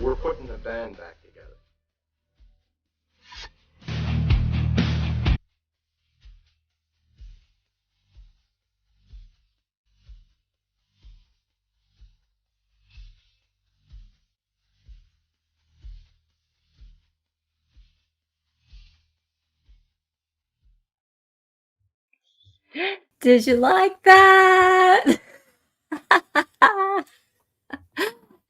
We're putting the band back together. Did you like that?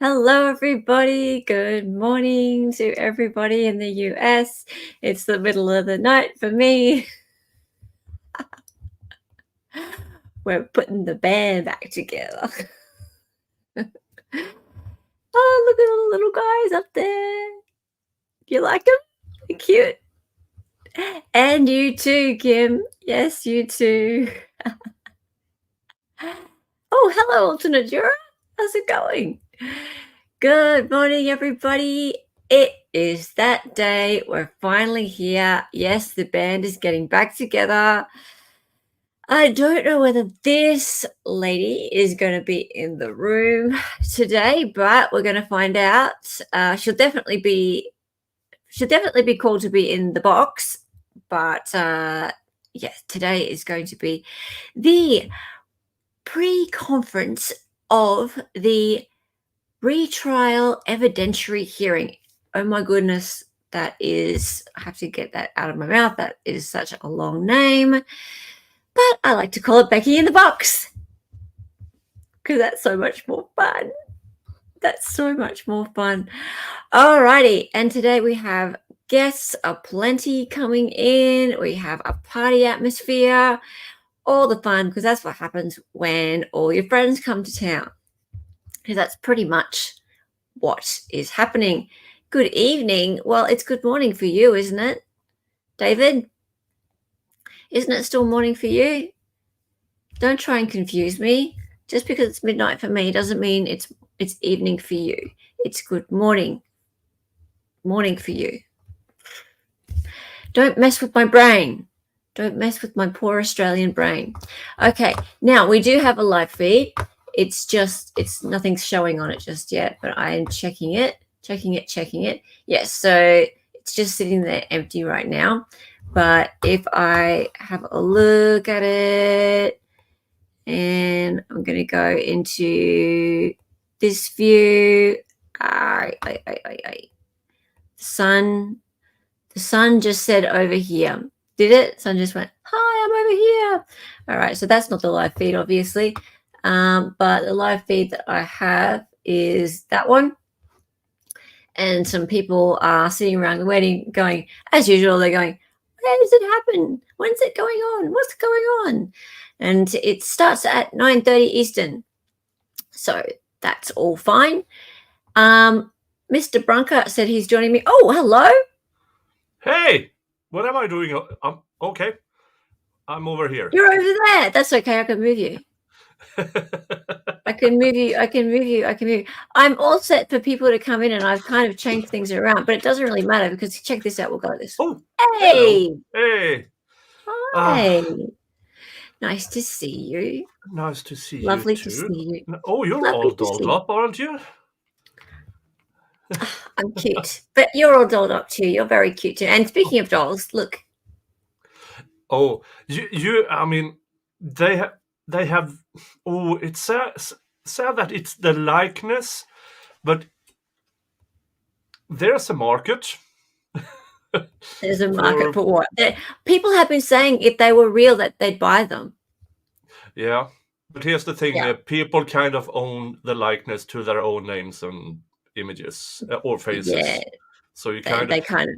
Hello, everybody. Good morning to everybody in the US. It's the middle of the night for me. We're putting the band back together. Oh, look at all the little guys up there. You like them? They're cute. And you too, Kim. Yes, you too. Oh, hello, alternate juror. How's it going? Good morning, everybody. It is that day. We're finally here. Yes, the band is getting back together. I don't know whether this lady is going to be in the room today, but we're going to find out. She'll definitely be called to be in the box, but yes, today is going to be the pre-conference of the Retrial Evidentiary hearing. Oh my goodness, that is, I have to get that out of my mouth. That is such a long name, but I like to call it Becky in the Box because that's so much more fun. That's so much more fun. Alrighty, and today we have guests aplenty coming in. We have a party atmosphere, all the fun, because that's what happens when all your friends come to town. Because that's pretty much what is happening. Good evening. Well, it's good morning for you, isn't it, David? Isn't it still morning for you? Don't try and confuse me. Just because it's midnight for me doesn't mean it's evening for you. It's good morning for you. Don't mess with my brain. Don't mess with my poor Australian brain. Okay, now we do have a live feed. It's nothing's showing on it just yet, but I am checking it. Yes, so it's just sitting there empty right now. But if I have a look at it, and I'm going to go into this view. The sun just said over here. Did it? Sun just went, hi, I'm over here. All right, so that's not the live feed, obviously. But the live feed that I have is that one. And some people are sitting around waiting, going, as usual, they're going, where does it happen? When's it going on? What's going on? And it starts at 9:30 Eastern. So that's all fine. Mr. Brunker said he's joining me. Oh, hello. Hey, what am I doing? Okay. I'm over here. You're over there. That's okay. I can move you. I can move you. I'm all set for people to come in, and I've kind of changed things around, but it doesn't really matter because check this out. We'll go like this. Oh, hey. Hello. Hey. Hi. Nice to see you. Nice to see Lovely you too. to see you. Oh, you're Lovely all to dolled see up, aren't you? I'm cute, but you're all dolled up too. You're very cute too. And speaking of dolls, look. Oh, you. I mean, they have. Oh, it's sad that it's the likeness, but there's a market. There's a market for what? People have been saying if they were real that they'd buy them. Yeah, but here's the thing: people kind of own the likeness to their own names and images or faces. Yeah. So you they kind of.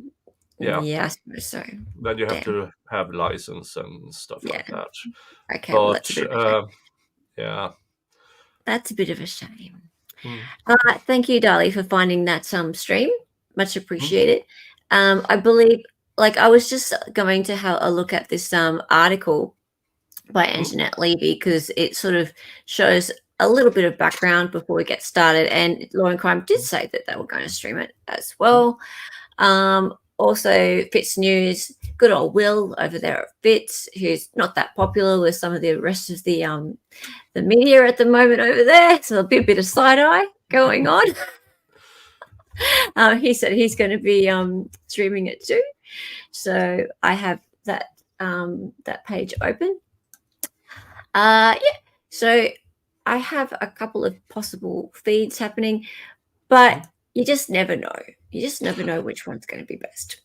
Yeah. Yeah, I suppose so. Then you have to have license and stuff like that. Okay, but, well, that's a bit of a shame. Yeah. That's a bit of a shame. Thank you, Dali, for finding that stream. Much appreciated. I believe, I was just going to have a look at this article by Anjanette Levy because it sort of shows a little bit of background before we get started. And Law and Crime did say that they were going to stream it as well. Also, Fitz News, good old Will over there at Fitz, who's not that popular with some of the rest of the media at the moment over there. So there'll be a bit of side eye going on. He said he's going to be streaming it too. So I have that that page open. Yeah. So I have a couple of possible feeds happening, but you just never know. You just never know which one's going to be best.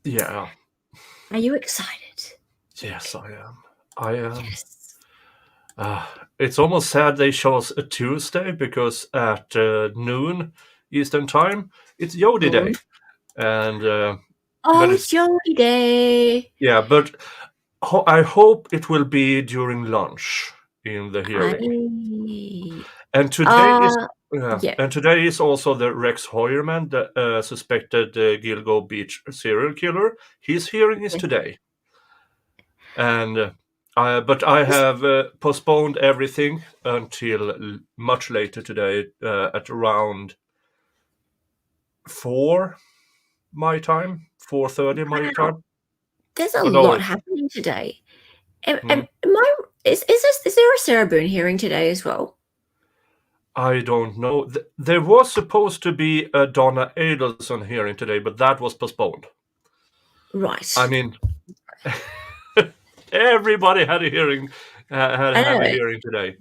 Yeah. Are you excited? Yes, I am. I am. Yes. It's almost sad they chose a Tuesday because at noon Eastern time, it's Yodi Day. And but it's Yodi Day. Yeah, but I hope it will be during lunch in the hearing. And today is and today is also the Rex Hoyerman, the suspected Gilgo Beach serial killer. His hearing is today. And but I have postponed everything until much later today at around 4 my time, 4:30 my time. There's a lot happening today. Is there a Sarah Boone hearing today as well? I don't know. There was supposed to be a Donna Adelson hearing today, but that was postponed. Right. I mean, everybody had a hearing. Had a hearing today.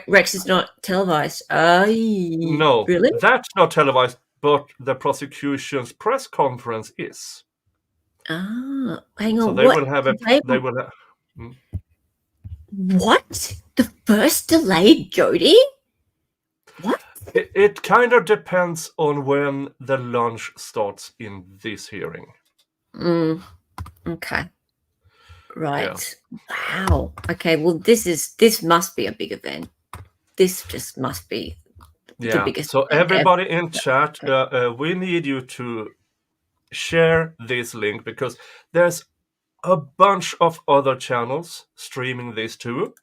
Rex is not televised. No, really? That's not televised, but the prosecution's press conference is. Ah, hang on. So they will have a. They will have. What? The first delayed Jodi? What? It kind of depends on when the lunch starts in this hearing. Okay. Right. Yeah. Wow. Okay. Well, this must be a big event. This just must be the biggest. So everybody in chat, we need you to share this link because there's a bunch of other channels streaming this too.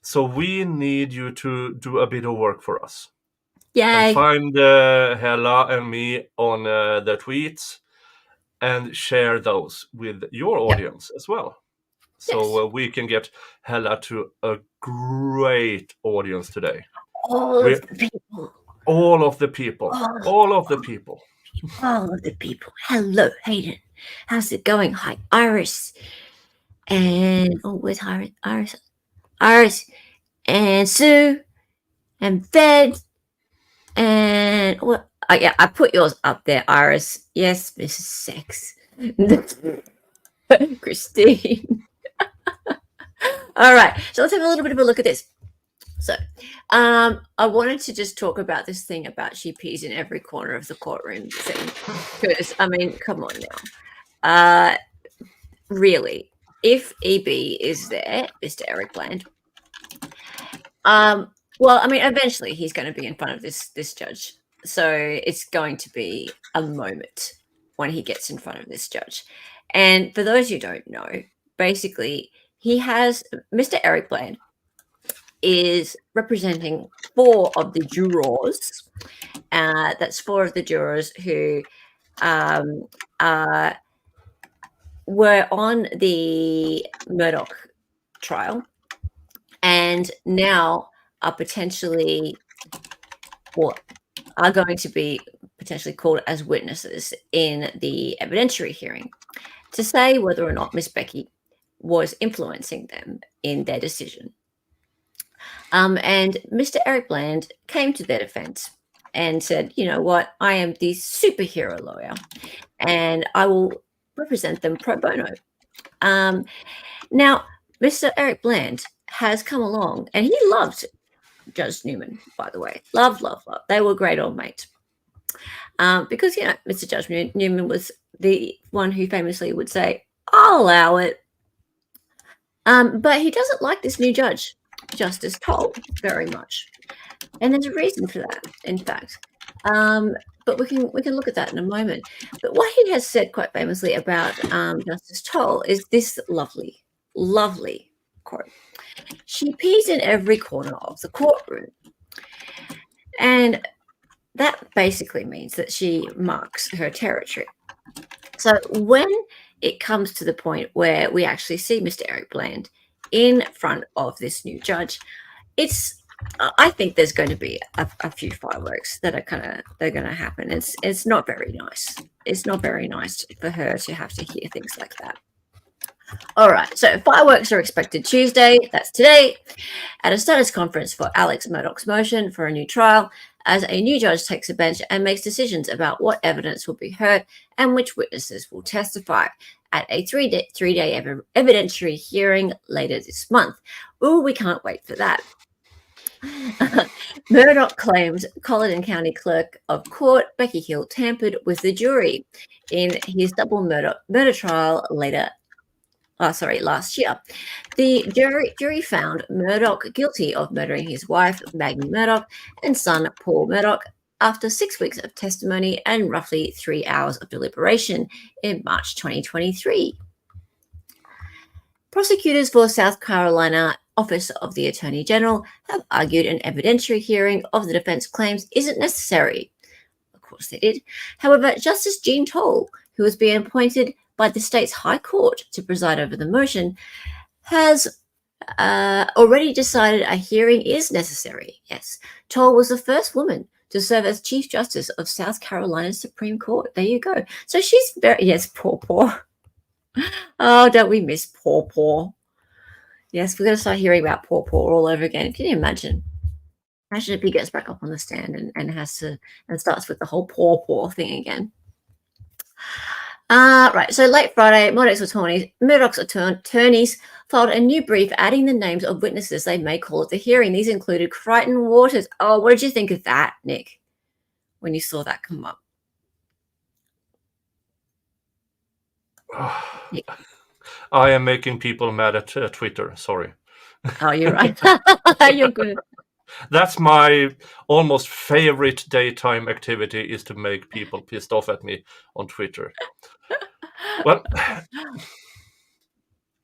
So we need you to do a bit of work for us. Yay. And find Hella and me on the tweets and share those with your audience as well. So we can get Hella to a great audience today. All of the people. All of the people. All of the people. All of the people. Hello, Hayden. How's it going? Hi, Iris. And where's Iris? Iris and Sue and Fed and what? Oh, yeah, I put yours up there, Iris. Yes, Mrs. Sex. Christine. All right, so let's have a little bit of a look at this. So I wanted to just talk about this thing about she pees in every corner of the courtroom thing. Because, I mean, come on now. Really, if EB is there, Mr. Eric Bland, well, I mean, eventually he's going to be in front of this judge. So it's going to be a moment when he gets in front of this judge. And for those who don't know, basically, he has Mr. Eric Bland is representing 4 of the jurors. That's 4 of the jurors who were on the Murdaugh trial and now are potentially or are going to be potentially called as witnesses in the evidentiary hearing to say whether or not Ms. Becky was influencing them in their decision. And Mr. Eric Bland came to their defense and said, you know what, I am the superhero lawyer and I will represent them pro bono. Now, Mr. Eric Bland has come along and he loved Judge Newman, by the way. Love. They were great old mates. Because, you know, Mr. Judge Newman was the one who famously would say, I'll allow it. But he doesn't like this new judge, Justice Toal, very much. And there's a reason for that, in fact. But we can look at that in a moment. But what he has said quite famously about Justice Toal is this lovely quote. She pees in every corner of the courtroom. And that basically means that she marks her territory. So when it comes to the point where we actually see Mr. Eric Bland in front of this new judge, it's I think there's going to be a few fireworks that are they're going to happen. It's not very nice. It's not very nice for her to have to hear things like that. All right, so fireworks are expected Tuesday, that's today, at a status conference for Alex Murdaugh's motion for a new trial, as a new judge takes a bench and makes decisions about what evidence will be heard and which witnesses will testify at a three-day evidentiary hearing later this month. Ooh, we can't wait for that. Murdaugh claims Culloden County Clerk of Court Becky Hill tampered with the jury in his double murder trial last year. The jury found Murdaugh guilty of murdering his wife, Maggie Murdaugh, and son, Paul Murdaugh, after 6 weeks of testimony and roughly 3 hours of deliberation in March 2023. Prosecutors for South Carolina Office of the Attorney General have argued an evidentiary hearing of the defense claims isn't necessary. Of course they did. However, Justice Toal, who was being appointed by the state's High Court to preside over the motion, has already decided a hearing is necessary. Yes, Toal was the first woman to serve as Chief Justice of South Carolina's Supreme Court. There you go. So she's Paw. Oh, don't we miss Paw? Yes, we're going to start hearing about Paw all over again. Can you imagine? Imagine if he gets back up on the stand and starts with the whole Paw thing again. Right, so late Friday, Murdaugh's attorneys filed a new brief adding the names of witnesses they may call at the hearing. These included Crichton Waters. Oh, what did you think of that, Nick, when you saw that come up? Nick. I am making people mad at Twitter, sorry. Oh, you're right. You're good. That's my almost favorite daytime activity, is to make people pissed off at me on Twitter. Well,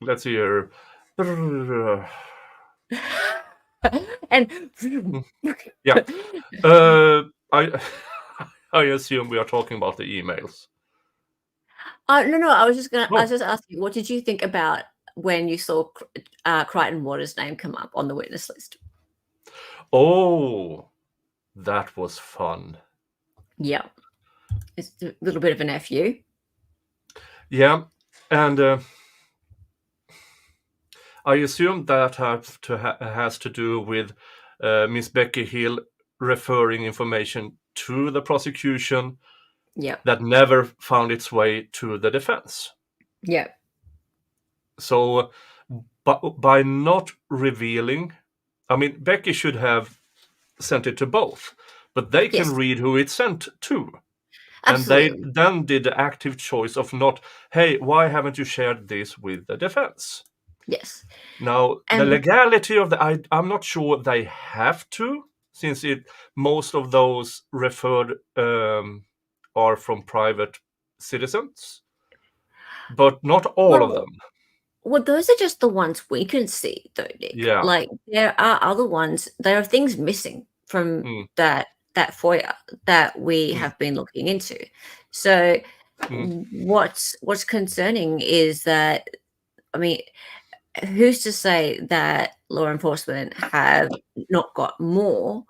let's see here. And yeah, I assume we are talking about the emails. No. I was just asking, what did you think about when you saw Crichton Waters' name come up on the witness list? Oh, that was fun. Yeah, it's a little bit of an FU. Yeah, and I assume that has to do with Ms Becky Hill referring information to the prosecution. Yeah, that never found its way to the defense. Yeah. So, by not revealing, I mean, Becky should have sent it to both, but they can read who it's sent to. Absolutely. And they then did the active choice of not, hey, why haven't you shared this with the defense? Yes. Now, the legality of I'm not sure they have to, since most of those referred are from private citizens, but not all of them. Well, those are just the ones we can see, though, Nick. Yeah. Like, there are other ones. There are things missing from that FOIA that we have been looking into. So, what's concerning is that, I mean, who's to say that law enforcement have not got more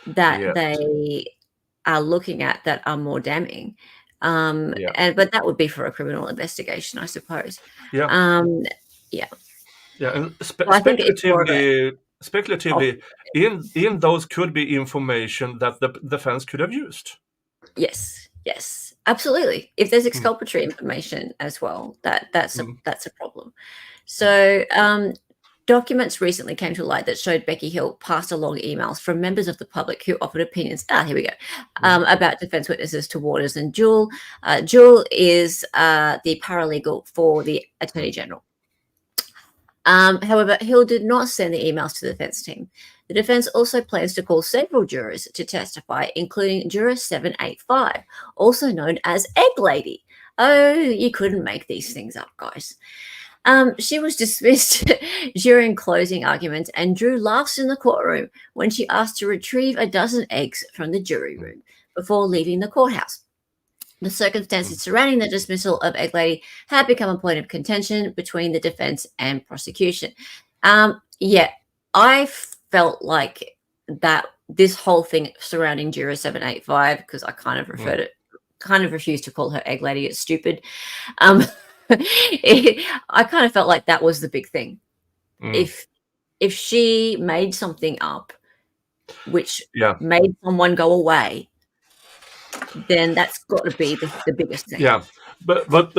that they are looking at that are more damning? But that would be for a criminal investigation, I suppose. Yeah. And speculatively, in those could be information that the defense could have used. Yes, absolutely. If there's exculpatory information as well, that's a problem. So, documents recently came to light that showed Becky Hill passed along emails from members of the public who offered opinions. Here we go. About defense witnesses to Waters and Jewel. Jewel is the paralegal for the Attorney General. However, Hill did not send the emails to the defense team. The defense also plans to call several jurors to testify, including Juror 785, also known as Egg Lady. Oh, you couldn't make these things up, guys. She was dismissed during closing arguments and drew laughs in the courtroom when she asked to retrieve a dozen eggs from the jury room before leaving the courthouse. The circumstances surrounding the dismissal of Egg Lady had become a point of contention between the defense and prosecution. I felt like this whole thing surrounding Juror 785, because I kind of refused to call her egg lady. It's stupid. I kind of felt like that was the big thing. If she made something up which made someone go away, then that's got to be the biggest thing. Yeah, but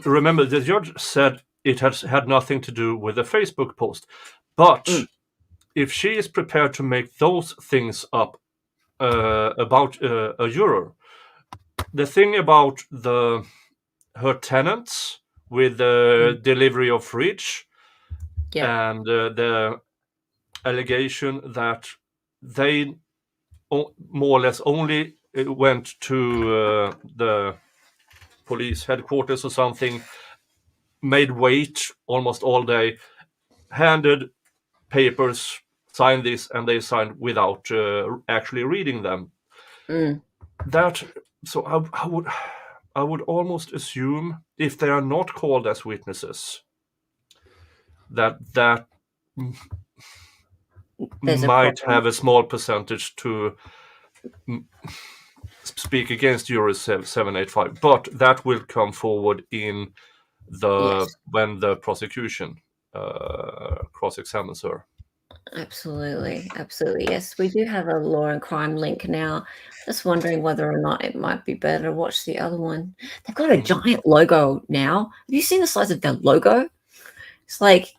remember, the judge said it had nothing to do with the Facebook post. But if she is prepared to make those things up about a juror, the thing about her tenants with the delivery of fridge and the allegation that they more or less only went to the police headquarters or something, made wait almost all day, handed papers, signed this, and they signed without actually reading them. So I would almost assume, if they are not called as witnesses, that might have a small percentage to speak against Juror 785, but that will come forward in when the prosecution cross-examines her. Absolutely. Yes, we do have a law and crime link now. Just wondering whether or not it might be better to watch the other one. They've got a giant logo now. Have you seen the size of their logo? It's like,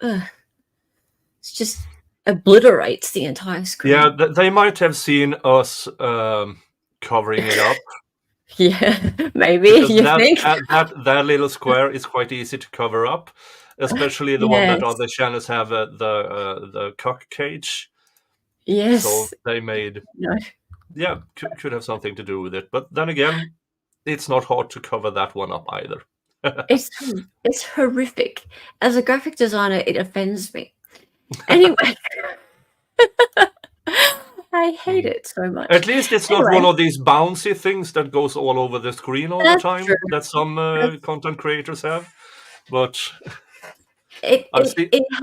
it's just obliterates the entire screen. Yeah, they might have seen us covering it up. Yeah, maybe. You think that little square is quite easy to cover up, especially the one that other channels have the cock cage. Yes. So they made could have something to do with it. But then again, it's not hard to cover that one up either. It's horrific. As a graphic designer, it offends me. Anyway. I hate it so much. At least it's not one of these bouncy things that goes all over the screen all the time that some content creators have. But it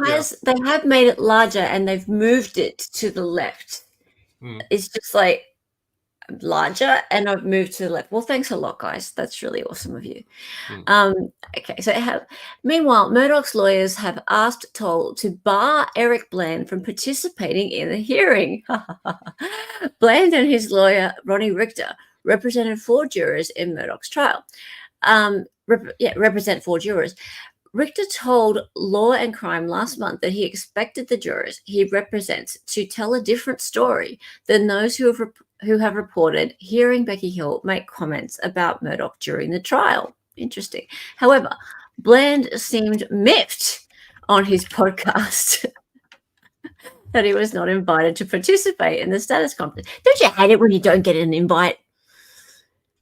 has. They have made it larger and they've moved it to the left. It's just like larger, and I've moved to the left. Well, thanks a lot, guys. That's really awesome of you. Okay, so meanwhile, Murdaugh's lawyers have asked Toal to bar Eric Bland from participating in the hearing. Bland and his lawyer, Ronnie Richter, represented 4 jurors in Murdaugh's trial. Represent 4 jurors. Richter told Law and Crime last month that he expected the jurors he represents to tell a different story than those who have reported hearing Becky Hill make comments about Murdaugh during the trial. Interesting. However, Bland seemed miffed on his podcast that he was not invited to participate in the status conference. Don't you hate it when you don't get an invite?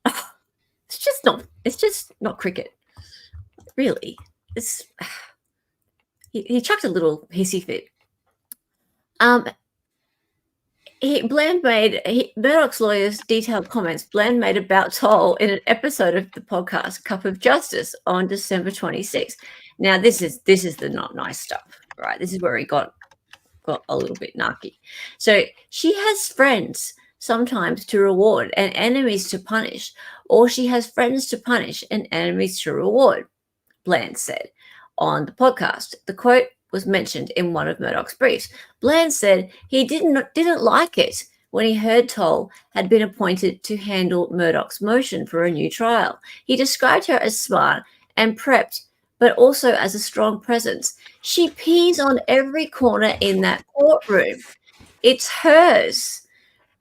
It's just not cricket. Really. He chucked a little hissy fit. Murdaugh's lawyers detailed comments Bland made about Toal in an episode of the podcast Cup of Justice on December 26th. Now, this is the not nice stuff, right? This is where he got a little bit narky. So she has friends sometimes to reward and enemies to punish, or she has friends to punish and enemies to reward, Bland said on the podcast. The quote was mentioned in one of Murdaugh's briefs. Bland said he didn't like it when he heard Toal had been appointed to handle Murdaugh's motion for a new trial. He described her as smart and prepped, but also as a strong presence. She pees on every corner in that courtroom. It's hers,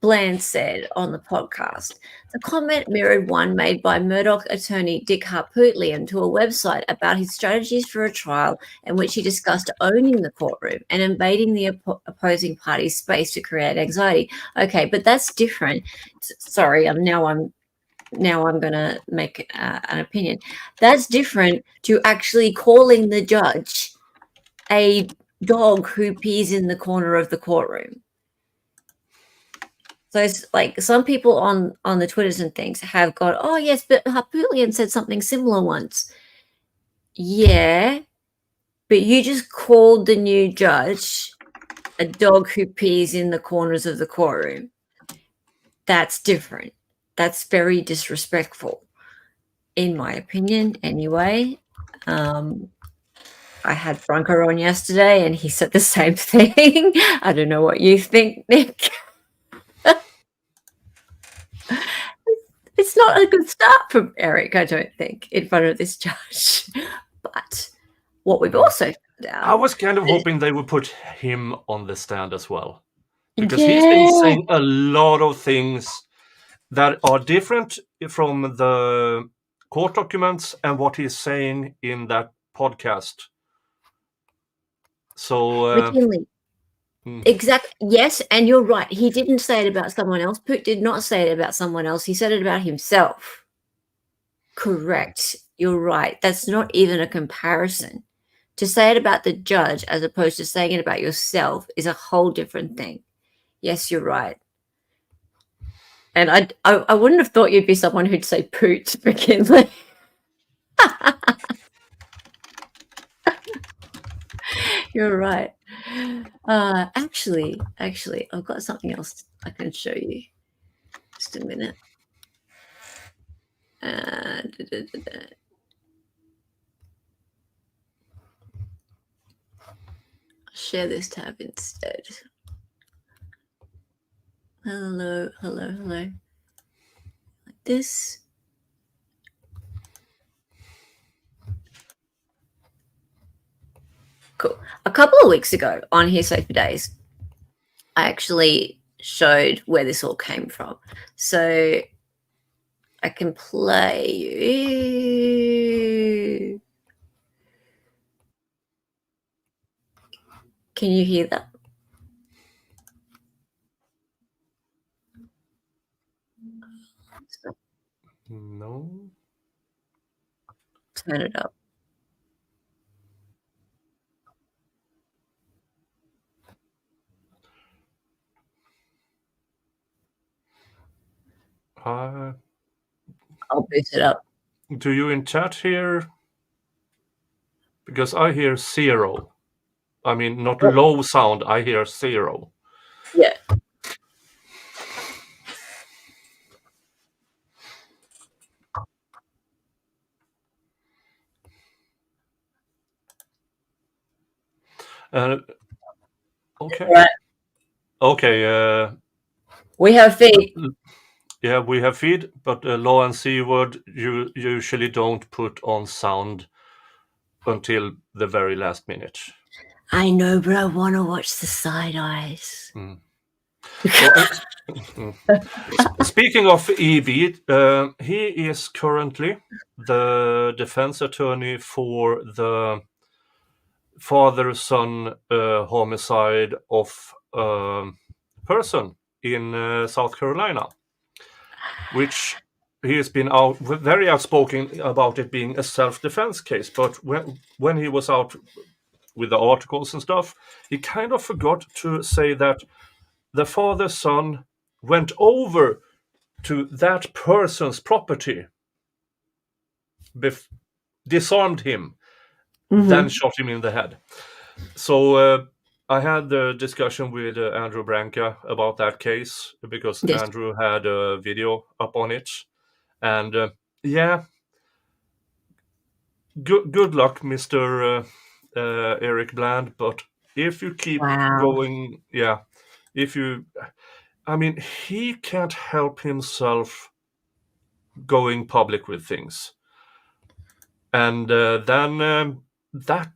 Bland said on the podcast. The comment mirrored one made by Murdaugh attorney Dick Harpootlian to a website about his strategies for a trial in which he discussed owning the courtroom and invading the opposing party's space to create anxiety. Okay, but that's different. Sorry, now I'm going to make an opinion. That's different to actually calling the judge a dog who pees in the corner of the courtroom. So it's like some people on the Twitters and things have got, oh, yes, but Harpootlian said something similar once. Yeah, but you just called the new judge a dog who pees in the corners of the courtroom. That's different. That's very disrespectful, in my opinion, anyway. I had Bronco on yesterday, and he said the same thing. I don't know what you think, Nick. It's not a good start from Eric, I don't think, in front of this judge. But what we've also found out... I was kind of hoping they would put him on the stand as well. Because he's been saying a lot of things that are different from the court documents and what he's saying in that podcast. So... Exactly. Yes, and you're right. He didn't say it about someone else. Poot did not say it about someone else. He said it about himself. Correct. You're right. That's not even a comparison. To say it about the judge as opposed to saying it about yourself is a whole different thing. Yes, you're right. And I wouldn't have thought you'd be someone who'd say poot to begin with. You're right. Actually, I've got something else I can show you. Just a minute. I'll share this tab instead. Hello. Like this. Cool. A couple of weeks ago on Hearsay for Days, I actually showed where this all came from. So I can play you. Can you hear that? No. Turn it up. I'll boost it up. Do you in chat hear? Because I hear 0. I mean, not low sound. I hear 0. Yeah. Okay. Right. Okay. We have feed. Yeah, we have feed, but Law and C-word you usually don't put on sound until the very last minute. I know, but I want to watch the side eyes. Speaking of EV, he is currently the defense attorney for the father-son homicide of a person in South Carolina, which he has been very outspoken about it being a self-defense case. But when he was out with the articles and stuff, he kind of forgot to say that the father-son went over to that person's property, disarmed him, then shot him in the head. So I had the discussion with Andrew Branca about that case because Andrew had a video up on it. And good luck, Mr. Eric Bland. But if you keep going, I mean, he can't help himself going public with things. And then that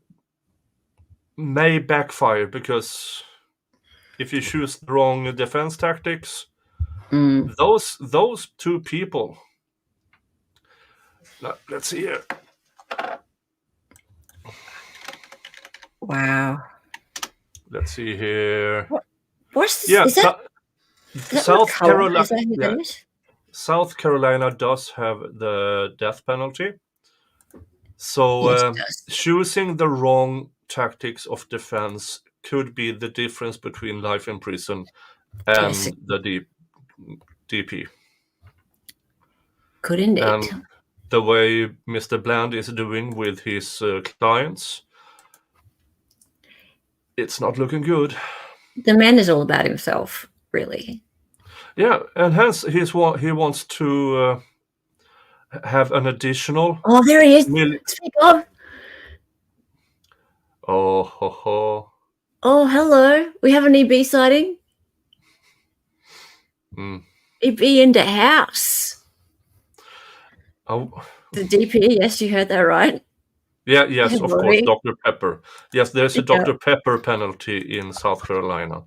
may backfire, because if you choose the wrong defense tactics, those two people. Let's see here. Wow. Let's see here. What's is that South Carolina? South Carolina does have the death penalty. So choosing the wrong tactics of defense could be the difference between life in prison and the DP. Could indeed. And the way Mr. Bland is doing with his clients, it's not looking good. The man is all about himself, really. Yeah, and hence he wants to have an additional. Oh, there he is. Speak of. Oh, ho, ho. Oh, hello. We have an EB sighting. EB in the house. Oh. The DP, yes, you heard that right. Yeah, yes, of course, Dr. Pepper. Yes, there's a Dr. Pepper penalty in South Carolina.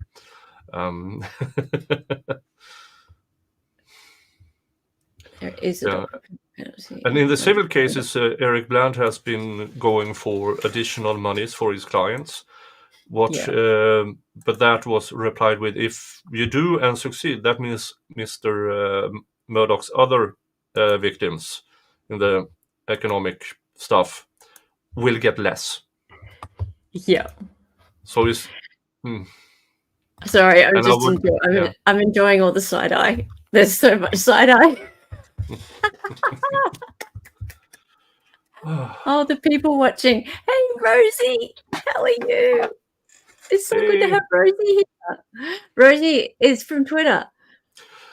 There is a Dr. Pepper penalty. And in the civil cases, Eric Bland has been going for additional monies for his clients. But that was replied with, if you do and succeed, that means Mr. Murdaugh's other victims in the economic stuff will get less. Yeah. So it's... Sorry, I'm enjoying all the side-eye. There's so much side-eye. Oh, the people watching. Hey, Rosie, how are you? It's so good to have Rosie here. Rosie is from Twitter.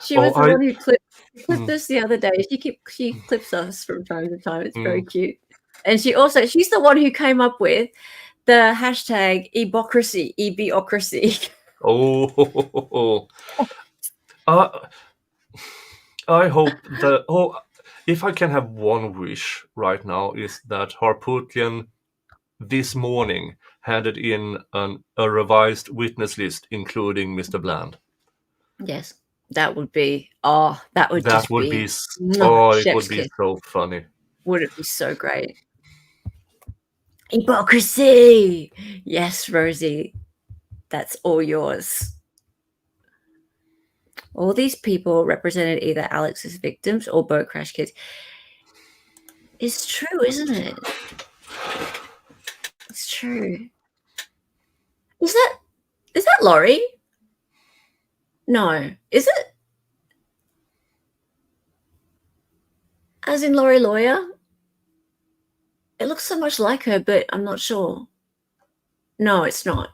She was the one who clipped us the other day. She clips us from time to time. It's very cute. And she's the one who came up with the hashtag ebocracy, ebocracy. Oh, I hope that. If I can have one wish right now, is that Harputian this morning handed in a revised witness list, including Mr. Bland. Yes, that would be. Oh, that would be. It would be so funny. Would it be so great? Hypocrisy. Yes, Rosie, that's all yours. All these people represented either Alex's victims or boat crash kids. It's true, isn't it? It's true. Is that Laurie? No. Is it? As in Laurie Lawyer? It looks so much like her, but I'm not sure. No, it's not.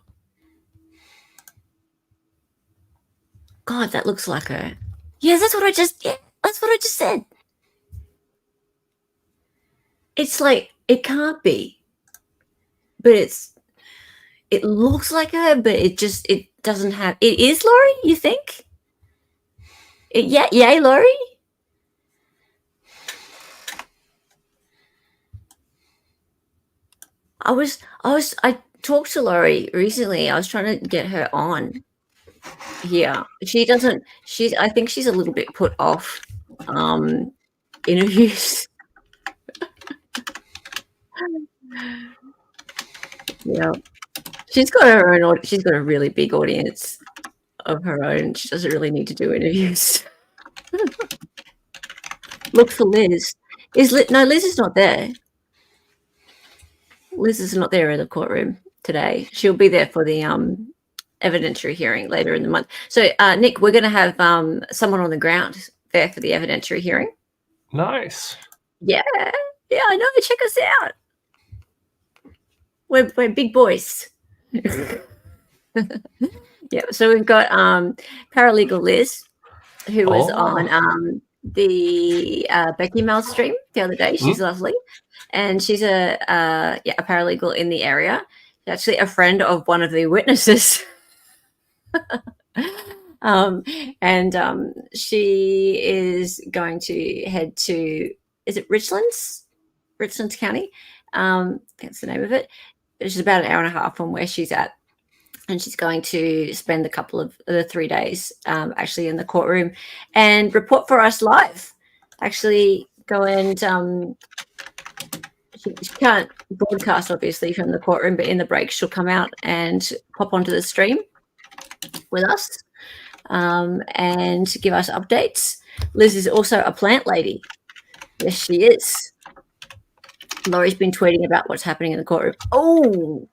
God, that looks like her. Yes, that's what I just said. It's like, it can't be. But it looks like her, but it doesn't have. It is Laurie, you think? Yay, Laurie? I talked to Laurie recently. I was trying to get her on here. I think she's a little bit put off interviews. Yeah. She's got a really big audience of her own. She doesn't really need to do interviews. Look for Liz. Liz is not there. Liz is not there in the courtroom today. She'll be there for the evidentiary hearing later in the month. So, Nick, we're going to have someone on the ground there for the evidentiary hearing. Nice. Yeah, I know. Check us out. We're big boys. Yeah, so we've got paralegal Liz, who was on the Becky Mel stream the other day. She's lovely, and she's a paralegal in the area. She's actually a friend of one of the witnesses. She is going to head to, is it Richlands County? That's the name of it. It's about an hour and a half from where she's at. And she's going to spend a couple of the 3 days actually in the courtroom and report for us live. Actually go and she can't broadcast obviously from the courtroom, but in the break she'll come out and pop onto the stream with us and give us updates. Liz is also a plant lady. Yes, she is. Laurie's been tweeting about what's happening in the courtroom. Oh,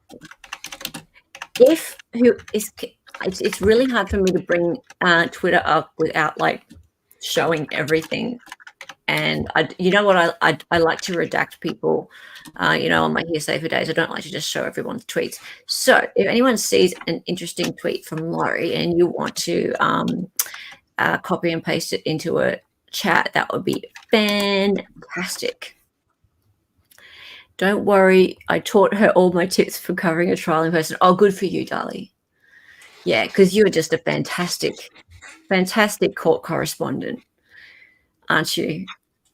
it's really hard for me to bring Twitter up without like showing everything And you know what, I like to redact people, on my hearsay for days. I don't like to just show everyone's tweets. So if anyone sees an interesting tweet from Laurie and you want to copy and paste it into a chat, that would be fantastic. Don't worry, I taught her all my tips for covering a trial in person. Oh, good for you, Dali. Yeah, because you are just a fantastic court correspondent, aren't you?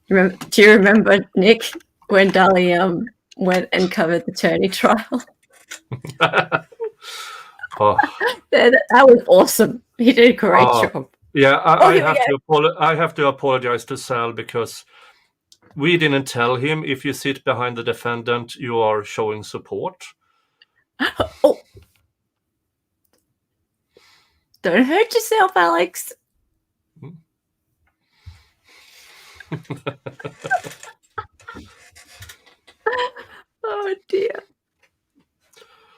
Do you remember, Nick, when Dali went and covered the Turney trial? Oh. That was awesome. He did a great job. Yeah, I have to apologize to Sal because we didn't tell him if you sit behind the defendant, you are showing support. Oh. Don't hurt yourself, Alex. Oh, dear.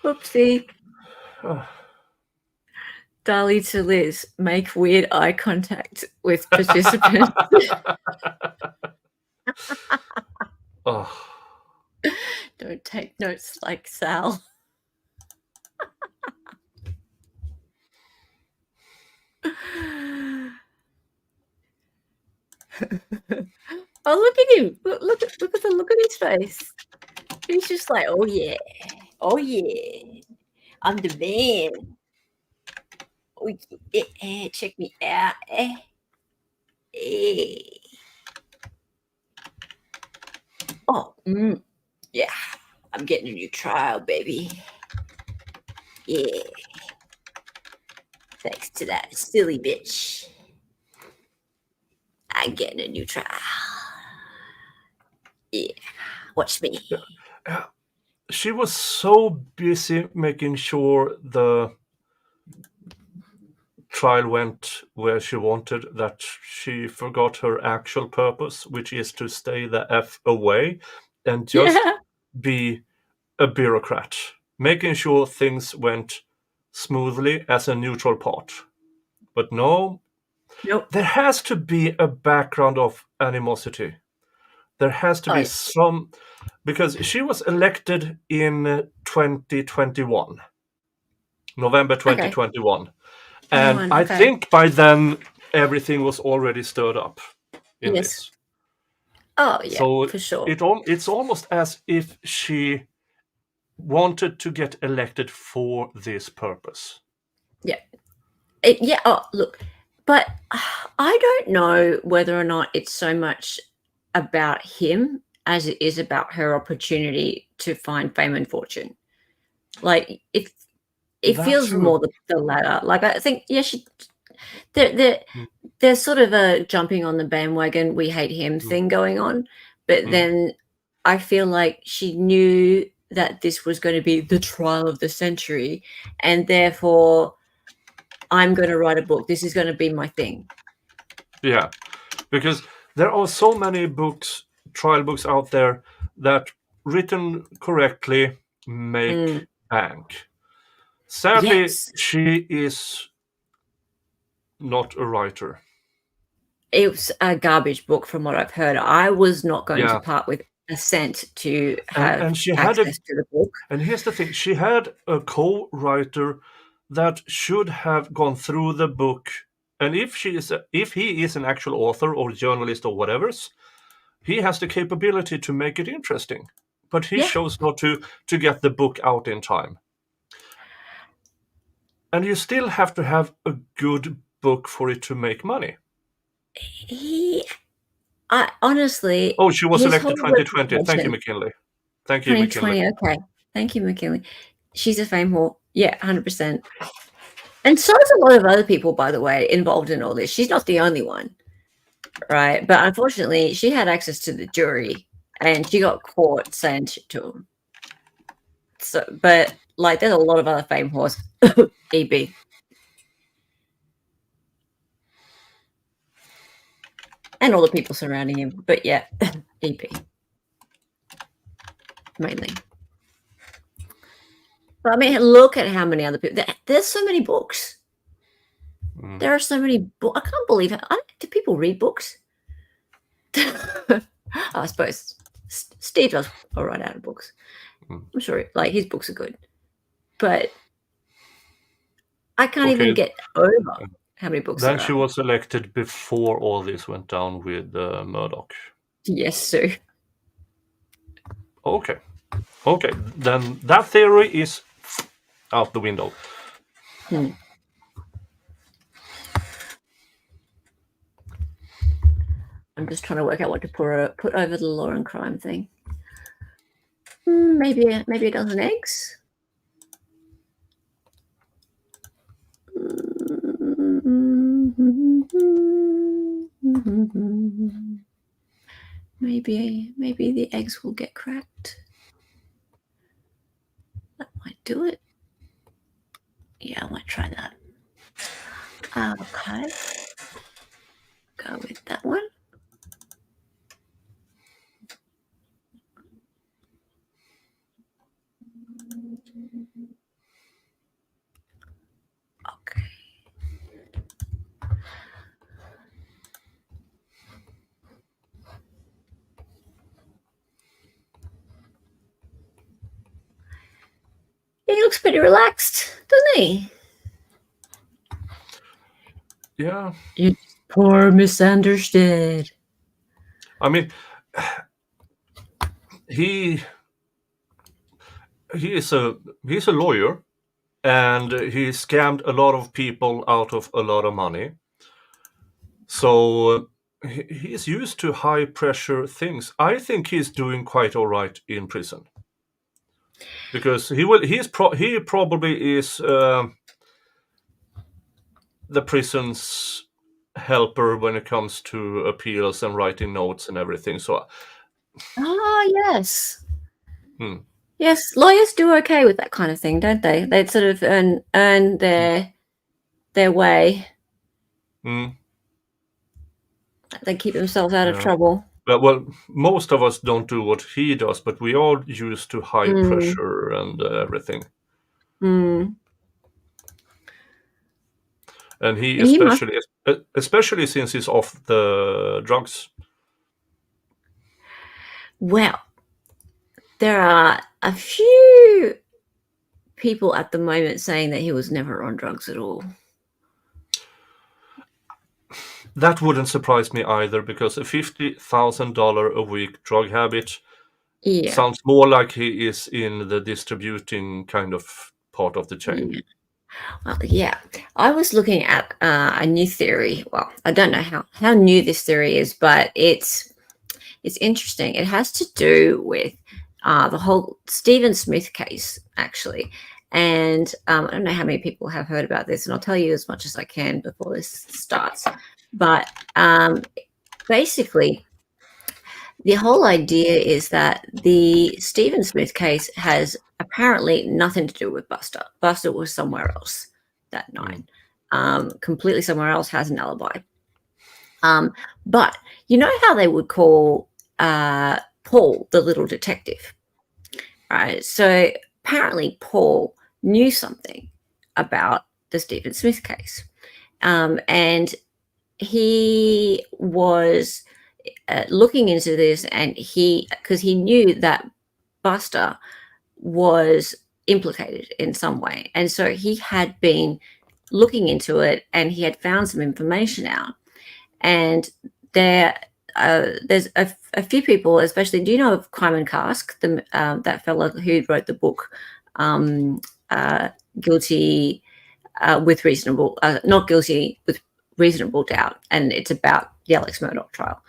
Oopsie. Dali to Liz, make weird eye contact with participants. Oh. Don't take notes like Sal. Oh, look at him. Look at the look at his face. He's just like, oh yeah. I'm the man. Oh, yeah. Check me out. Oh, yeah. I'm getting a new trial, baby. Yeah. Thanks to that silly bitch. I'm getting a new trial. Yeah. Watch me. She was so busy making sure the trial went where she wanted that she forgot her actual purpose, which is to stay the F away and just be a bureaucrat, making sure things went smoothly as a neutral part. But no, there has to be a background of animosity. There has to be some, because she was elected in 2021, November 2021. Okay. And I think by then everything was already stirred up in this. Oh, yeah, so for sure. It's almost as if she wanted to get elected for this purpose. Yeah. Oh, look, but I don't know whether or not it's so much about him as it is about her opportunity to find fame and fortune. Like, it feels true. More the latter. Like, I think, there's sort of a jumping on the bandwagon, we hate him thing going on. But then I feel like she knew that this was going to be the trial of the century, and therefore I'm going to write a book. This is going to be my thing. Yeah, because there are so many books, trial books out there that written correctly make bank. Sadly, she is not a writer. It was a garbage book from what I've heard. I was not going to part with a cent to have access to the book. And here's the thing. She had a co-writer that should have gone through the book. And if he is an actual author or journalist or whatever, he has the capability to make it interesting. But he chose not to get the book out in time. And you still have to have a good book for it to make money. Honestly... Oh, she was elected 2020. Thank you, McKinley. Thank you, 2020, McKinley. Okay. Thank you, McKinley. She's a fame whore. Yeah, 100%. And so is a lot of other people, by the way, involved in all this. She's not the only one, right? But unfortunately, she had access to the jury, and she got caught saying shit to him. So, but like, there's a lot of other fame whores. EB. And all the people surrounding him. But yeah, EP. Mainly. But I mean, look at how many other people. There's so many books. There are so many books. I can't believe it. Do people read books? I suppose Steve does all right out of books. I'm sure, like, his books are good, but I can't even get over how many books. Then she was elected before all this went down with Murdaugh. Yes, sir. Okay. Then that theory is out the window. I'm just trying to work out what to put over the law and crime thing. Maybe a dozen eggs. Maybe the eggs will get cracked. That might do it. Yeah, I might try that. Okay. Go with that one. Okay. He looks pretty relaxed, doesn't he? Yeah. You poor misunderstood. I mean, he's a lawyer, and he scammed a lot of people out of a lot of money. So he's used to high pressure things. I think he's doing quite all right in prison, because he probably is the prison's helper when it comes to appeals and writing notes and everything. So yes. Yes, lawyers do okay with that kind of thing, don't they? They sort of earn their way. They keep themselves out of trouble. Well, most of us don't do what he does, but we are used to high pressure and everything. And he especially since he's off the drugs. Well, there are a few people at the moment saying that he was never on drugs at all. That wouldn't surprise me either, because a $50,000 a week drug habit sounds more like he is in the distributing kind of part of the chain. Well, yeah. I was looking at a new theory. Well, I don't know how new this theory is, but it's interesting. It has to do with the whole Stephen Smith case, actually. And I don't know how many people have heard about this, and I'll tell you as much as I can before this starts. But basically, the whole idea is that the Stephen Smith case has apparently nothing to do with Buster. Buster was somewhere else that night, completely somewhere else, has an alibi. But you know how they would call Paul the little detective, right? So apparently Paul knew something about the Stephen Smith case, and he was looking into this, and because he knew that Buster was implicated in some way, and so he had been looking into it, and he had found some information out. And there's a few people, especially, do you know of Simon Cask, that fellow who wrote the book Guilty with Reasonable, Not Guilty with Reasonable Doubt, and it's about the Alex Murdaugh trial.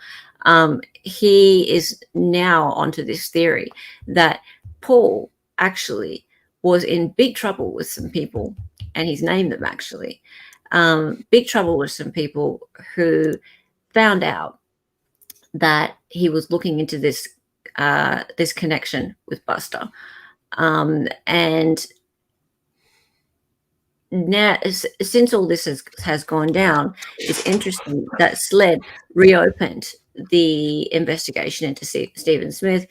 He is now onto this theory that Paul actually was in big trouble with some people, and he's named them actually. Big trouble with some people who found out that he was looking into this this connection with Buster, and now, since all this has gone down, it's interesting that SLED reopened the investigation into Stephen Smith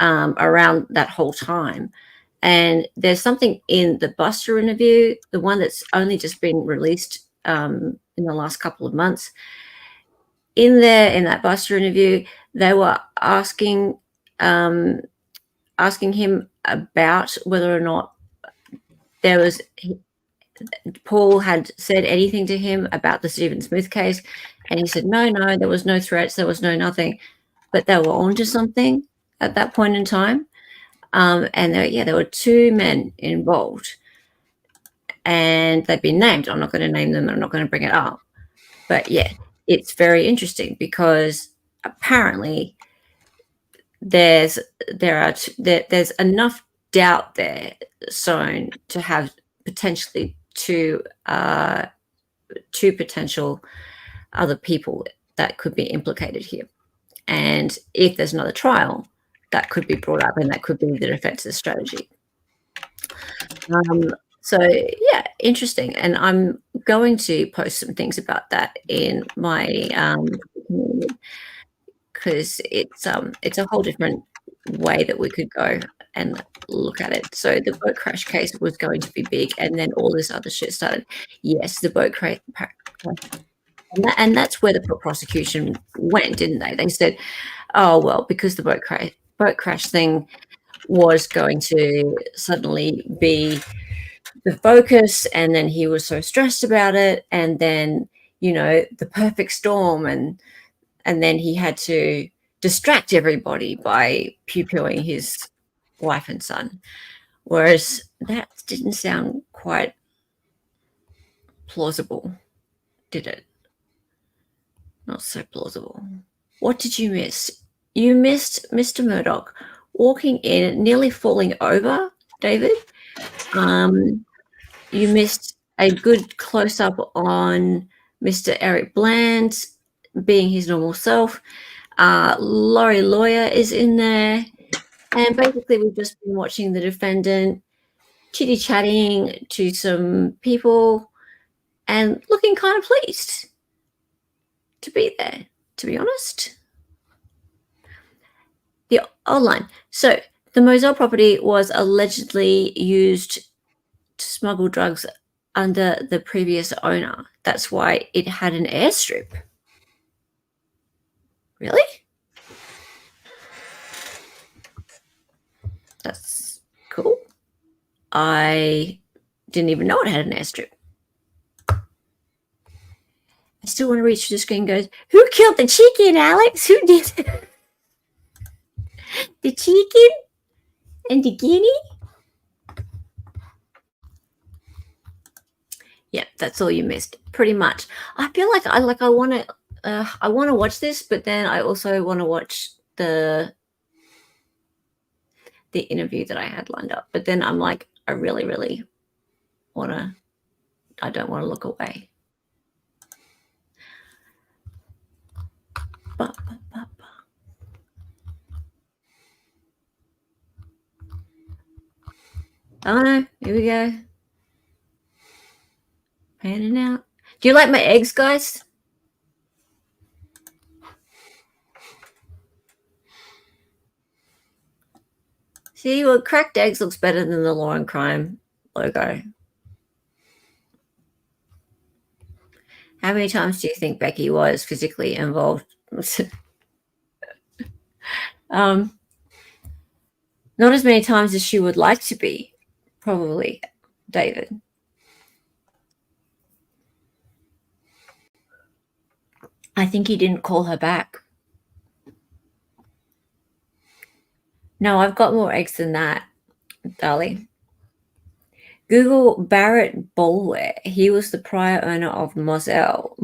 around that whole time. And there's something in the Buster interview, the one that's only just been released in the last couple of months. in that Buster interview, they were asking him about whether or not Paul had said anything to him about the Stephen Smith case, and he said no, there was no threats, there was no nothing, but they were onto something at that point in time. And there were 2 men involved, and they've been named. I'm not going to name them. I'm not going to bring it up. But yeah, it's very interesting because apparently there's enough doubt there sown to have potentially 2 potential other people that could be implicated here. And if there's another trial, that could be brought up, and that could be the defense's strategy. So yeah, interesting. And I'm going to post some things about that in my community, because it's a whole different way that we could go and look at it. So the boat crash case was going to be big, and then all this other shit started. Yes, the boat crash. And that's where the prosecution went, didn't they? They said, oh, well, because the boat crash thing was going to suddenly be the focus, and then he was so stressed about it, and then, the perfect storm, and then he had to distract everybody by poo-pooing his wife and son. Whereas that didn't sound quite plausible, did it? Not so plausible. What did you miss? You missed Mr. Murdaugh walking in, nearly falling over, David. You missed a good close-up on Mr. Eric Bland being his normal self. Laurie Lawyer is in there. And basically we've just been watching the defendant chitty-chatting to some people and looking kind of pleased to be there, to be honest. The online. So the Moselle property was allegedly used to smuggle drugs under the previous owner. That's why it had an airstrip. Really? That's cool. I didn't even know it had an airstrip. I still want to reach for the screen and goes, who killed the chicken, Alex? Who did it? The chicken and the guinea? Yeah, that's all you missed, pretty much. I feel like I want to watch this, but then I also want to watch the interview that I had lined up. But then I'm like, I really, really I don't want to look away. Oh no, here we go. Panning out. Do you like my eggs, guys? See, well, cracked eggs looks better than the law and crime logo. How many times do you think Becky was physically involved? Not as many times as she would like to be, probably, David. I think he didn't call her back. No, I've got more eggs than that, Dali. Google Barrett Bolware. He was the prior owner of Moselle.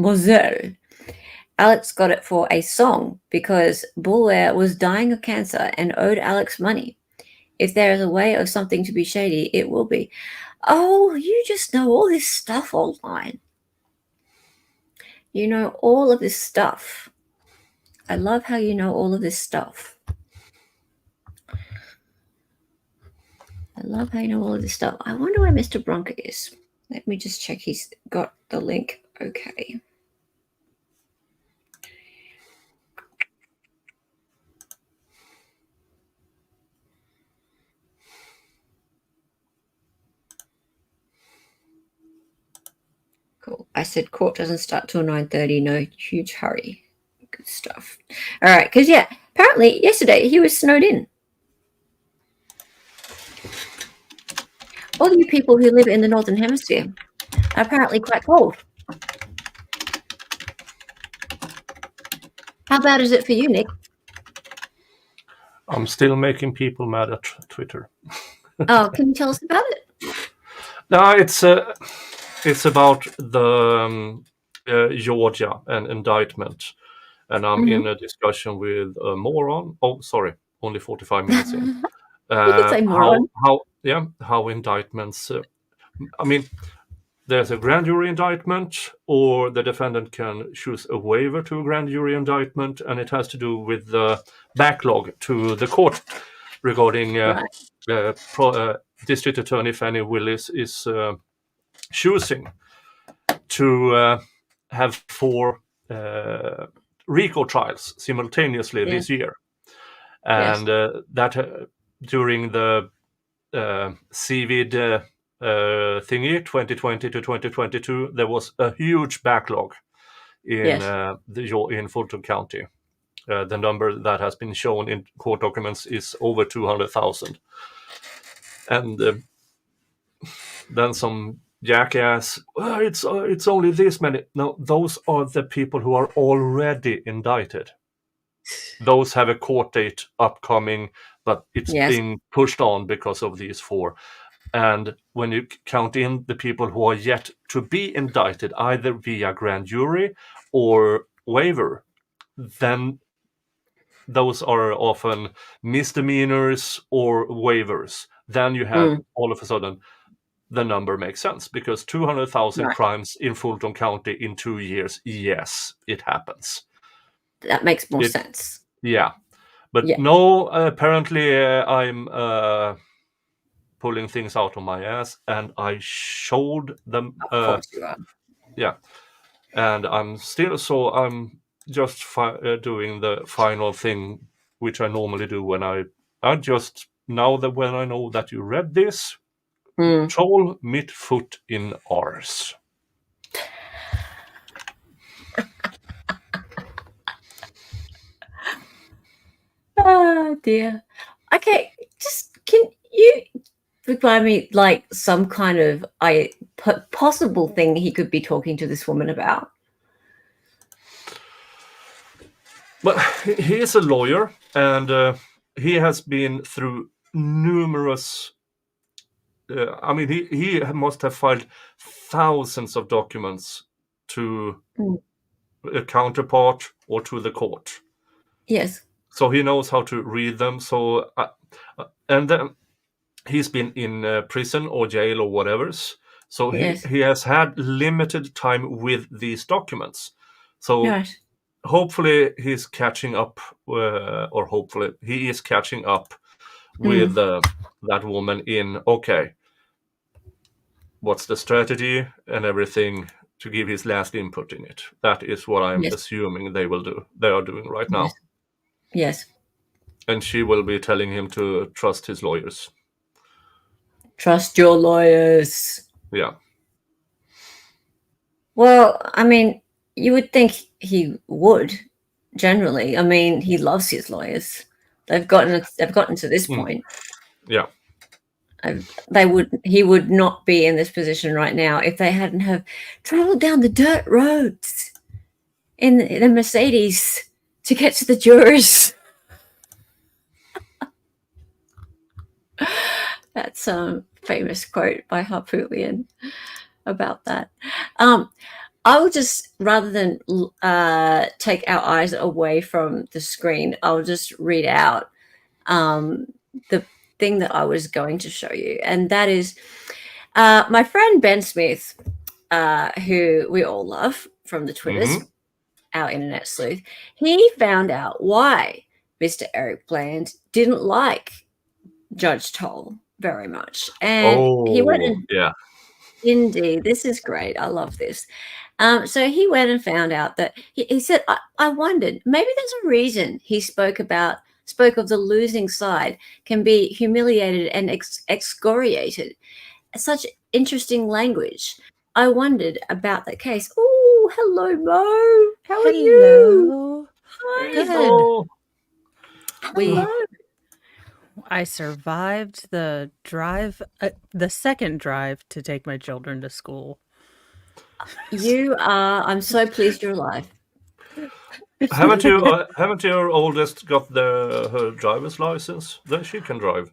Alex got it for a song because Bolware was dying of cancer and owed Alex money. If there is a way of something to be shady, it will be. Oh, you just know all this stuff online. You know all of this stuff. I love how you know all of this stuff. I love how you know all of this stuff. I wonder where Mr. Bronco is. Let me just check he's got the link. Okay. Cool. I said court doesn't start till 9:30. No huge hurry. stuff. All right, because apparently yesterday he was snowed in. All you people who live in the Northern Hemisphere are apparently quite cold. How bad is it for you, Nick? I'm still making people mad at Twitter. Oh, can you tell us about it? No, it's about the Georgia and indictment, and I'm in a discussion with a moron. Oh, sorry, only 45 minutes in. You can say moron. How indictments. I mean, there's a grand jury indictment, or the defendant can choose a waiver to a grand jury indictment, and it has to do with the backlog to the court regarding District Attorney Fannie Willis is choosing to have 4 RICO trials simultaneously this year. And that during the CVID thingy 2020 to 2022, there was a huge backlog in in Fulton County. The number that has been shown in court documents is over 200,000. And then some jackass, it's only this many. No, those are the people who are already indicted. Those have a court date upcoming, but it's being pushed on because of these 4. And when you count in the people who are yet to be indicted, either via grand jury or waiver, then those are often misdemeanors or waivers. Then you have all of a sudden the number makes sense, because 200,000 crimes in Fulton County in 2 years, yes, it happens. That makes more sense. Yeah. But no, apparently I'm pulling things out of my ass, and I showed them. Of course you are. Yeah. And I'm just doing the final thing, which I normally do when I just, now that when I know that you read this, Toal mitt foot in ours. Oh dear. Okay, just can you provide me like some kind of possible thing he could be talking to this woman about? Well, he is a lawyer, and he has been through numerous. I mean, he must have filed thousands of documents to a counterpart or to the court. Yes. So he knows how to read them. So, and then he's been in prison or jail or whatever. So he has had limited time with these documents. So hopefully he's catching up, or hopefully he is catching up with that woman in, okay, what's the strategy and everything, to give his last input in it. That is what I'm assuming they will do. They are doing right now. Yes. And she will be telling him to trust his lawyers. Trust your lawyers. Yeah. Well, I mean, you would think he would, generally. I mean, he loves his lawyers. They've gotten to this point. Yeah. He would not be in this position right now if they hadn't have traveled down the dirt roads in the Mercedes to get to the jurors. That's a famous quote by Harpootlian about that. I will just, rather than take our eyes away from the screen, I'll just read out the thing that I was going to show you. And that is my friend Ben Smith, who we all love from the Twitters, our internet sleuth. He found out why Mr. Eric Bland didn't like Judge Toal very much. And he went and indeed, this is great. I love this. So he went and found out that he said, I wondered, maybe there's a reason he spoke of the losing side can be humiliated and excoriated. Such interesting language. I wondered about that case. Oh, hello, Mo. How are you? Good. I survived the drive, the second drive to take my children to school. I'm so pleased you're alive. Haven't your oldest got her driver's license? Then she can drive.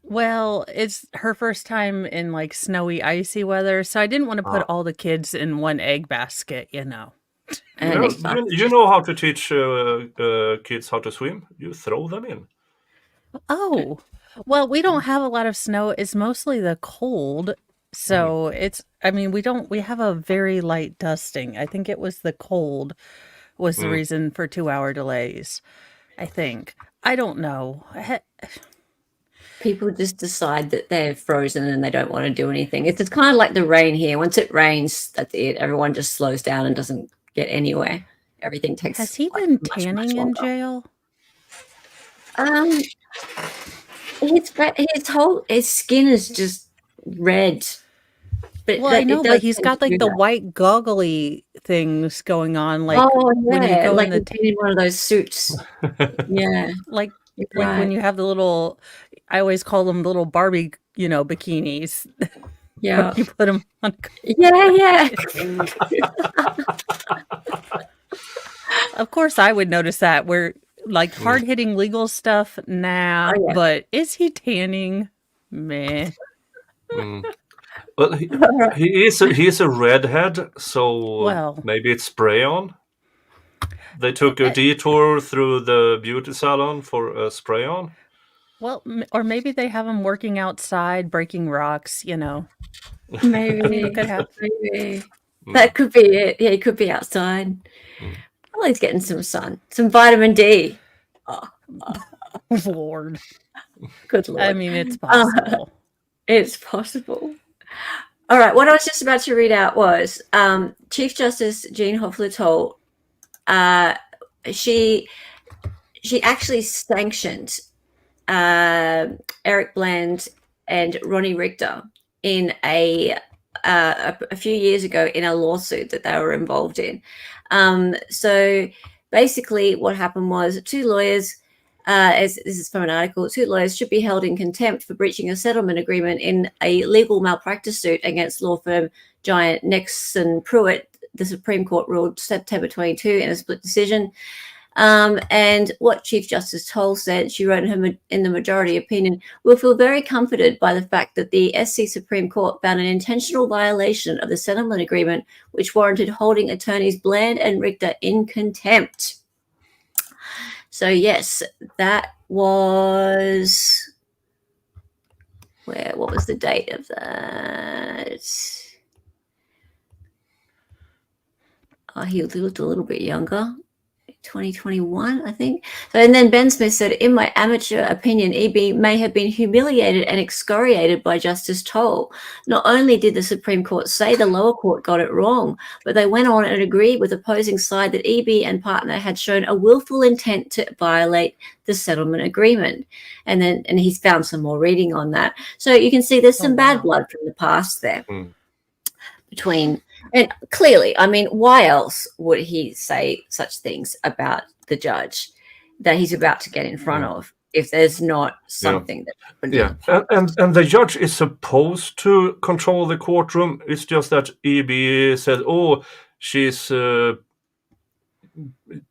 Well, it's her first time in like snowy, icy weather, so I didn't want to put all the kids in one egg basket, you know. You know how to teach kids how to swim? You throw them in. Oh, well, we don't have a lot of snow. It's mostly the cold. So we have a very light dusting. I think it was the cold was the reason for 2-hour delays. I think. I don't know. People just decide that they're frozen and they don't want to do anything. It's kind of like the rain here. Once it rains, that's it. Everyone just slows down and doesn't get anywhere. Everything takes. Has he been tanning in jail? His skin is just red. But I know, but he's got like the white goggly things going on, like when you go in one of those suits. Yeah, like when you have the little. I always call them little Barbie, bikinis. Yeah, you put them on. Yeah. Of course, I would notice that. We're like hard-hitting legal stuff now, but is he tanning? Meh. Well, he is a redhead, so maybe it's spray on. They took a detour through the beauty salon for a spray on. Well, or maybe they have him working outside, breaking rocks. Maybe it could happen. Maybe. That could be it. Yeah, he could be outside. Well, he's getting some sun, some vitamin D. Lord, good Lord. I mean, it's possible. It's possible. All right. What I was just about to read out was Chief Justice Jean Hoffler Toal. She actually sanctioned Eric Bland and Ronnie Richter in a few years ago in a lawsuit that they were involved in. So basically what happened was two lawyers, as this is from an article, two lawyers should be held in contempt for breaching a settlement agreement in a legal malpractice suit against law firm giant Nexon Pruitt. The Supreme Court ruled September 22 in a split decision. And what Chief Justice Toal said, she wrote in the majority opinion, "We'll feel very comforted by the fact that the SC Supreme Court found an intentional violation of the settlement agreement which warranted holding attorneys Bland and Richter in contempt." So yes, that was what was the date of that? He looked a little bit younger. 2021, I think. So, and then Ben Smith said, "In my amateur opinion, EB may have been humiliated and excoriated by Justice Toal. Not only did the Supreme Court say the lower court got it wrong, but they went on and agreed with opposing side that EB and partner had shown a willful intent to violate the settlement agreement." And he's found some more reading on that. So you can see there's some bad blood from the past there between. And clearly, I mean, why else would he say such things about the judge that he's about to get in front of if there's not something that... And the judge is supposed to control the courtroom. It's just that EB said, she's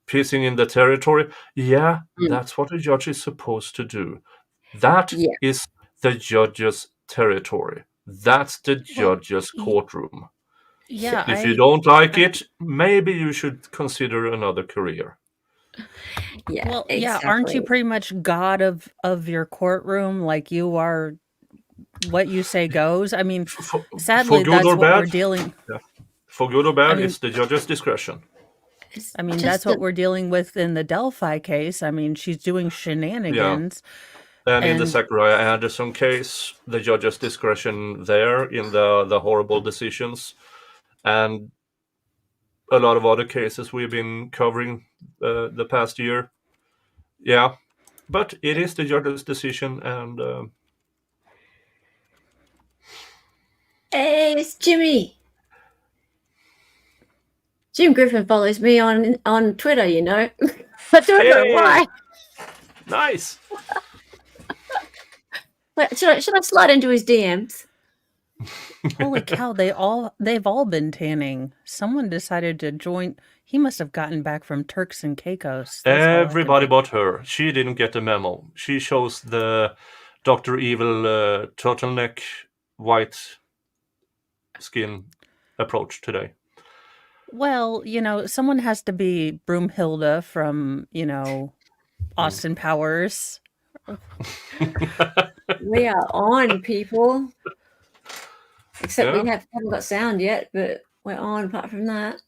pissing in the territory. Yeah, that's what a judge is supposed to do. That is the judge's territory. That's the judge's courtroom. Yeah. If you don't like it, maybe you should consider another career. Yeah. Well, exactly. aren't you pretty much God of your courtroom? Like you are, what you say goes. I mean, sadly, that's what we're dealing. Yeah. For good or bad, it's the judge's discretion. I mean, that's what we're dealing with in the Delphi case. I mean, she's doing shenanigans. Yeah. And in the Zachariah Anderson case, the judge's discretion there in the horrible decisions. And a lot of other cases we've been covering the past year. Yeah, but it is the judge's decision. And hey, it's Jimmy. Jim Griffin follows me on Twitter, you know. I don't know why. Nice. Should I slide into his DMs? Holy cow, they've all been tanning. Someone decided to join. He must have gotten back from Turks and Caicos. Everybody but her. She didn't get the memo. She chose the Dr. Evil turtleneck white skin approach today. Well, someone has to be Broomhilda from, Austin Powers. We are on, people. Except we haven't got sound yet, but we're on apart from that.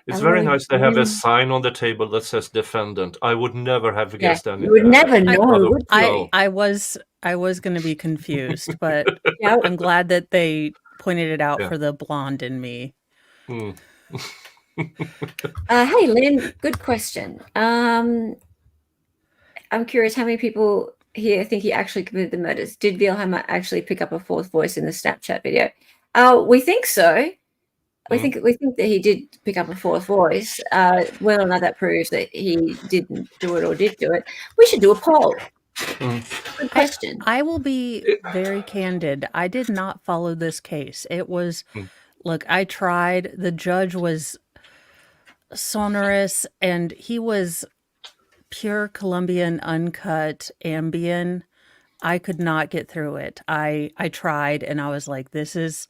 It's very nice to have a sign on the table that says defendant. I would never have guessed anything. You would never know. I was going to be confused, but I'm glad that they pointed it out for the blonde in me. Hey, Lynn, good question. I'm curious how many people here think he actually committed the murders. Did Wilhelm actually pick up a fourth voice in the Snapchat video? We think so. We think that he did pick up a fourth voice. Whether or not that proves that he didn't do it or did do it, we should do a poll. Good question. I will be very candid. I did not follow this case. It was, look, I tried. The judge was sonorous, and he was pure Colombian, uncut Ambien. I could not get through it. I tried, and I was like, this is...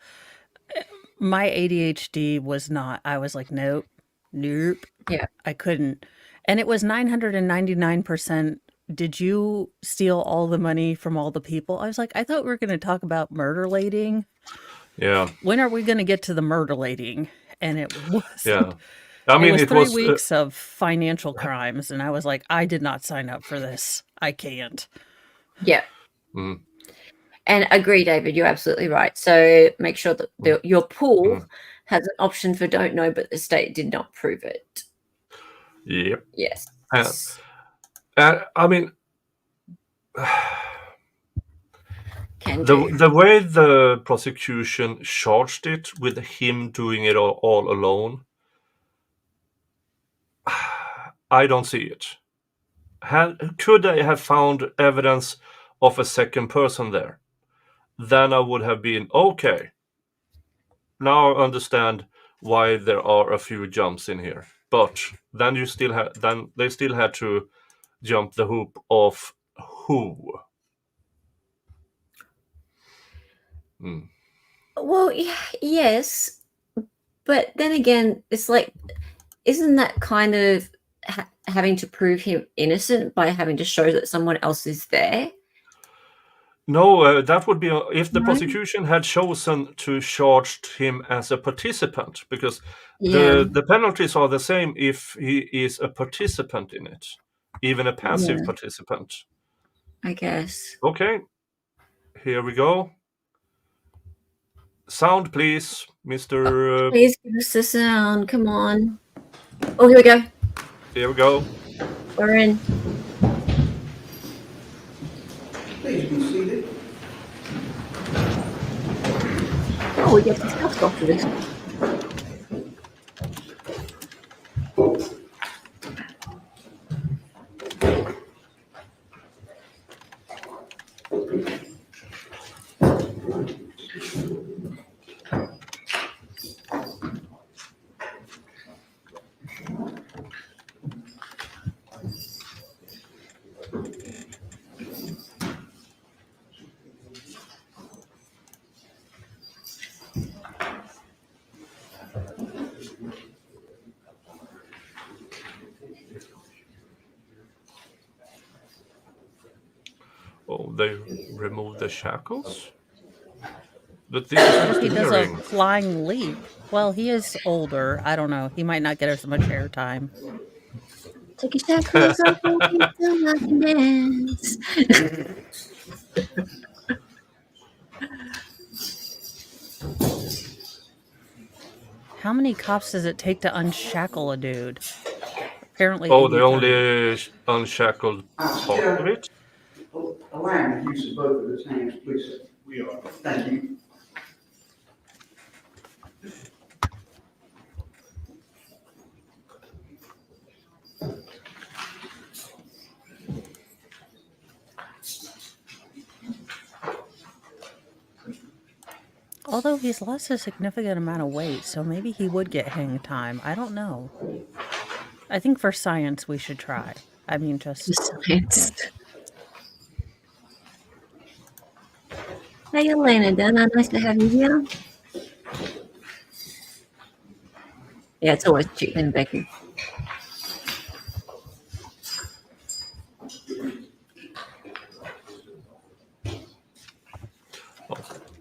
My ADHD was not... I was like, nope. Yeah. I couldn't. And it was 999%. Did you steal all the money from all the people? I was like, I thought we were going to talk about murder-lating. Yeah. When are we going to get to the murder-lating? And it was... Yeah. I mean, it was 3 weeks of financial crimes, and I was like, I did not sign up for this. I can't. Yeah. And agree, David, you're absolutely right. So make sure that your pool has an option for don't know, but the state did not prove it. Yep. Yes. I mean, the way the prosecution charged it with him doing it all alone, I don't see it. Could they have found evidence of a second person there? Then I would have been okay. Now I understand why there are a few jumps in here, but then they still had to jump the hoop of who. Well, yes, but then again, it's like, isn't that kind of having to prove him innocent by having to show that someone else is there? No, that would be if the prosecution had chosen to charge him as a participant, because the penalties are the same if he is a participant in it, even a passive participant. I guess. Okay, here we go. Sound, please, Mr. Please give us the sound. Come on. Oh, here we go. Here we go. We're in. Please be seated. Oh, we get discussed after this. Oh, they removed the shackles? But this he does a flying leap. Well, he is older. I don't know. He might not get as much airtime. Take your shackles off and I can dance. How many cops does it take to unshackle a dude? Apparently. Oh, they only unshackled part of it? Allow me to use both of his hands, please. We are. Thank you. Although he's lost a significant amount of weight, so maybe he would get hang time. I don't know. I think for science we should try. I mean, just science. Hey, Elena, Dana, nice to have you here. Yeah, it's always chicken, Becky.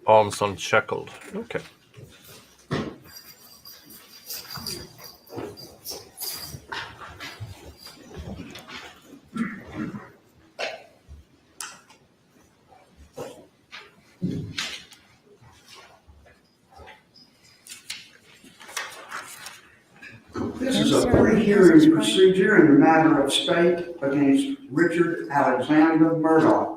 Arms unshackled. Okay. This is a pre-hearing procedure in the matter of State against Richard Alexander Murdaugh.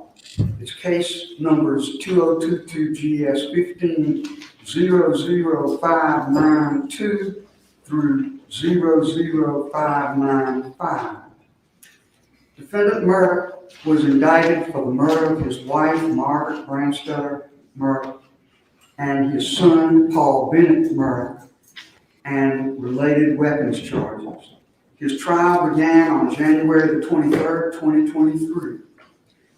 Its case numbers 2022-GS15-00592 through 00595. Defendant Murdaugh was indicted for the murder of his wife, Margaret Branstetter Murdaugh, and his son, Paul Bennett Murdaugh, and related weapons charges. His trial began on January the 23rd, 2023.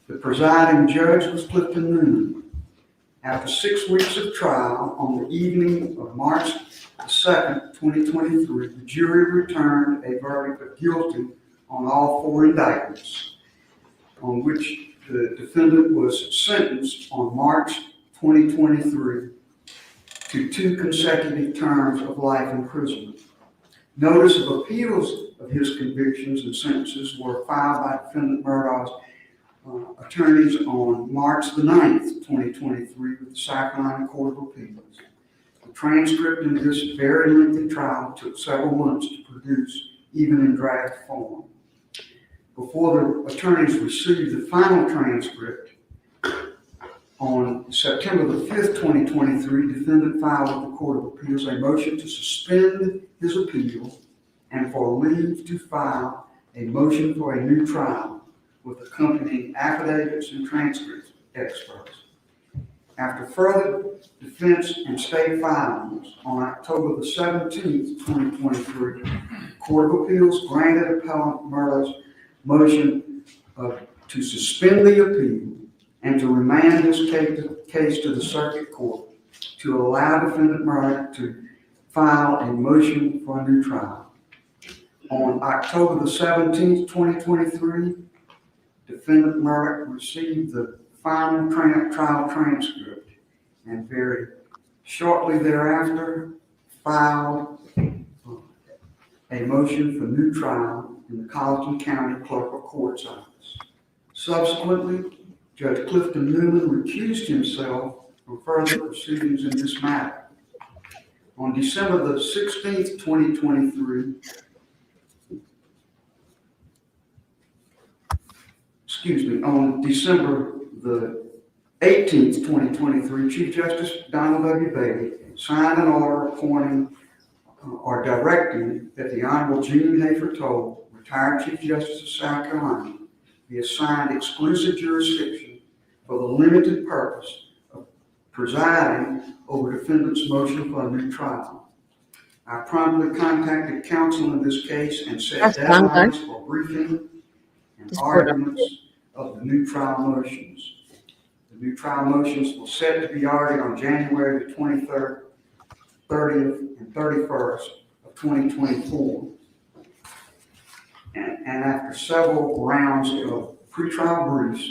The presiding judge was Clifton Newman. After 6 weeks of trial, on the evening of March 2nd, 2023, the jury returned a verdict of guilty on all 4 indictments, on which the defendant was sentenced on March 2023 to 2 consecutive terms of life imprisonment. Notice of appeals of his convictions and sentences were filed by defendant Murdaugh's attorneys on March the 9th, 2023 with the South Carolina Court of Appeals. The transcript in this very lengthy trial took several months to produce, even in draft form. Before the attorneys received the final transcript, on September the 5th, 2023, defendant filed with the Court of Appeals a motion to suspend his appeal and for leave to file a motion for a new trial with accompanying affidavits and transcript experts. After further defense and state filings on October the 17th, 2023, the Court of Appeals granted appellant Murdaugh's motion to suspend the appeal and to remand this case to the circuit court to allow defendant Murdaugh to file a motion for a new trial. On October the 17th, 2023, defendant Murdaugh received the final trial transcript and very shortly thereafter filed a motion for new trial in the Colleton County Clerk of Court's office. Subsequently, Judge Clifton Newman recused himself from further proceedings in this matter. On December the 16th, 2023, on December the 18th, 2023, Chief Justice Donald W. Bailey signed an order appointing or directing that the Honorable Jean Hafer Toal, retired Chief Justice of South Carolina, be assigned exclusive jurisdiction for the limited purpose of presiding over defendant's motion for a new trial. I promptly contacted counsel in this case and set deadlines for briefing and arguments of the new trial motions. The new trial motions were set to be argued on January the 23rd, 30th, and 31st of 2024. And after several rounds of pretrial briefs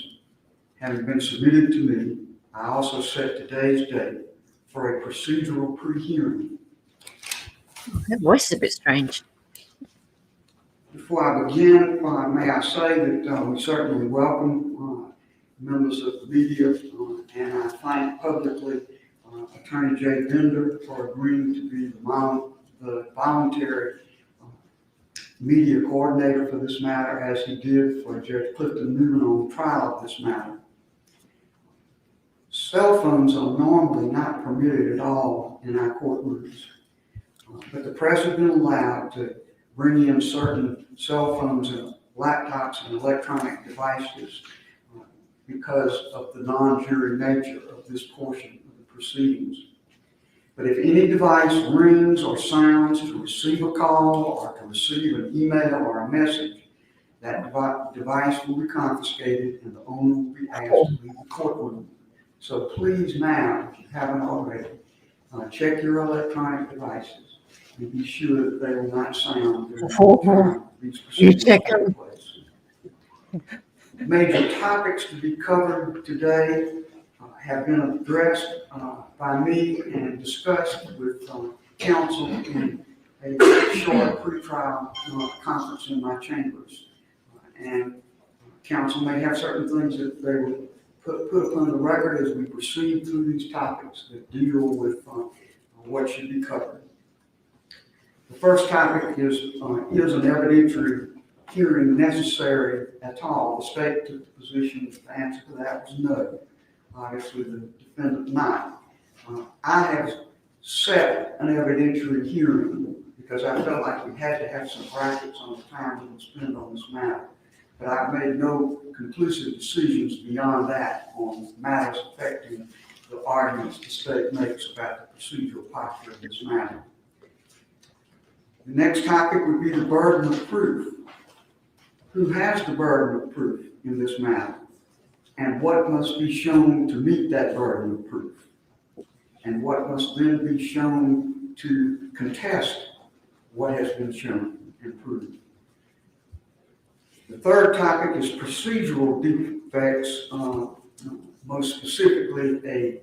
having been submitted to me, I also set today's date for a procedural pre-hearing. That voice is a bit strange. Before I begin, may I say that we certainly welcome members of the media, and I thank publicly Attorney Jay Bender for agreeing to be the voluntary media coordinator for this matter, as he did for Judge Clifton Newman on the trial of this matter. Cell phones are normally not permitted at all in our courtrooms, but the press has been allowed to bring in certain cell phones and laptops and electronic devices because of the non-jury nature of this portion of the proceedings. But if any device rings or sounds to receive a call or to receive an email or a message, that device will be confiscated and the owner will be asked to leave the courtroom. So please now, if you haven't already, check your electronic devices and be sure that they will not sound during the time these proceedings take place. Major topics to be covered today have been addressed by me and discussed with counsel in a short pre-trial conference in my chambers. And counsel may have certain things that they will put upon the record as we proceed through these topics that deal with what should be covered. The first topic is an evidentiary hearing necessary at all? The state took the position that the answer to that was no. Obviously, the defendant not. I have set an evidentiary hearing because I felt like we had to have some brackets on the time we would spend on this matter. But I've made no conclusive decisions beyond that on matters affecting the arguments the state makes about the procedural posture of this matter. The next topic would be the burden of proof. Who has the burden of proof in this matter? And what must be shown to meet that burden of proof? And what must then be shown to contest what has been shown and proved? The third topic is procedural defects, most specifically a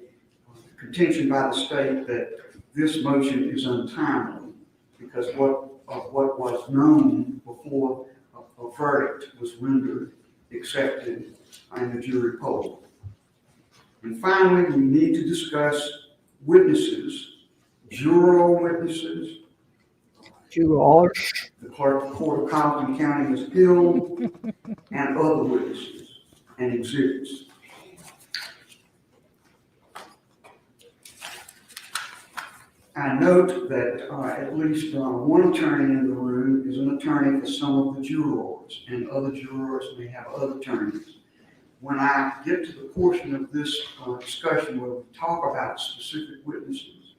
contention by the state that this motion is untimely because of what was known before a verdict was rendered, accepted in the jury poll. And finally, we need to discuss witnesses, juror witnesses, the clerk of the court of Compton County, Ms. Hill, and other witnesses and exhibits. I note that at least one attorney in the room is an attorney for some of the jurors, and other jurors may have other attorneys. When I get to the portion of this discussion where we talk about specific witnesses,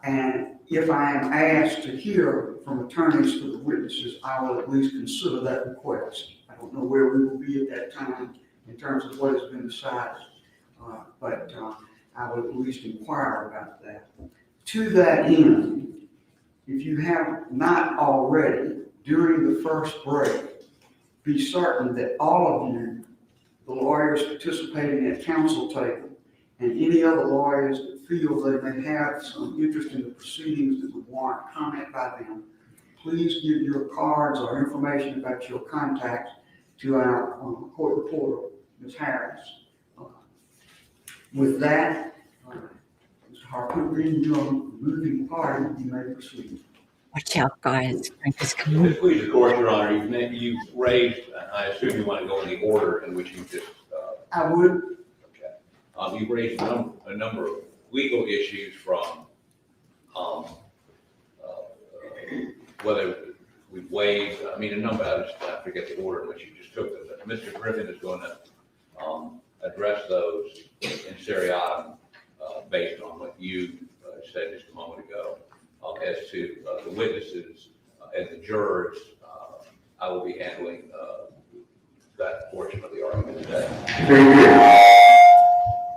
and if I am asked to hear from attorneys for the witnesses, I will at least consider that request. I don't know where we will be at that time in terms of what has been decided, but I will at least inquire about that. To that end, if you have not already, during the first break, be certain that all of you, the lawyers participating at counsel table, and any other lawyers that feel they may have some interest in the proceedings that would warrant comment by them, please give your cards or information about your contacts to our court reporter, Ms. Harris. With that, Mr. Harper, being your moving party, you may proceed. Watch out, guys. Frank is coming. Please, of course, Your Honor, you've raised, I assume you want to go in the order in which you just. I would. Okay. You've raised a number of legal issues from whether we've waived, I mean, a number, I forget the order in which you just took them. But Mr. Griffin is going to address those in seriatim based on what you said just a moment ago. As to the witnesses and the jurors, I will be handling that portion of the argument today. Very good.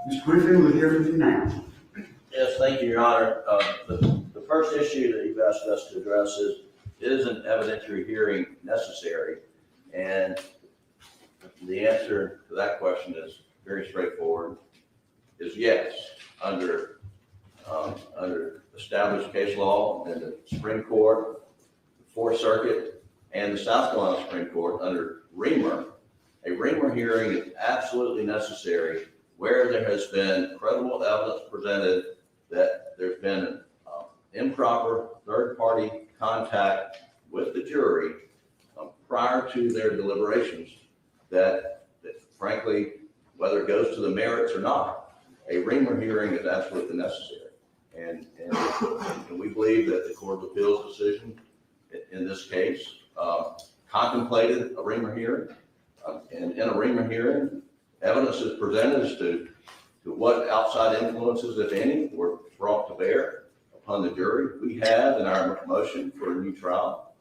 Mr. Griffin, we'll hear from you now. Yes, thank you, Your Honor. The first issue that you've asked us to address is an evidentiary hearing necessary? And the answer to that question is very straightforward, is yes, under established case law in the Supreme Court, the Fourth Circuit, and the South Carolina Supreme Court under Reamer. A Reamer hearing is absolutely necessary where there has been credible evidence presented that there's been improper third-party contact with the jury prior to their deliberations that frankly, whether it goes to the merits or not, a Reamer hearing is absolutely necessary. And we believe that the Court of Appeals decision in this case contemplated a Reamer hearing. And in a Reamer hearing, evidence is presented as to what outside influences, if any, were brought to bear upon the jury. We have, in our motion for a new trial,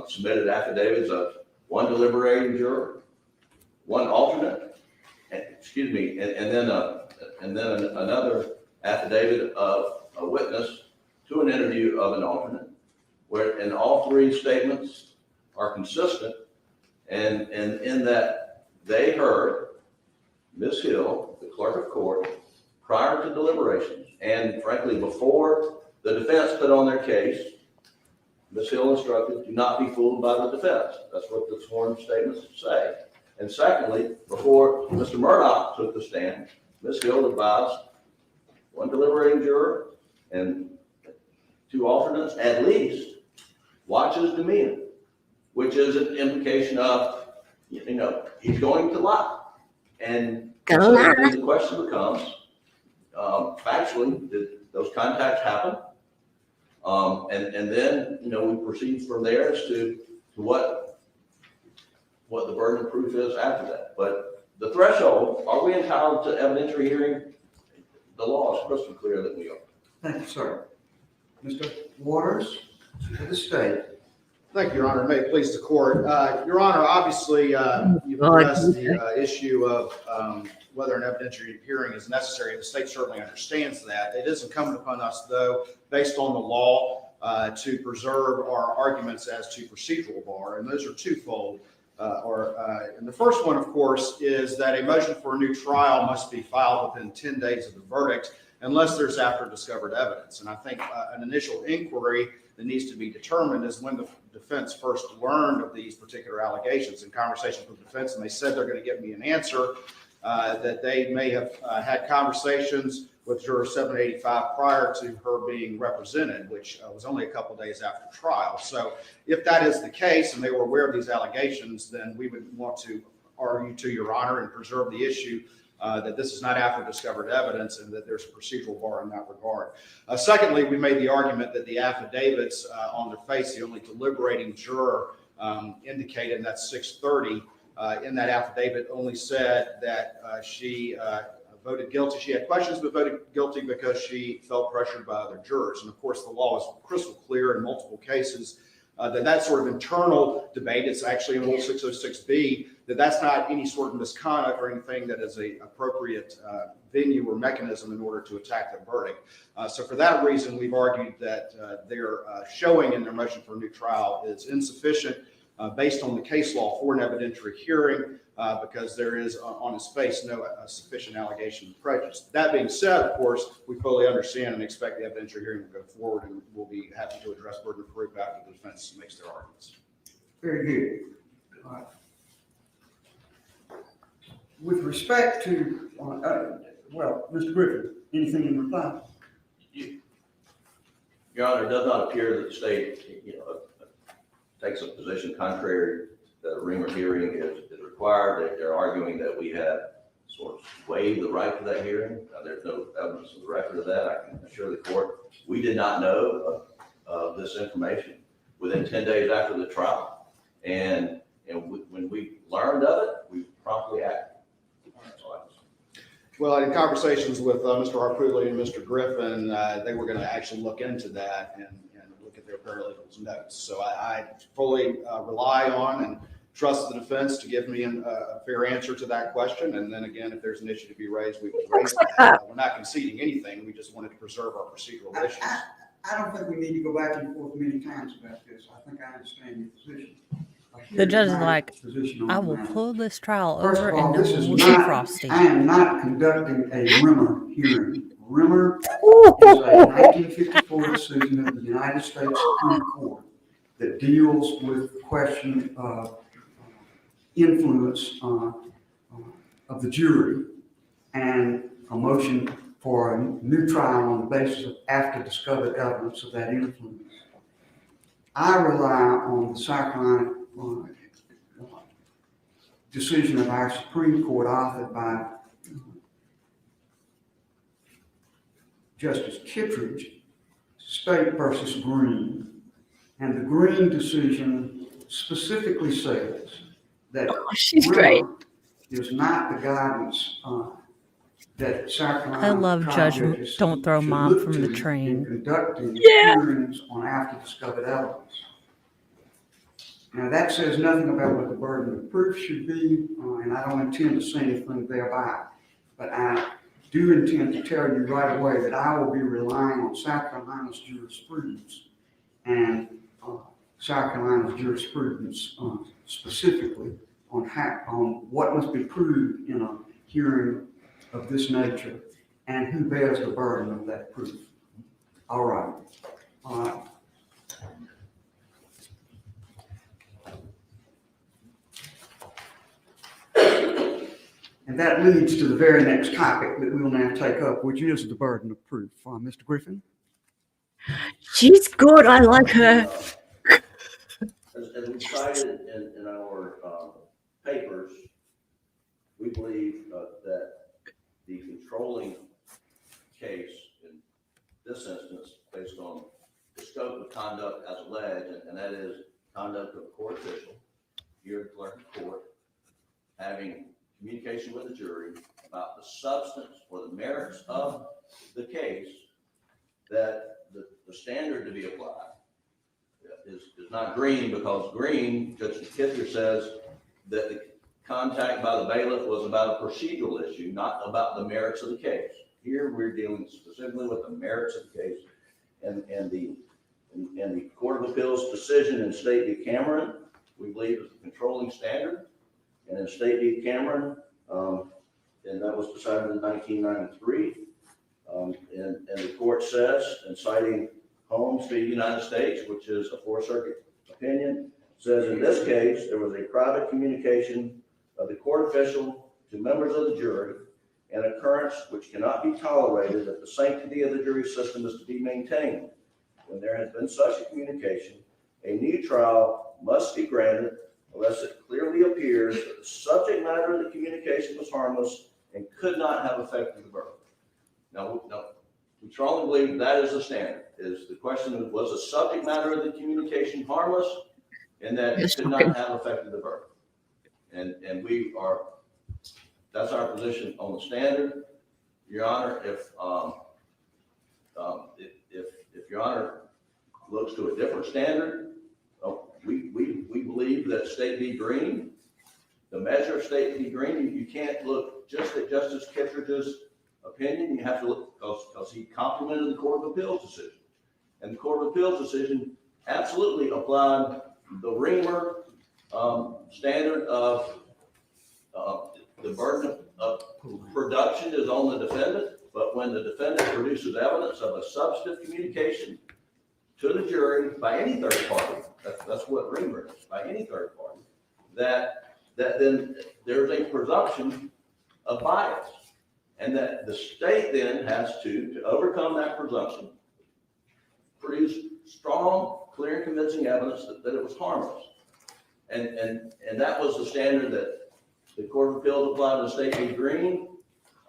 submitted affidavits of one deliberating juror, one alternate, and then another affidavit of a witness to an interview of an alternate, and all three statements are consistent, and in that they heard Ms. Hill, the clerk of court, prior to deliberations, and frankly, before the defense put on their case. Ms. Hill instructed, do not be fooled by the defense. That's what the sworn statements say. And secondly, before Mr. Murdaugh took the stand, Ms. Hill advised one deliberating juror and two alternates, at least, watch his demeanor, which is an implication of, he's going to lie. And so the question becomes, factually, did those contacts happen? And then, we proceed from there as to what the burden of proof is after that. But the threshold, are we entitled to evidentiary hearing? The law is crystal clear that we are. Thank you, sir. Mr. Waters, to the state. Thank you, Your Honor. May it please the court. Your Honor, obviously, you've addressed the issue of whether an evidentiary hearing is necessary. The state certainly understands that. It is incumbent upon us, though, based on the law, to preserve our arguments as to procedural bar, and those are twofold. And the first one, of course, is that a motion for a new trial must be filed within 10 days of the verdict, unless there's after discovered evidence. And I think an initial inquiry that needs to be determined is when the defense first learned of these particular allegations. In conversations with the defense, and they said they're going to give me an answer, that they may have had conversations with juror 785 prior to her being represented, which was only a couple days after trial. So if that is the case and they were aware of these allegations, then we would want to argue to Your Honor and preserve the issue that this is not after discovered evidence and that there's a procedural bar in that regard. Secondly, we made the argument that the affidavits on their face, the only deliberating juror indicated, and that's 630, in that affidavit only said that she voted guilty. She had questions, but voted guilty because she felt pressured by other jurors. And of course, the law is crystal clear in multiple cases that sort of internal debate, it's actually in Rule 606B, that's not any sort of misconduct or anything that is a appropriate venue or mechanism in order to attack the verdict. So for that reason, we've argued that their showing in their motion for a new trial is insufficient based on the case law for an evidentiary hearing, because there is on its face no sufficient allegation of prejudice. That being said, of course, we fully understand and expect the evidentiary hearing will go forward, and we'll be happy to address burden of proof after the defense makes their arguments. Very good. All right. With respect to, Mr. Griffin, anything in reply? Your Honor, it does not appear that the state, takes a position contrary that a rumor hearing is required. They're arguing that we have sort of waived the right to that hearing. There's no evidence of the record of that. I can assure the court we did not know of this information within 10 days after the trial. And when we learned of it, we promptly acted. Well, in conversations with Mr. Harpootli and Mr. Griffin, they were going to actually look into that and look at their paralegals' notes. So I fully rely on and trust the defense to give me a fair answer to that question. And then again, if there's an issue to be raised, we will raise it. We're not conceding anything. We just wanted to preserve our procedural issues. I don't think we need to go back and forth many times about this. I think I understand your position. The judge is like, I will pull this trial over and this is no not, frosty. I am not conducting a rumor hearing. Rumor is a 1954 decision of the United States Supreme Court that deals with the question of influence of the jury and a motion for a new trial on the basis of after discovered evidence of that influence. I rely on the South Carolina decision of our Supreme Court authored by Justice Kittredge, State versus Green. And the Green decision specifically says that she's great. Is not the guidance that South I Carolina love trial Judge judges Don't Throw should Mom look from to the in Train. conducting Yeah. hearings on after discovered evidence. Now, that says nothing about what the burden of proof should be, and I don't intend to say anything thereby. But I do intend to tell you right away that I will be relying on South Carolina's jurisprudence and South Carolina's jurisprudence specifically on what must be proved in a hearing of this nature and who bears the burden of that proof. All right. And that leads to the very next topic that we'll now take up, which is the burden of proof. Mr. Griffin? She's good. I like her. As we cited in our papers, we believe that the controlling case in this instance, based on the scope of conduct as alleged, and that is conduct of a court official, here at the clerk of court, having communication with the jury about the substance or the merits of the case, that the standard to be applied is not green, because green, Judge Kitzer says that the contact by the bailiff was about a procedural issue, not about the merits of the case. Here we're dealing specifically with the merits of the case, and the Court of Appeals decision in State v. Cameron, we believe, is the controlling standard. And in State v. Cameron, and that was decided in 1993, and the court says, in citing Holmes v. United States, which is a Fourth Circuit opinion, says in this case there was a private communication of the court official to members of the jury, an occurrence which cannot be tolerated if the sanctity of the jury system is to be maintained. When there has been such a communication, a new trial must be granted unless it clearly appears that the subject matter of the communication was harmless and could not have affected the verdict. Now, we strongly believe that is the standard. Is the question of, was the subject matter of the communication harmless and that it could not have affected the verdict? And we are, that's our position on the standard. Your Honor, if Your Honor looks to a different standard, we believe that State v. Green, the measure of State v. Green, you can't look just at Justice Kittredge's opinion. You have to look, because he complimented the Court of Appeals decision. And the Court of Appeals decision absolutely applied the Reamer standard of the burden of production is on the defendant, but when the defendant produces evidence of a substantive communication to the jury by any third party, that's what Reamer is, by any third party, that then there's a presumption of bias, and that the state then has to overcome that presumption, produce strong, clear, and convincing evidence that it was harmless. And that was the standard that the Court of Appeals applied in State v. Green.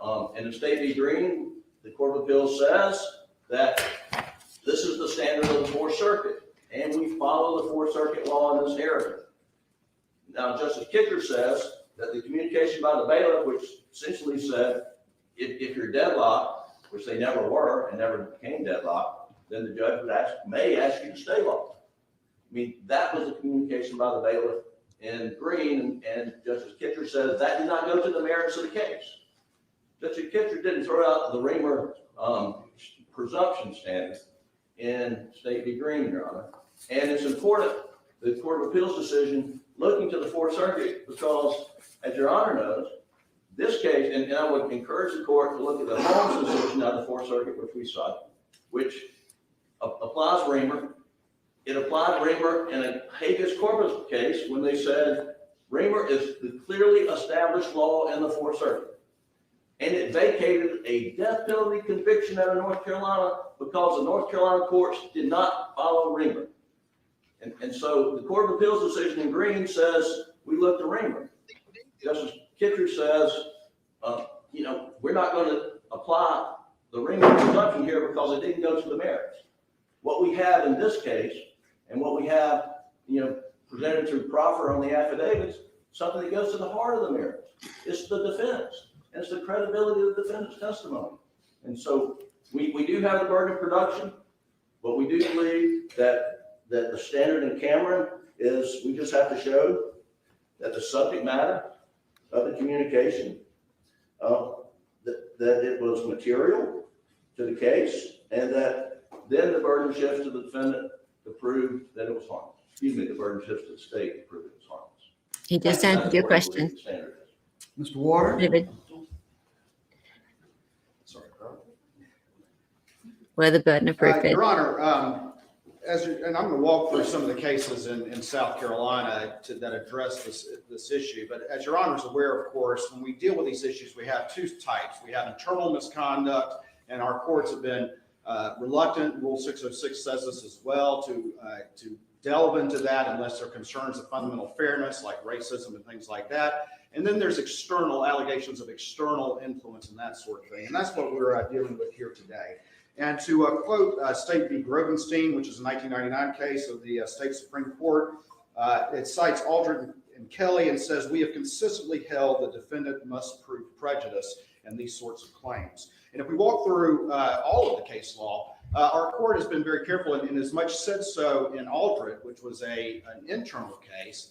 And in State v. Green, the Court of Appeals says that this is the standard of the Fourth Circuit, and we follow the Fourth Circuit law in this area. Now, Justice Kittredge says that the communication by the bailiff, which essentially said, if you're deadlocked, which they never were and never became deadlocked, then the judge may ask you to stay locked. I mean, that was the communication by the bailiff in Green, and Justice Kittredge says that did not go to the merits of the case. Justice Kittredge didn't throw out the Reamer presumption standard in State v. Green, Your Honor. And it's important, the Court of Appeals decision looking to the Fourth Circuit, because, as Your Honor knows, this case, and I would encourage the court to look at the Holmes decision out of the Fourth Circuit, which we cite, which applies Reamer. It applied Reamer in a habeas corpus case when they said Reamer is the clearly established law in the Fourth Circuit. And it vacated a death penalty conviction out of North Carolina because the North Carolina courts did not follow Reamer. And so the Court of Appeals decision in Green says we look to Reamer. Justice Kittredge says, we're not going to apply the Reamer presumption here because it didn't go to the merits. What we have in this case, and what we have, presented through proffer on the affidavits, something that goes to the heart of the merits. It's the defense. and it's the credibility of the defendant's testimony. And so we do have the burden of production, but we do believe that the standard in Cameron is we just have to show that the subject matter of the communication, that it was material to the case, and that then the burden shifts to the defendant to prove that it was harmless. Excuse me, the burden shifts to the state to prove it was harmless. He just answered your question. Mr. Waters? David, Sorry, where the burden of proof is. Your Honor, and I'm going to walk through some of the cases in South Carolina that address this issue. But as Your Honor is aware, of course, when we deal with these issues, we have two types. We have internal misconduct, and our courts have been reluctant. Rule 606 says this as well, to delve into that unless there are concerns of fundamental fairness, like racism and things like that. And then there's external allegations of external influence and that sort of thing. And that's what we're dealing with here today. And to quote State v. Grovenstein, which is a 1999 case of the State Supreme Court, it cites Aldred and Kelly and says, "We have consistently held the defendant must prove prejudice in these sorts of claims." And if we walk through all of the case law, our court has been very careful, and as much said so in Aldred, which was an internal case,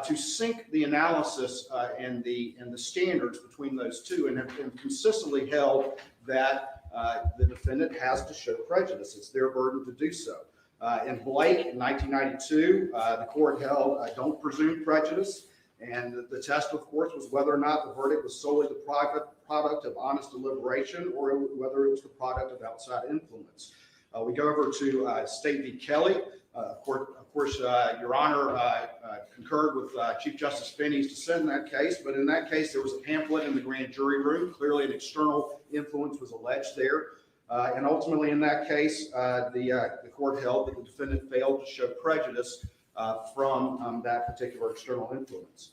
to sync the analysis and the standards between those two, and have consistently held that the defendant has to show prejudice. It's their burden to do so. In Blake in 1992, the court held don't presume prejudice. And the test, of course, was whether or not the verdict was solely the product of honest deliberation or whether it was the product of outside influence. We go over to State v. Kelly. Of course, Your Honor concurred with Chief Justice Finney's dissent in that case, but in that case, there was a pamphlet in the grand jury room. Clearly, an external influence was alleged there. And ultimately, in that case, the court held that the defendant failed to show prejudice from that particular external influence.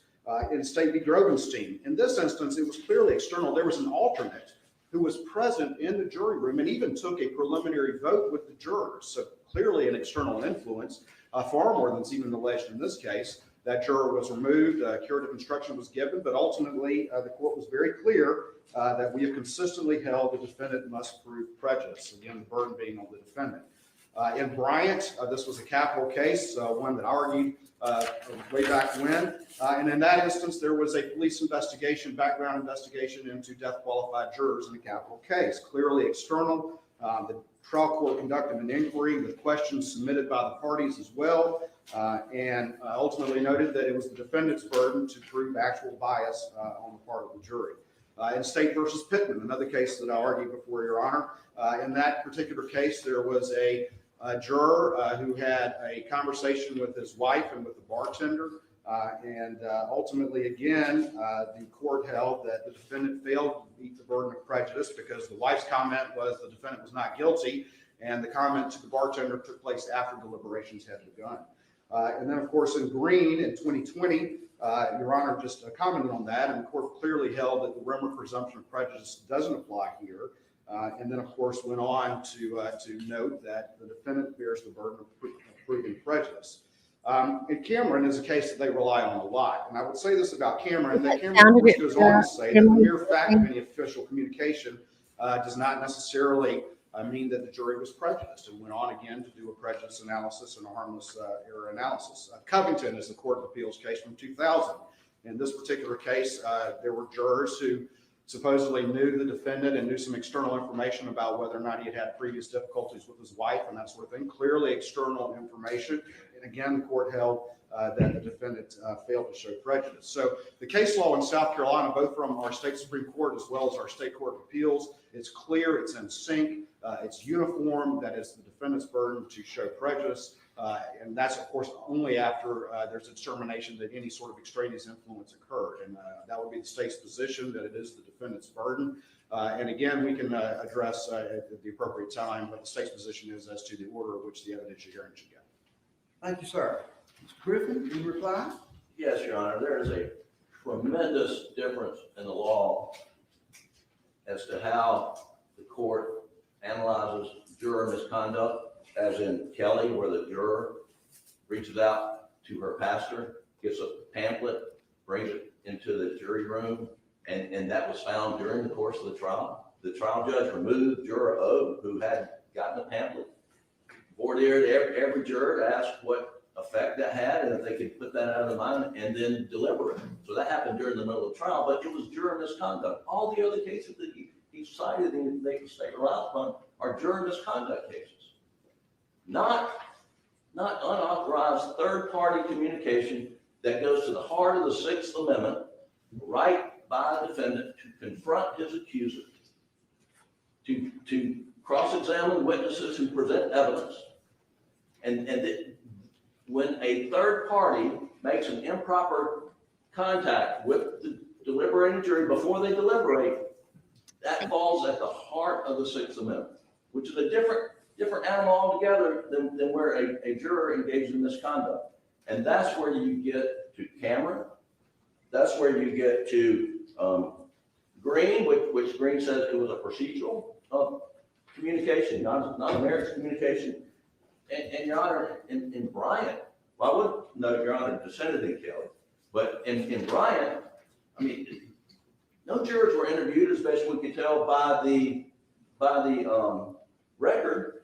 In State v. Grovenstein, in this instance, it was clearly external. There was an alternate who was present in the jury room and even took a preliminary vote with the jurors. So clearly an external influence, far more than is even alleged in this case. That juror was removed, curative instruction was given, but ultimately the court was very clear that we have consistently held the defendant must prove prejudice, again, the burden being on the defendant. In Bryant, this was a capital case, one that I argued way back when. And in that instance, there was a police investigation, background investigation into death qualified jurors in a capital case. Clearly external. The trial court conducted an inquiry with questions submitted by the parties as well, and ultimately noted that it was the defendant's burden to prove actual bias on the part of the jury. In State versus Pittman, another case that I argued before, Your Honor, in that particular case, there was a juror who had a conversation with his wife and with the bartender. And ultimately, again, the court held that the defendant failed to meet the burden of prejudice because the wife's comment was the defendant was not guilty, and the comment to the bartender took place after deliberations had begun. And then, of course, in Green in 2020, Your Honor just commented on that, and the court clearly held that the Romer presumption of prejudice doesn't apply here. And then, of course, went on to note that the defendant bears the burden of proving prejudice. And Cameron is a case that they rely on a lot. And I would say this about Cameron, that Cameron, of course, goes on to say that the mere fact of any official communication does not necessarily mean that the jury was prejudiced, and went on again to do a prejudice analysis and a harmless error analysis. Covington is the Court of Appeals case from 2000. In this particular case, there were jurors who supposedly knew the defendant and knew some external information about whether or not he had had previous difficulties with his wife and that sort of thing. Clearly external information. And again, the court held that the defendant failed to show prejudice. So the case law in South Carolina, both from our state Supreme Court as well as our state Court of Appeals, it's clear, it's in sync, it's uniform, that it's the defendant's burden to show prejudice. And that's, of course, only after there's a determination that any sort of extraneous influence occurred. And that would be the state's position, that it is the defendant's burden. And again, we can address at the appropriate time what the state's position is as to the order of which the evidentiary hearing should go. Thank you, sir. Mr. Griffin, can you reply? Yes, Your Honor. There is a tremendous difference in the law as to how the court analyzes juror misconduct, as in Kelly, where the juror reaches out to her pastor, gets a pamphlet, brings it into the jury room, And that was found during the course of the trial. The trial judge removed juror O, who had gotten a pamphlet, voir-dired every juror to ask what effect that had and if they could put that out of their mind and then deliberate. So that happened during the middle of the trial, but it was juror misconduct. All the other cases that he cited and the state relies upon are juror misconduct cases, not unauthorized third-party communication that goes to the heart of the Sixth Amendment, right by a defendant to confront his accuser, to cross-examine witnesses who present evidence. When a third party makes an improper contact with the deliberating jury before they deliberate, that falls at the heart of the Sixth Amendment, which is a different animal altogether than where a juror engaged in misconduct. And that's where you get to Cameron. That's where you get to Green, which Green says it was a procedural communication, not a merits communication. And Your Honor, in Bryant, well, I would note, Your Honor, dissented in Kelly, but in Bryant, I mean, no jurors were interviewed, as best we could tell by the record.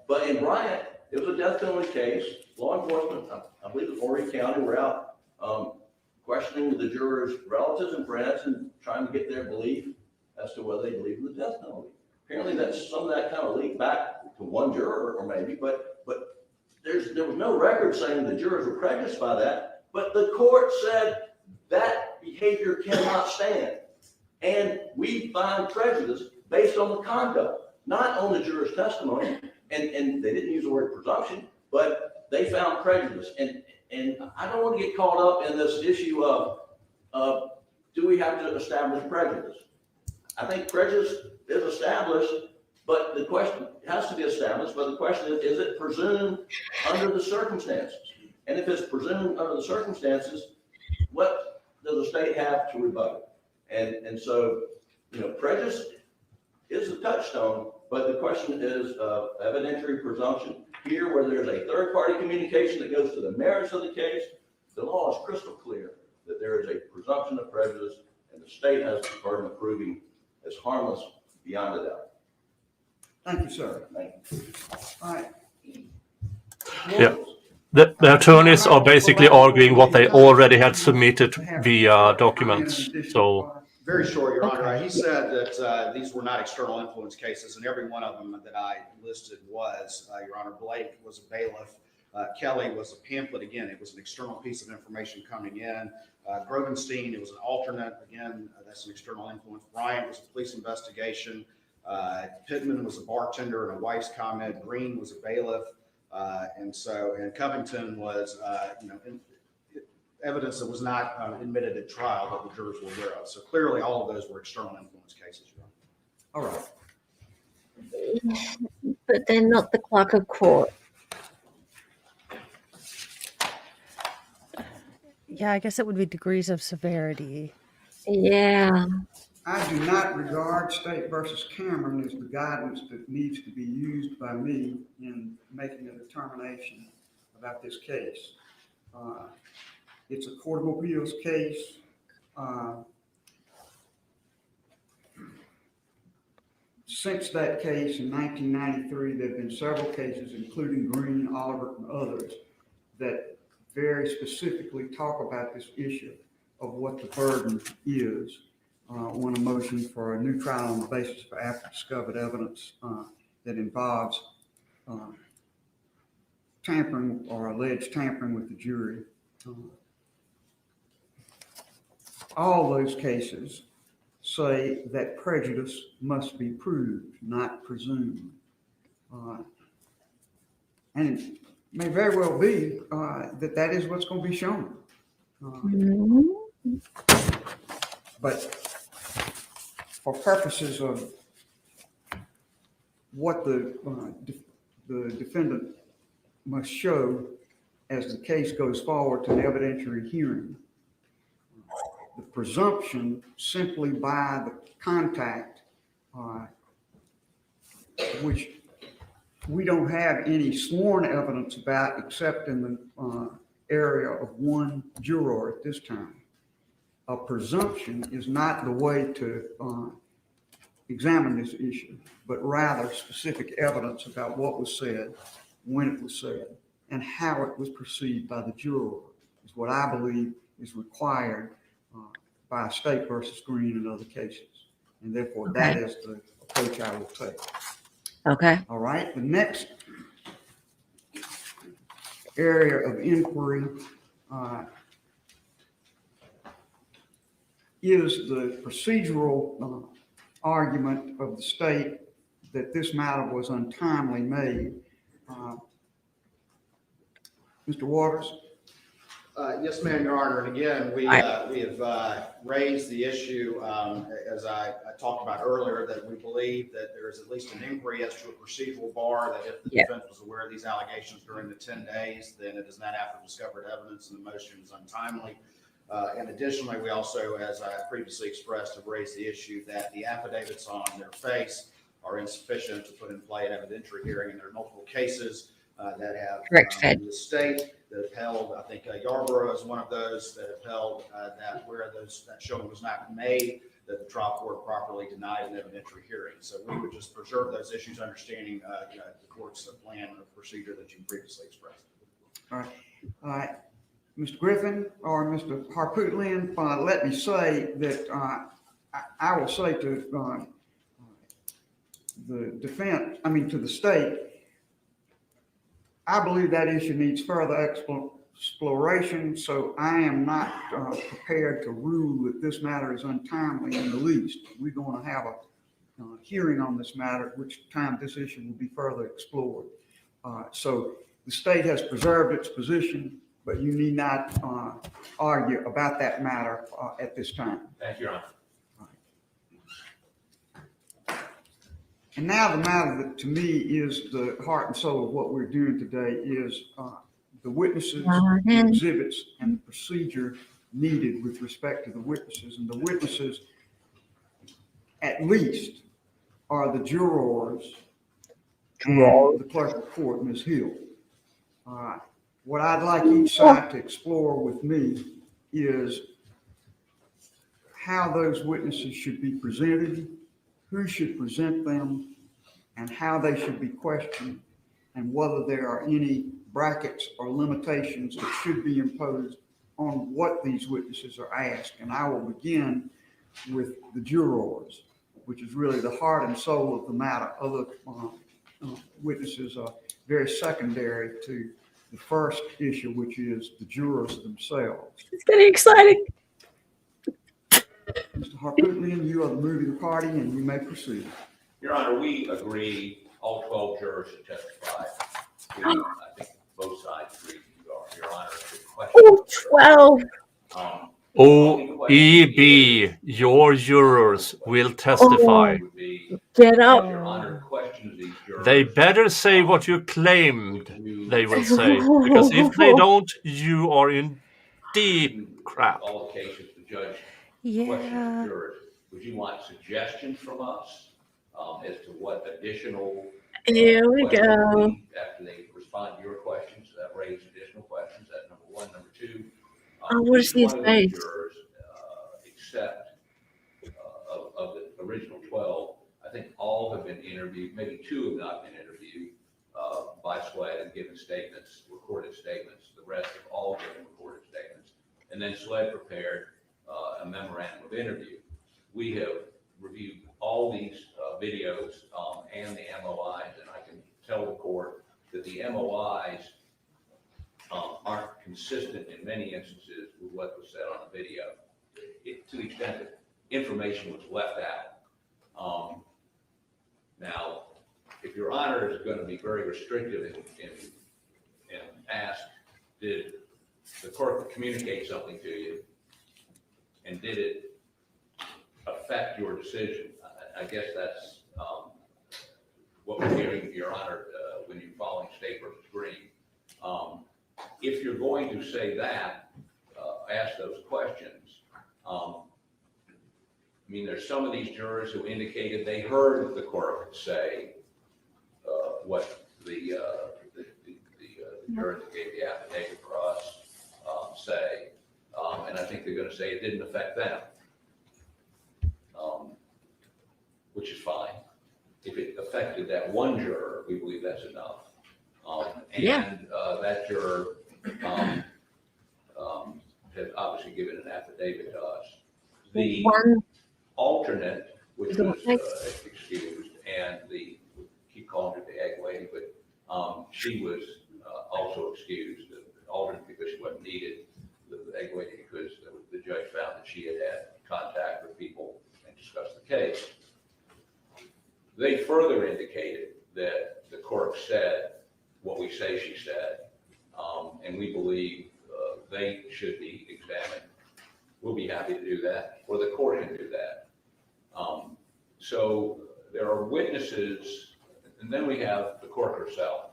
But in Bryant, it was a death penalty case. Law enforcement, I believe the Horry County, were out questioning the jurors' relatives and friends and trying to get their belief as to whether they believe in the death penalty. Apparently, some of that kind of leaked back to one juror, or maybe, but there was no record saying the jurors were prejudiced by that. But the court said that behavior cannot stand, and we find prejudice based on the conduct, not on the juror's testimony. And they didn't use the word presumption, but they found prejudice. And I don't want to get caught up in this issue of do we have to establish prejudice? I think prejudice is established, but the question has to be established. But the question is it presumed under the circumstances? And if it's presumed under the circumstances, what does the state have to rebut it? And so, prejudice is the touchstone, but the question is evidentiary presumption. Here, where there's a third-party communication that goes to the merits of the case, the law is crystal clear that there is a presumption of prejudice, and the state has the burden of proving it's harmless beyond a doubt. Thank you, sir. Thank you. All right. Yeah. The attorneys are basically arguing what they already had submitted via documents. So very short, Your Honor. He said that these were not external influence cases, and every one of them that I listed was, Your Honor. Blake was a bailiff. Kelly was a pamphlet. Again, it was an external piece of information coming in. Grovenstein, it was an alternate. Again, that's an external influence. Bryant was a police investigation. Pittman was a bartender and a wife's comment. Green was a bailiff. And Covington was, evidence that was not admitted at trial that the jurors were aware of. So clearly, all of those were external influence cases. All right. But they're not the clerk of court. Yeah, I guess it would be degrees of severity. Yeah. I do not regard State versus Cameron as the guidance that needs to be used by me in making a determination about this case. It's a Court of Appeals case. Since that case in 1993, there have been several cases, including Green, Oliver, and others, that very specifically talk about this issue of what the burden is when a motion for a new trial on the basis for after discovered evidence that involves tampering or alleged tampering with the jury. All those cases say that prejudice must be proved, not presumed. And it may very well be that is what's going to be shown. But for purposes of what the defendant must show as the case goes forward to the evidentiary hearing, the presumption simply by the contact, which we don't have any sworn evidence about except in the area of one juror at this time. a presumption is not the way to examine this issue, but rather specific evidence about what was said, when it was said, and how it was perceived by the juror is what I believe is required by State versus Green and other cases. And therefore, that is the approach I will take. Okay. All right. The next area of inquiry is the procedural argument of the state that this matter was untimely made. Mr. Waters? Yes, ma'am, Your Honor. And again, we have raised the issue, as I talked about earlier, that we believe that there is at least an inquiry as to a procedural bar, that if the defense was aware of these allegations during the 10 days, then it is not after discovered evidence and the motion is untimely. And additionally, we also, as I previously expressed, have raised the issue that the affidavits on their face are insufficient to put in play an evidentiary hearing, and there are multiple cases that have the state that have held. I think Yarborough is one of those that have held that where that showing was not made, that the trial court properly denied an evidentiary hearing. So we would just preserve those issues, understanding the court's plan of procedure that you previously expressed. All right. All right. Mr. Griffin or Mr. Harpootlian, let me say that I will say to the defense, to the state, I believe that issue needs further exploration, so I am not prepared to rule that this matter is untimely in the least. We're going to have a hearing on this matter, at which time this issue will be further explored. So the state has preserved its position, but you need not argue about that matter at this time. Thank you, Your Honor. And now the matter that to me is the heart and soul of what we're doing today is the witnesses, the exhibits, and the procedure needed with respect to the witnesses. And the witnesses, at least, are the jurors and the clerk of court, Ms. Hill. What I'd like each side to explore with me is how those witnesses should be presented, who should present them, and how they should be questioned, and whether there are any brackets or limitations that should be imposed on what these witnesses are asked. And I will begin with the jurors, which is really the heart and soul of the matter. Other witnesses are very secondary to the first issue, which is the jurors themselves. It's getting exciting. Mr. Harpootlian, you are the moving party, and you may proceed. Your Honor, we agree all 12 jurors should testify. I think both sides agree you are. Your Honor, the question. 12. OEB, your jurors will testify. Get up. Your Honor, questions these jurors. They better say what you claimed they will say, because if they don't, you are in deep crap. All the cases, the judge Yeah. questions the jurors. Would you want suggestions from us as to what additional Here we questions go. after they respond to your questions that raise additional questions? That's number one. Number two, I want to see his one of face. the jurors, except of the original 12, I think all have been interviewed. Maybe 2 have not been interviewed by SLED and given statements, recorded statements. The rest have all given recorded statements. And then SLED prepared a memorandum of interview. We have reviewed all these videos and the MOIs, and I can tell the court that the MOIs aren't consistent in many instances with what was said on the video, to the extent that information was left out. Now, if Your Honor is going to be very restrictive and ask, did the court communicate something to you, and did it affect your decision? I guess that's what we're hearing, Your Honor, when you're following State versus Green. If you're going to say that, ask those questions. There's some of these jurors who indicated they heard the court say what the jurors that gave the affidavit for us say, and I think they're going to to say it didn't affect them, which is fine. If it affected that one juror, we believe that's enough. That juror has obviously given an affidavit to us. The alternate, which was excused, and keep calling her the egg lady, but she was also excused, the alternate because she wasn't needed, the egg lady because the judge found that she had contact with people and discussed the case. They further indicated that the clerk said what we say she said, and we believe they should be examined. We'll be happy to do that, or the court can do that. So there are witnesses, and then we have the court herself.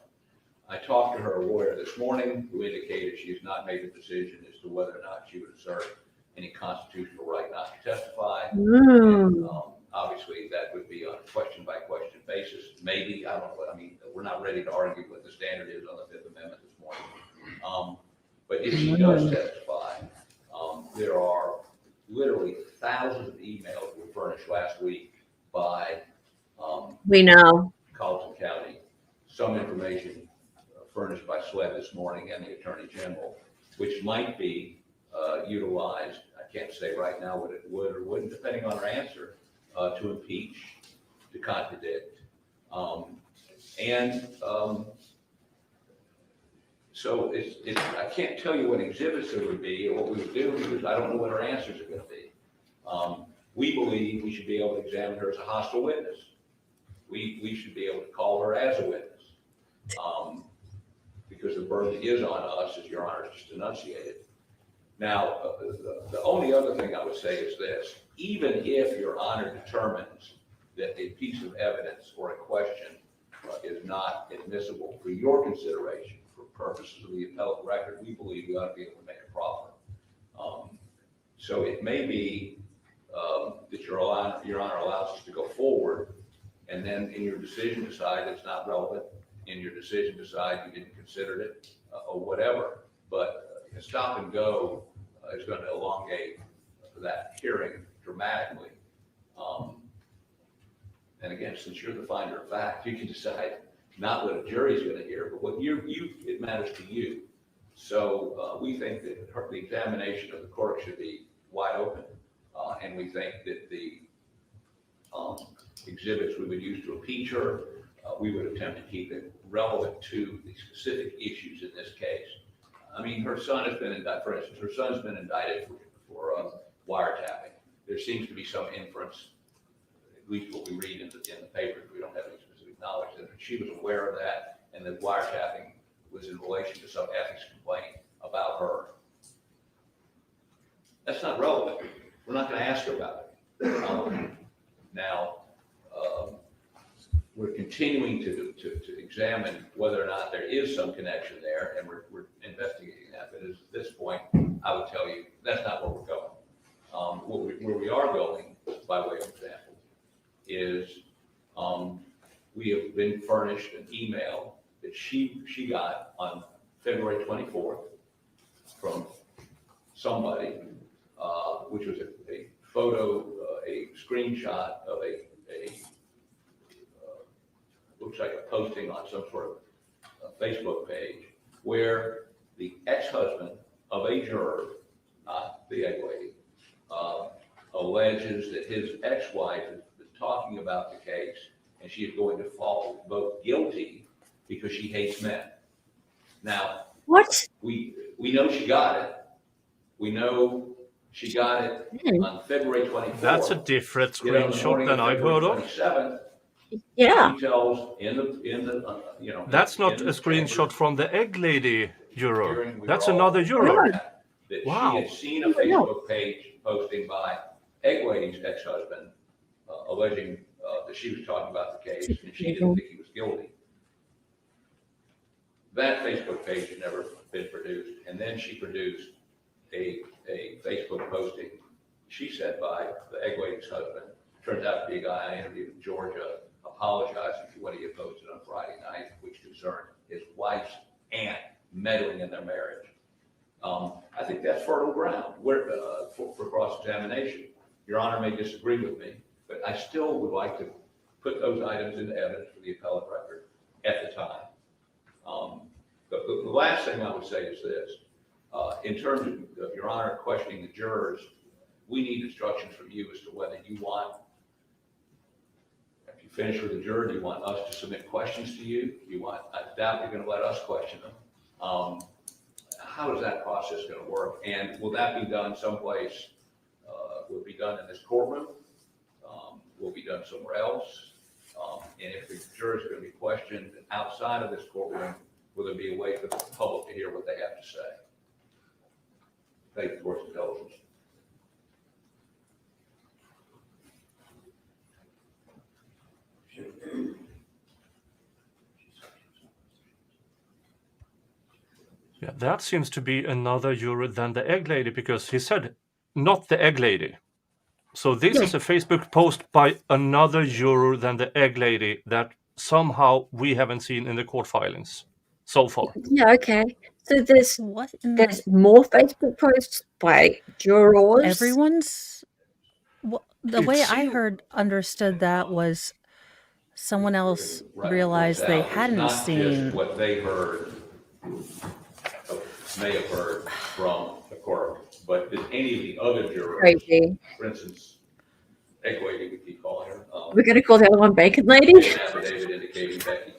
I talked to her lawyer this morning, who indicated she has not made a decision as to whether or not she would assert any constitutional right not to testify. And, obviously, that would be on a question-by-question basis. Maybe, I don't know. I mean, we're not ready to argue what the standard is on the Fifth Amendment this morning. But if she does testify, there are literally thousands of emails were furnished last week by we know Colleton County, some information furnished by SLED this morning and the Attorney General, which might be utilized, I can't say right now what it would or wouldn't, depending on her answer, to impeach, to contradict. So I can't tell you what exhibits there would be or what we would do because I don't know what her answers are going to be. We believe we should be able to examine her as a hostile witness. We should be able to call her as a witness because the burden is on us, as Your Honor just enunciated. Now, the only other thing I would say is this. Even if Your Honor determines that a piece of evidence or a question is not admissible for your consideration for purposes of the appellate record, we believe we ought to be able to make a proffer. So it may be that Your Honor allows us to go forward, and then in your decision decide it's not relevant, in your decision decide you didn't consider it, or whatever. But a stop and go is going to elongate that hearing dramatically. And again, since you're the finder of fact, you can decide not what a jury's going to hear, but what it matters to you. So we think that the examination of the court should be wide open, and we think that the exhibits we would use to impeach her, we would attempt to keep it relevant to the specific issues in this case. I mean, her son has been indicted, for instance, her son's been indicted for wiretapping. There seems to be some inference, at least what we read in the papers, we don't have any specific knowledge, that she was aware of that and that wiretapping was in relation to some ethics complaint about her. That's not relevant. We're not going to ask her about it. Now, we're continuing to examine whether or not there is some connection there, and we're investigating that. But at this point, I would tell you that's not where we're going. Where we are going, by way of example, is we have been furnished an email that she got on February 24th from somebody, which was a photo, a screenshot of a looks like a posting on some sort of Facebook page where the ex-husband of a juror, not the egg lady, alleges that his ex-wife has been talking about the case and she is going to vote guilty because she hates men. Now, what? We know she got it. We know she got it on February 24th. That's a different screenshot than I've heard of. 27th, Yeah. she tells in the That's not a screenshot from the egg lady juror. That's another juror. That Wow. she had seen a Facebook page posting by egg lady's ex-husband alleging that she was talking about the case and she didn't think he was guilty. That Facebook page had never been produced, and then she produced a Facebook posting, she said, by the egg lady's husband. Turns out to be a guy I interviewed in Georgia, apologizing for what he had posted on Friday night, which concerned his wife's aunt meddling in their marriage. I think that's fertile ground for cross-examination. Your Honor may disagree with me, but I still would like to put those items into evidence for the appellate record at the time. The last thing I would say is this. In terms of Your Honor questioning the jurors, we need instructions from you as to whether you want, if you finish with the juror, do you want us to submit questions to you? I doubt you're going to let us question them. How is that process going to work? And will that be done someplace? Will it be done in this courtroom? Will it be done somewhere else? And if the jurors are going to be questioned outside of this courtroom, will there be a way for the public to hear what they have to say? Thank you for your indulgence. Yeah, that seems to be another juror than the egg lady, because he said not the egg lady. So this is a Facebook post by another juror than the egg lady that somehow we haven't seen in the court filings so far. Yeah, okay. So there's more Facebook posts by jurors. Everyone's the way I understood that was someone else realized they hadn't seen just what they heard, may have heard from the court, but did any of the other jurors, Crazy. For instance, egg lady, we keep calling her. We're going to call the other one bacon lady. An affidavit indicating Becky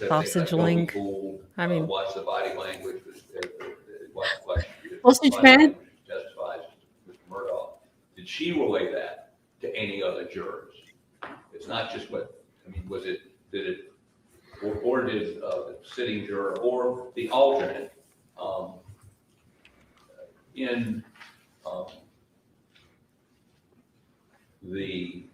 sausage link. I mean, watch the body language. Sausage man testifies, Mr. Murdaugh. Did she relay that to any other jurors? It's not just what, I mean, did the sitting juror or the alternate in the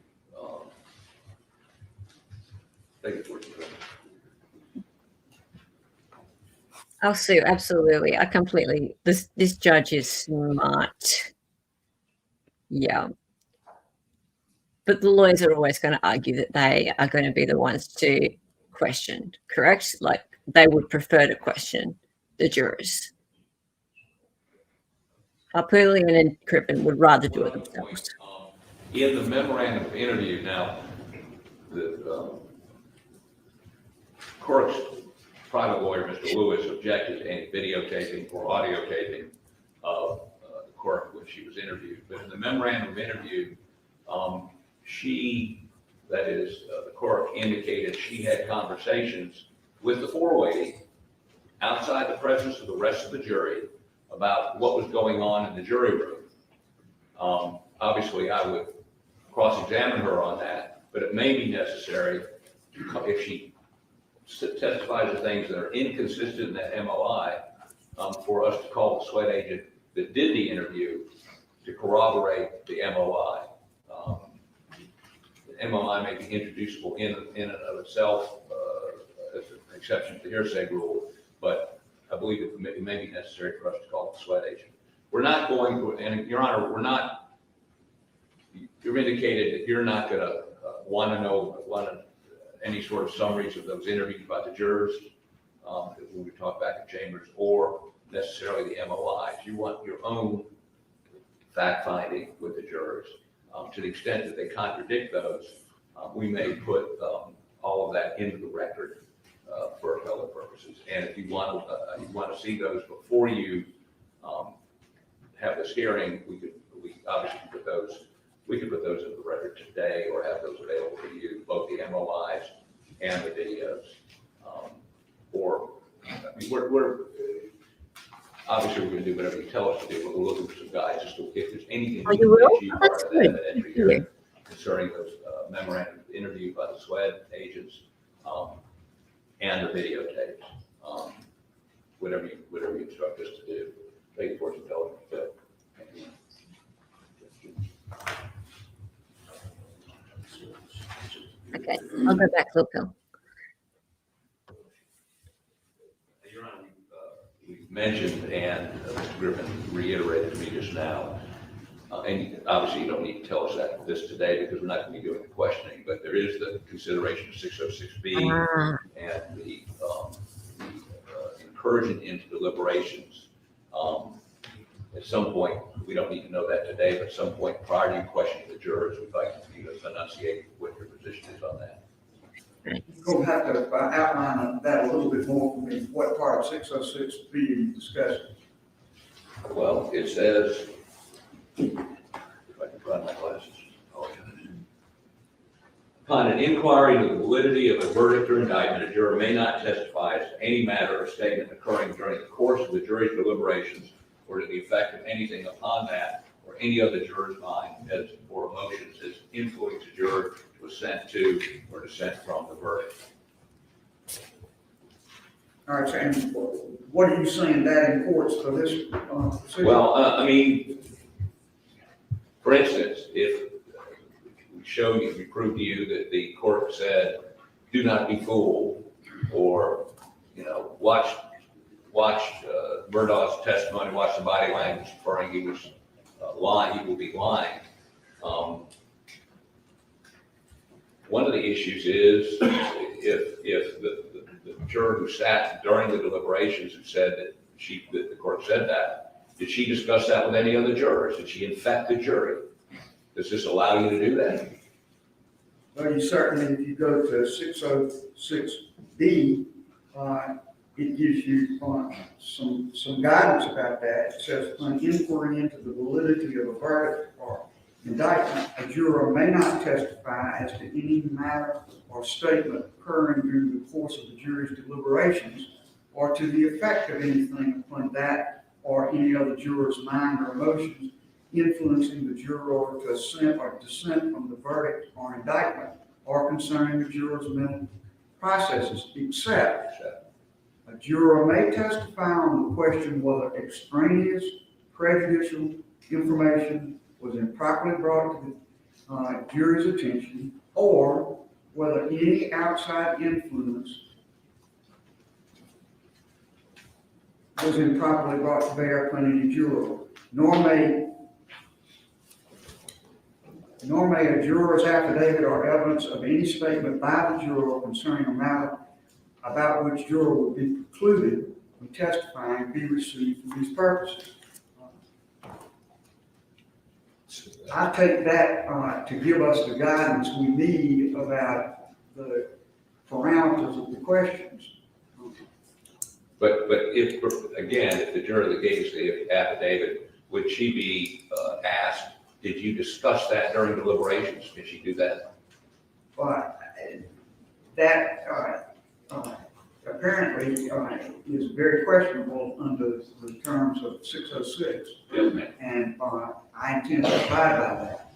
Oh, Sue, absolutely. This judge is smart. Yeah. But the lawyers are always going to argue that they are going to be the ones to question, correct? Like they would prefer to question the jurors. Harpootlian and Crippen would rather do it themselves. In the memorandum of interview, now, the court's private lawyer, Mr. Lewis, objected to any videotaping or audio taping of the court when she was interviewed. But in the memorandum of interview, the court indicated she had conversations with the four-lady outside the presence of the rest of the jury about what was going on in the jury room. Obviously, I would cross-examine her on that, but it may be necessary if she testifies to things that are inconsistent in that MOI for us to call the SWED agent that did the interview to corroborate the MOI. The MOI may be introducible in and of itself as an exception to the hearsay rule, but I believe it may be necessary for us to call the SWED agent. We're not going to, and Your Honor, you've indicated that you're not going to want to know any sort of summaries of those interviews by the jurors when we talk back in chambers, or necessarily the MOIs. You want your own fact-finding with the jurors. To the extent that they contradict those, we may put all of that into the record for appellate purposes. And if you want to see those before you have this hearing, we obviously put those. We could put those in the record today, or have those available to you, both the MOIs and the videos. We're obviously we're going to do whatever you tell us to do, but we're looking for some guides as to if there's anything we can get you part of that evidentiary hearing concerning those memorandum interviewed by the SWED agents and the videotapes. Whatever you instruct us to do. Thank you for your intelligence. Thank you. Okay, I'll go back, Phil. Your Honor, you mentioned, and Mr. Griffin reiterated to me just now, and obviously you don't need to tell us this today because we're not going to be doing the questioning, but there is the consideration of 606B and the incursion into deliberations. At some point, we don't need to know that today, but at some point prior to you questioning the jurors, we'd like you to enunciate what your position is on that. You're going to have to outline that a little bit more for me. What part of 606B are you discussing? Well, it says, if I can find my glasses. Upon an inquiry into the validity of a verdict or indictment, a juror may not testify as to any matter or statement occurring during the course of the jury's deliberations or to the effect of anything upon that or any other juror's mind as or emotions as influence a juror to assent to or dissent from the verdict. All right, so and what are you saying that in courts for this procedure? Well, I mean, for instance, if we prove to you that the court said, do not be fooled, or, watch Murdaugh's testimony, watch the body language inferring he was lying, he will be lying. One of the issues is if the juror who sat during the deliberations and said that the court said that, did she discuss that with any other jurors? Did she infect the jury? Does this allow you to do that? Well, you certainly, if you go to 606B, it gives you some guidance about that. It says, an inquiry into the validity of a verdict or indictment, a juror may not testify as to any matter or statement occurring during the course of the jury's deliberations or to the effect of anything upon that or any other juror's mind or emotions influencing the juror to assent or dissent from the verdict or indictment or concerning the juror's mental processes, except a juror may testify on the question whether extraneous, prejudicial information was improperly brought to the jury's attention or whether any outside influence was improperly brought to bear upon any juror, nor may a juror's affidavit or evidence of any statement by the juror concerning a matter about which juror would be precluded from testifying be received for these purposes. I take that to give us the guidance we need about the parameters of the questions. But if the juror that gave us the affidavit, would she be asked, did you discuss that during deliberations? Did she do that? That apparently is very questionable under the terms of 606. Yes, and I intend to abide by that.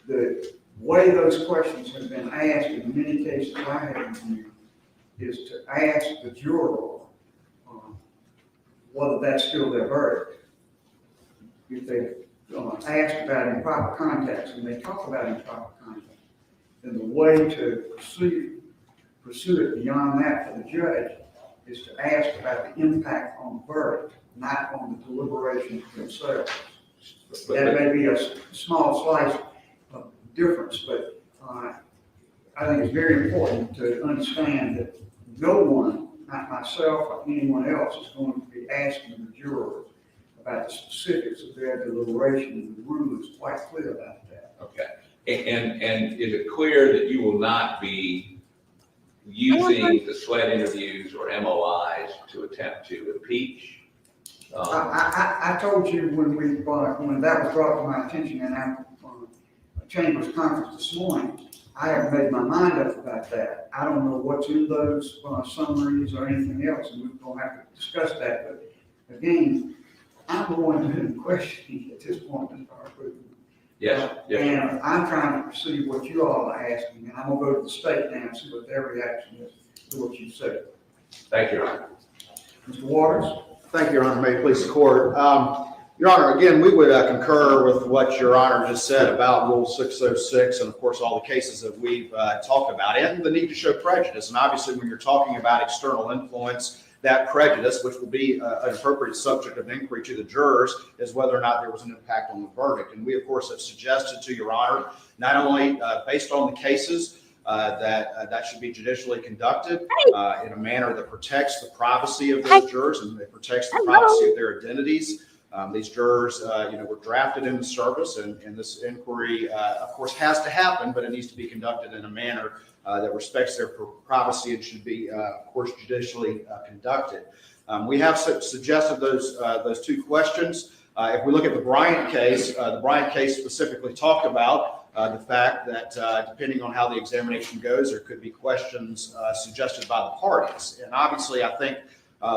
The way those questions have been asked in many cases I have reviewed is to ask the juror whether that's still their verdict. If they asked about improper context and they talk about improper context, then the way to pursue it beyond that for the judge is to ask about the impact on the verdict, not on the deliberations themselves. That may be a small slice of difference, but I think it's very important to understand that no one, not myself or anyone else, is going to be asking the jurors about the specifics of their deliberation, and the rule is quite clear about that. Okay. And is it clear that you will not be using the SLED interviews or MOIs to attempt to impeach? I told you when that was brought to my attention in our Chamber's conference this morning, I have made my mind up about that. I don't know what's in those summaries or anything else, and we're going to have to discuss that. But again, I'm the one doing the questioning at this point in our group. Yes. And I'm trying to perceive what you all are asking, and I'm going to go to the state now and see what their reaction is to what you said. Thank you, Your Honor. Mr. Waters? Thank you, Your Honor. May it please the court. Your Honor, again, we would concur with what Your Honor just said about Rule 606 and, of course, all the cases that we've talked about and the need to show prejudice. And obviously, when you're talking about external influence, that prejudice, which will be an appropriate subject of inquiry to the jurors, is whether or not there was an impact on the verdict. And we, of course, have suggested to Your Honor, not only based on the cases, that should be judicially conducted in a manner that protects the privacy of those jurors and that protects the privacy of their identities. These jurors, were drafted into service, and this inquiry, of course, has to happen, but it needs to be conducted in a manner that respects their privacy and should be, of course, judicially conducted. We have suggested those two questions. If we look at the Bryant case specifically talked about the fact that depending on how the examination goes, there could be questions suggested by the parties. And obviously, I think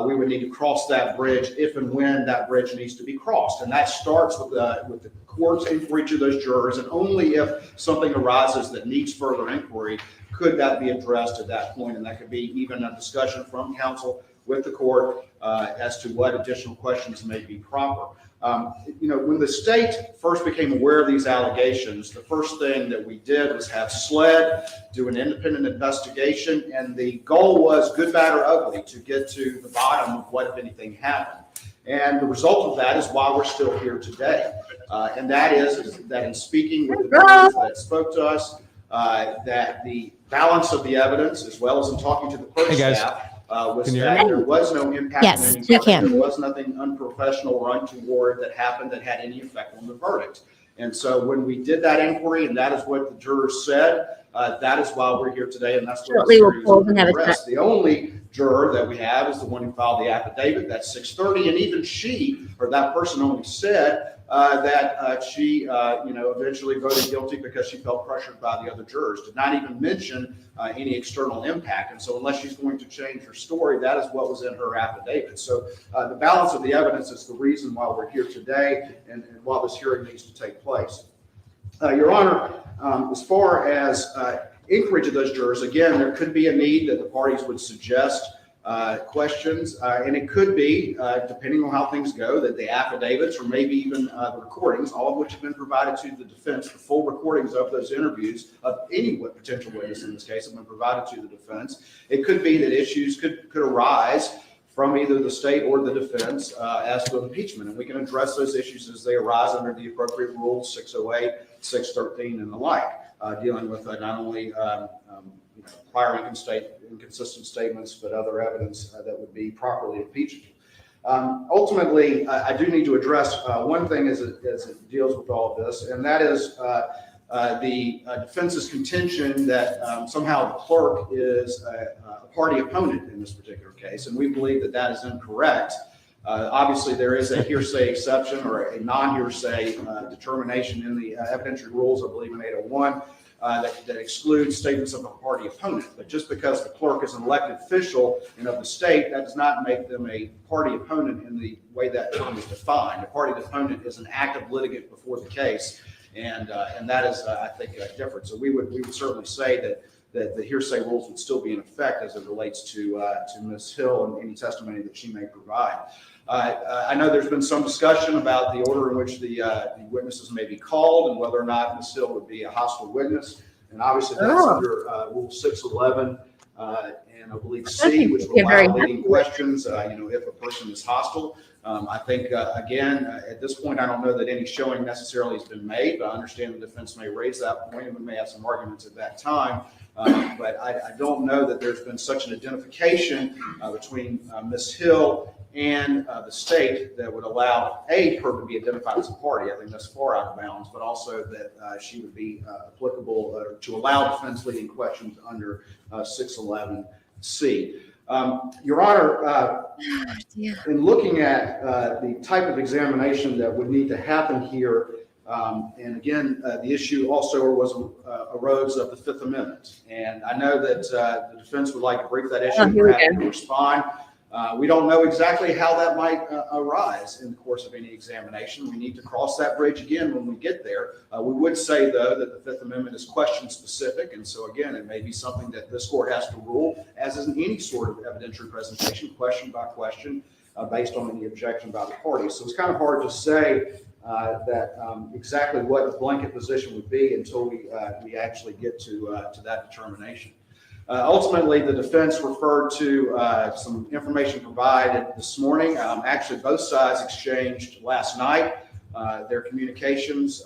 we would need to cross that bridge if and when that bridge needs to be crossed. And that starts with the court's inquiry to those jurors. And only if something arises that needs further inquiry could that be addressed at that point. And that could be even a discussion from counsel with the court as to what additional questions may be proper. When the state first became aware of these allegations, the first thing that we did was have SLED do an independent investigation, and the goal was good, bad, or ugly to get to the bottom of what, if anything, happened. And the result of that is why we're still here today. And that is that in speaking with the jurors that spoke to us, that the balance of the evidence, as well as in talking to the court staff, was that there was no impact. Yes, you can. There was nothing unprofessional or untoward that happened that had any effect on the verdict. And so when we did that inquiry, and that is what the jurors said, that is why we're here today, and that's what the only juror that we have is the one who filed the affidavit. That's 630, and even she, or that person, only said that she, eventually voted guilty because she felt pressured by the other jurors. Did not even mention any external impact. And so, unless she's going to change her story, that is what was in her affidavit. So, the balance of the evidence is the reason why we're here today, and why this hearing needs to take place. Your Honor, as far as inquiry to those jurors, again, there could be a need that the parties would suggest questions, and it could be, depending on how things go, that the affidavits or maybe even the recordings, all of which have been provided to the defense, the full recordings of those interviews of any potential witness in this case have been provided to the defense. It could be that issues could arise from either the state or the defense as to impeachment, and we can address those issues as they arise under the appropriate rules, 608, 613, and the like, dealing with not only prior inconsistent statements, but other evidence that would be properly impeachable. Ultimately, I do need to address one thing as it deals with all of this, and that is the defense's contention that somehow the clerk is a party opponent in this particular case, and we believe that that is incorrect. Obviously, there is a hearsay exception or a non-hearsay determination in the evidentiary rules, I believe in 801, that excludes statements of a party opponent. But just because the clerk is an elected official and of the state, that does not make them a party opponent in the way that term is defined. A party opponent is an active litigant before the case, and that is, I think, different. So we would certainly say that the hearsay rules would still be in effect as it relates to Ms. Hill and any testimony that she may provide. I know there's been some discussion about the order in which the witnesses may be called and whether or not Ms. Hill would be a hostile witness. And obviously that's under Rule 611 and I believe C, which will allow leading questions, if a person is hostile. I think, again, at this point, I don't know that any showing necessarily has been made, but I understand the defense may raise that point and we may have some arguments at that time. But I don't know that there's been such an identification between Ms. Hill and the state that would allow her to be identified as a party. I think that's far out of bounds, but also that she would be applicable to allow defense leading questions under 611C. Your Honor, in looking at the type of examination that would need to happen here, and again, the issue also arose of the Fifth Amendment. And I know that the defense would like to brief that issue and perhaps respond. We don't know exactly how that might arise in the course of any examination. We need to cross that bridge again when we get there. We would say, though, that the Fifth Amendment is question specific. And so, again, it may be something that this court has to rule, as is in any sort of evidentiary presentation, question by question, based on any objection by the parties. So it's kind of hard to say that exactly what the blanket position would be until we actually get to that determination. Ultimately, the defense referred to some information provided this morning. Actually, both sides exchanged last night their communications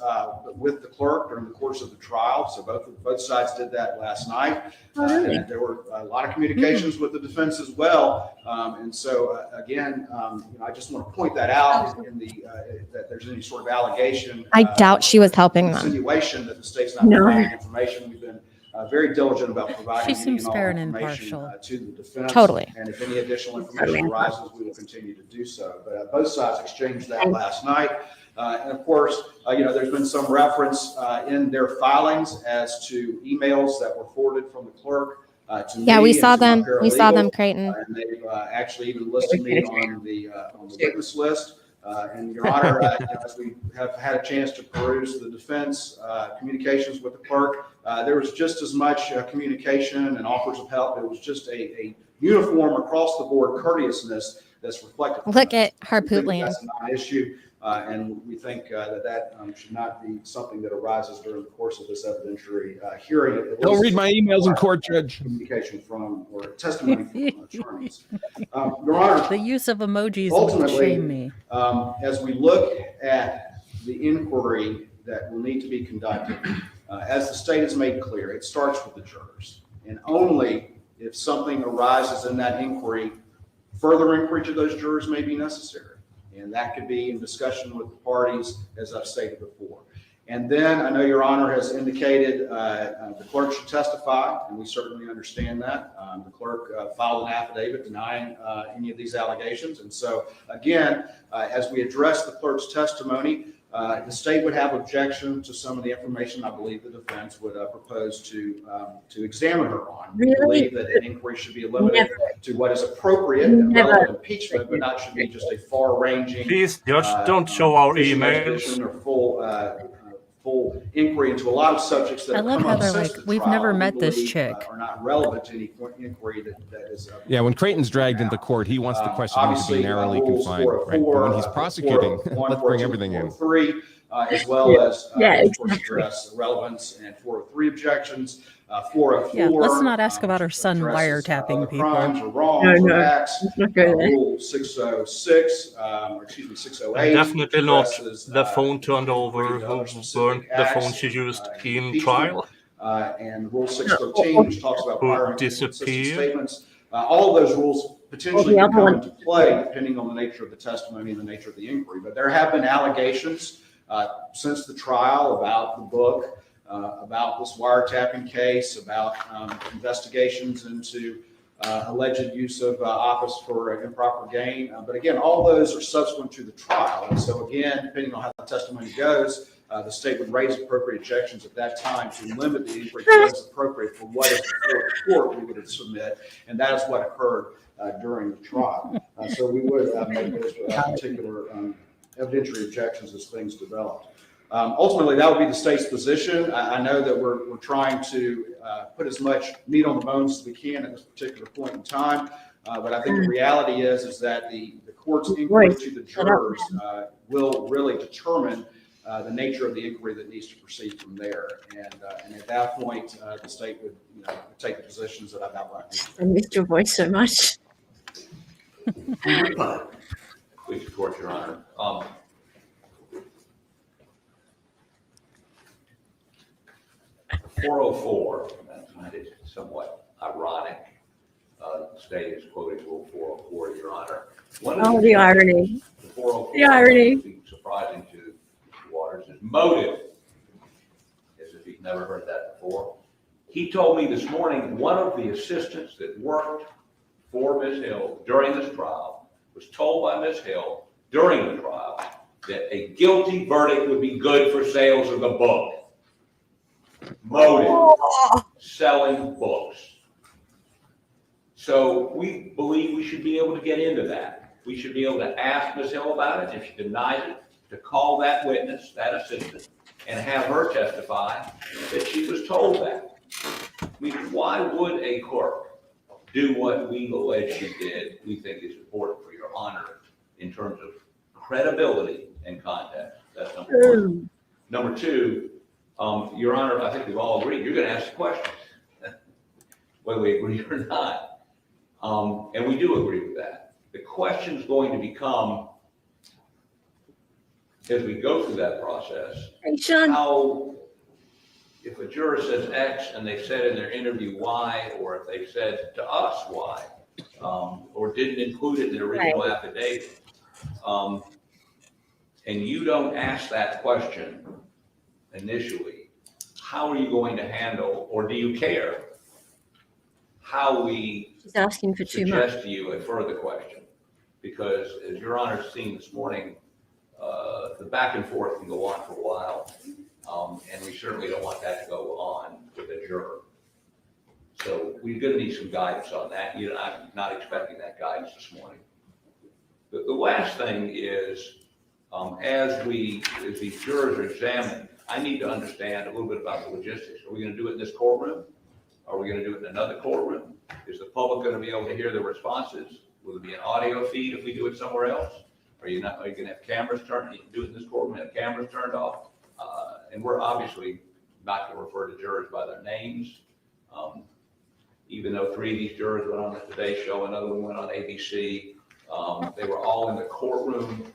with the clerk during the course of the trial. So both sides did that last night. And there were a lot of communications with the defense as well. And so again, I just want to point that out in the that there's any sort of allegation. I doubt she was helping them. Insinuation that the state's not providing information. We've been very diligent about providing She seems any and all fair and information impartial. to the defense. Totally. And if any additional information arises, we will continue to do so. But both sides exchanged that last night. And of course, there's been some reference in their filings as to emails that were forwarded from the clerk to me. Yeah, we and saw to my them. We saw them, paralegal. Creighton. And they've actually even listed me on the witness list. And Your Honor, as we have had a chance to peruse the defense communications with the clerk, there was just as much communication and offers of help. It was just a uniform across the board courteousness that's reflected. Look at her We poop think land. that's a non-issue, and we think that should not be something that arises during the course of this evidentiary hearing. Don't read my emails in court, Judge. Communication from or testimony from attorneys. Your Honor, The use of emojis will ultimately, shame me. as we look at the inquiry that will need to be conducted, as the state has made clear, it starts with the jurors. And only if something arises in that inquiry, further inquiry to those jurors may be necessary. And that could be in discussion with the parties, as I've stated before. And then I know Your Honor has indicated the clerk should testify, and we certainly understand that. The clerk filed an affidavit denying any of these allegations. And so, again, as we address the clerk's testimony, the state would have objection to some of the information I believe the defense would propose to examine her on. We believe that an inquiry should be limited to what is appropriate and relevant impeachment, but not should be just a far-ranging. Please, Judge, don't show our emails. Or full inquiry into a lot of subjects that I have love come how up they're since like, the we've trial never we met this believe, chick. Are not relevant to any inquiry that is. Yeah, when Creighton's dragged into court, he wants the questioning to be narrowly rules confined. Right? But when he's prosecuting, let's bring everything in. 403, as well as, of course, exactly. address relevance and 403 objections. 404. Yeah, let's not ask about her son addresses, wiretapping people. crimes or wrongs or acts. let's not go there. Rule 606, or excuse me, 608. Definitely not addresses, the phone turned over inquiry who of specific burned the phone acts, she used in impeachment, trial. And Rule 613, which talks about Who prior inconsistent disappeared. statements. All of those rules potentially Well, the can come other into play depending on the nature of the testimony and the nature of the inquiry. But there have been allegations since the trial about the book, about this wiretapping case, about investigations into alleged use of office for improper gain. But again, all those are subsequent to the trial. And so again, depending on how the testimony goes, the state would raise appropriate objections at that time to limit the inquiry to what is appropriate for what is before the court we would submit. And that is what occurred during the trial. So we would make those particular evidentiary objections as things developed. Ultimately, that would be the state's position. I know that we're trying to put as much meat on the bones as we can at this particular point in time. But I think the reality is that the court's inquiry to the jurors will really determine the nature of the inquiry that needs to proceed from there. And at that point, the state would take the positions that I've outlined. I missed your voice so much. Please report, Your Honor. 404, that is somewhat ironic. The state is quoting Rule 404, Your Honor. The irony. The 404, The irony. surprising to Mr. Waters, is motive. As if he's never heard that before. He told me this morning one of the assistants that worked for Ms. Hill during this trial was told by Ms. Hill during the trial that a guilty verdict would be good for sales of the book. Motive, selling books. So we believe we should be able to get into that. We should be able to ask Ms. Hill about it. If she denies it, to call that witness, that assistant, and have her testify that she was told that. I mean, why would a clerk do what we allege she did? We think is important for Your Honor in terms of credibility and context. That's number one. Number two, Your Honor, I think we've all agreed, you're going to ask the questions, whether we agree or not. And we do agree with that. The question's going to become, as we go through that process, Hey, Sean. how, if a juror says X and they said in their interview Y, or if they said to us Y, or didn't include it in the original affidavit, and you don't ask that question initially, how are you going to handle, or do you care how we She's asking for too much. suggest to you a further question? Because as Your Honor's seen this morning, the back and forth can go on for a while, and we certainly don't want that to go on with a juror. So we're going to need some guidance on that. I'm not expecting that guidance this morning. The last thing is, as these jurors are examined, I need to understand a little bit about the logistics. Are we going to do it in this courtroom? Are we going to do it in another courtroom? Is the public going to be able to hear the responses? Will there be an audio feed if we do it somewhere else? Are you going to have cameras turned? You can do it in this courtroom and have cameras turned off. And we're obviously not going to refer to jurors by their names. Even though 3 of these jurors went on the Today Show, another one went on ABC. They were all in the courtroom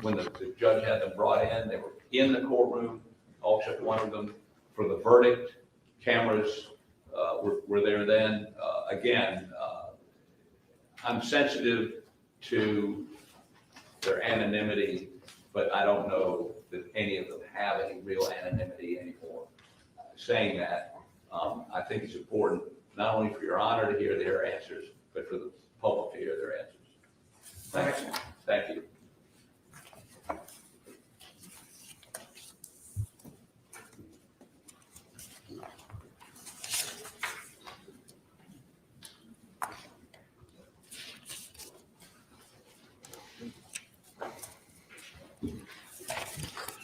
when the judge had them brought in. They were in the courtroom, all except one of them for the verdict. Cameras were there then. Again, I'm sensitive to their anonymity, but I don't know that any of them have any real anonymity anymore. Saying that, I think it's important not only for Your Honor to hear their answers, but for the public to hear their answers. Thank you. Thank you.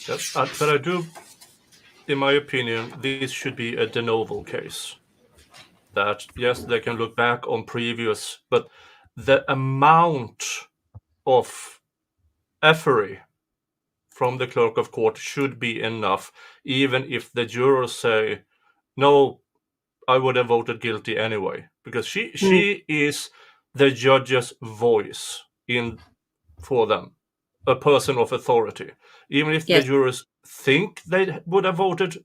Yes, but I do, in my opinion, this should be a de novo case. That, yes, they can look back on previous, but the amount of effery from the clerk of court should be enough, even if the jurors say, no, I would have voted guilty anyway, because she is the judge's voice for them, a person of authority. Even if the jurors think they would have voted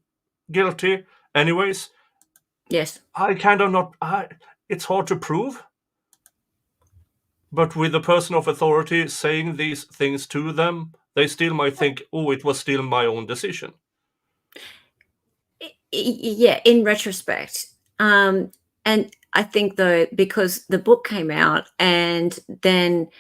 guilty anyways, yes, it's hard to prove. But with the person of authority saying these things to them, they still might think, oh, it was still my own decision. Yeah, in retrospect. And I think, though, because the book came out and then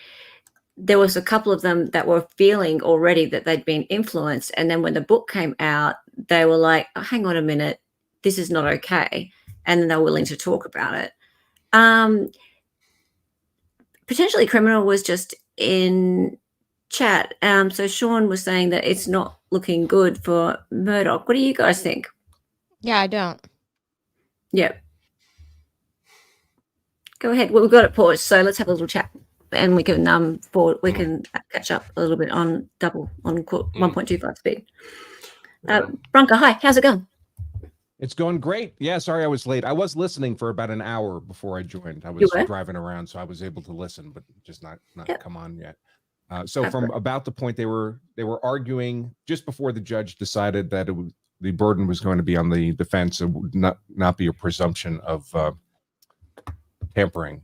there was a couple of them that were feeling already that they'd been influenced. And then when the book came out, they were like, oh, hang on a minute, this is not okay. And then they were willing to talk about it. Potentially Criminal was just in chat. So Sean was saying that it's not looking good for Murdaugh. What do you guys think? Yeah, I don't. Yep. Go ahead. Well, we've got it paused, so let's have a little chat. And we can catch up a little bit on 1.25 speed. Bronca, hi, how's it going? It's going great. Yeah, sorry I was late. I was listening for about an hour before I joined. I was driving around, so I was able to listen, but just not come on yet. So from about the point they were arguing just before the judge decided that the burden was going to be on the defense, it would not be a presumption of tampering.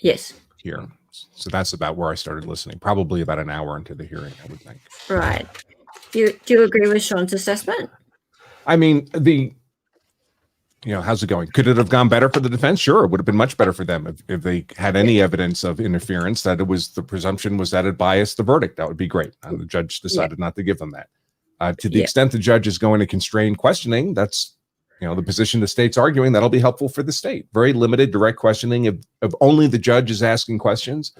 Yes. Here. So that's about where I started listening, probably about an hour into the hearing, I would think. Right. Do you agree with Sean's assessment? I mean, how's it going? Could it have gone better for the defense? Sure, it would have been much better for them if they had any evidence of interference, that the presumption was that it biased the verdict. That would be great. And the judge decided not to give them that. To the extent the judge is going to constrain questioning, that's the position the state's arguing, that'll be helpful for the state. Very limited direct questioning. If only the judge is asking questions,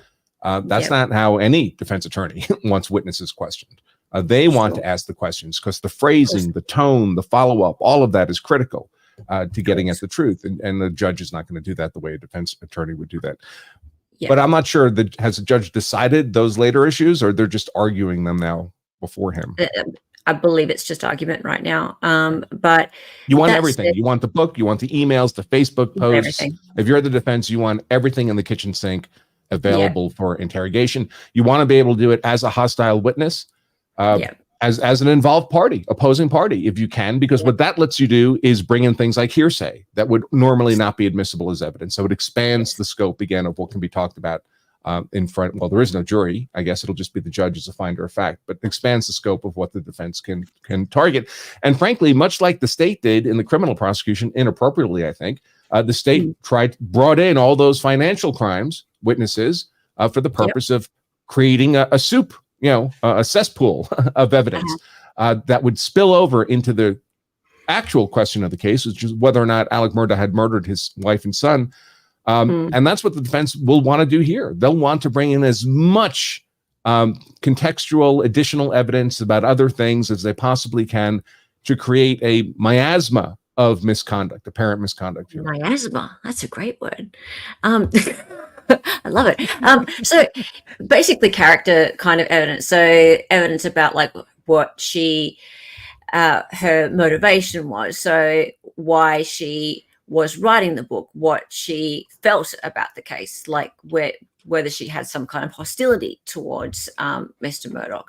that's not how any defense attorney wants witnesses questioned. They want to ask the questions because the phrasing, the tone, the follow-up, all of that is critical to getting at the truth. And the judge is not going to do that the way a defense attorney would do that. Yeah. But I'm not sure has the judge decided those later issues, or they're just arguing them now before him? I believe it's just argument right now. But you want everything. You want the book, you want the emails, the Facebook posts. Everything. If you're the defense, you want everything in the kitchen sink available for interrogation. You want to be able to do it as a hostile witness. as an involved party, opposing party, if you can, because what that lets you do is bring in things like hearsay that would normally not be admissible as evidence. So it expands the scope again of what can be talked about in front. Well, there is no jury. I guess it'll just be the judge as a finder of fact, but expands the scope of what the defense can target. And frankly, much like the state did in the criminal prosecution, inappropriately, I think, the state brought in all those financial crimes witnesses for the purpose of creating a soup, a cesspool of evidence that would spill over into the actual question of the case, which is whether or not Alex Murdaugh had murdered his wife and son. And that's what the defense will want to do here. They'll want to bring in as much contextual additional evidence about other things as they possibly can to create a miasma of misconduct, apparent misconduct here. Miasma, that's a great word. I love it. So basically character kind of evidence. So evidence about like what her motivation was. So why she was writing the book, what she felt about the case, like whether she had some kind of hostility towards Mr. Murdaugh,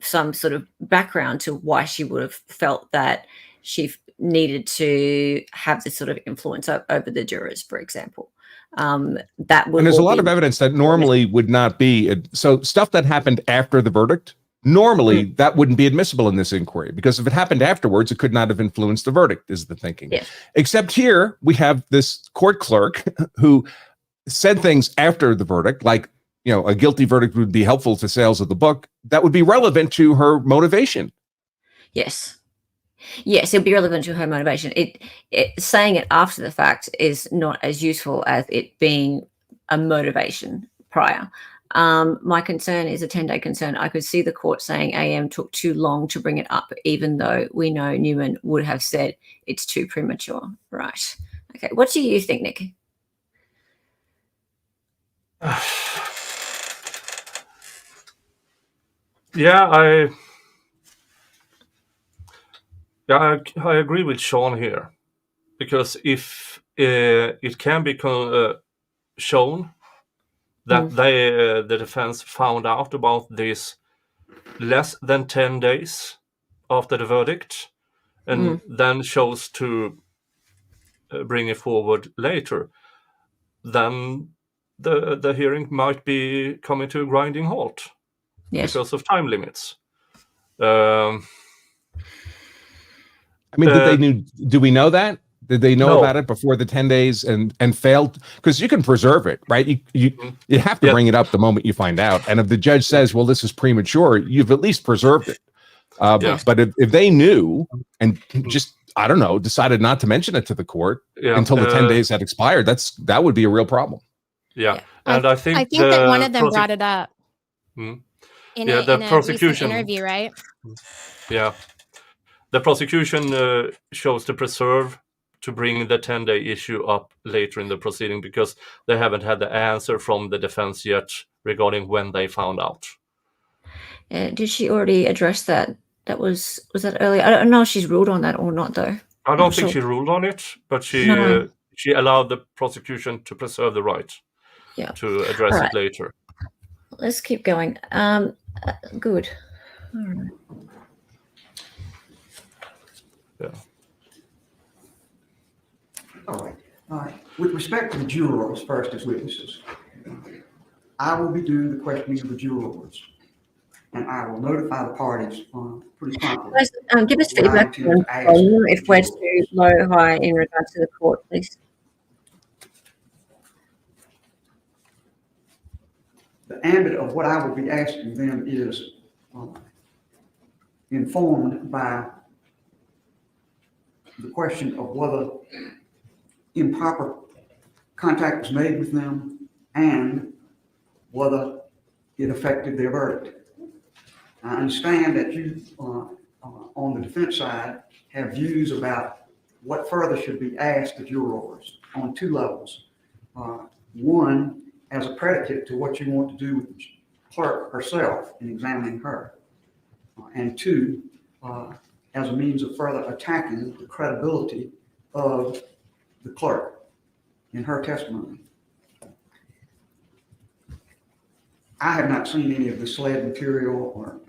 some sort of background to why she would have felt that she needed to have this sort of influence over the jurors, for example. That would, and there's a lot of evidence that normally would not be. So stuff that happened after the verdict, normally that wouldn't be admissible in this inquiry, because if it happened afterwards, it could not have influenced the verdict, is the thinking. Yes. Except here we have this court clerk who said things after the verdict, like, a guilty verdict would be helpful to sales of the book. That would be relevant to her motivation. Yes, it'd be relevant to her motivation. Saying it after the fact is not as useful as it being a motivation prior. My concern is a 10-day concern. I could see the court saying AM took too long to bring it up, even though we know Newman would have said it's too premature. Right. Okay. What do you think, Nick? I agree with Sean here, because if it can be shown that the defense found out about this less than 10 days after the verdict, and then chose to bring it forward later, then the hearing might be coming to a grinding halt because of time limits. I mean, do we know that? Did they know about it before the 10 days and failed? Because you can preserve it, right? You have to bring it up the moment you find out. And if the judge says, well, this is premature, you've at least preserved it. But if they knew and just, I don't know, decided not to mention it to the court until the 10 days had expired, that would be a real problem. Yeah. And I think that one of them brought it up in the prosecution interview, right? Yeah. The prosecution chose to preserve, to bring the 10-day issue up later in the proceeding, because they haven't had the answer from the defense yet regarding when they found out. Did she already address that? Was that earlier? I don't know if she's ruled on that or not, though. I don't think she ruled on it, but she allowed the prosecution to preserve the right to address it later. Let's keep going. Good. All right. Yeah. All right. With respect to the jurors first as witnesses, I will be doing the questioning of the jurors, and I will notify the parties pretty promptly. Give us feedback if we're too low or high in regards to the court, please. The ambit of what I will be asking them is informed by the question of whether improper contact was made with them and whether it affected their verdict. I understand that you, on the defense side, have views about what further should be asked of jurors on two levels. One, as a predicate to what you want to do with the clerk herself in examining her. And two, as a means of further attacking the credibility of the clerk in her testimony. I have not seen any of the SLED material or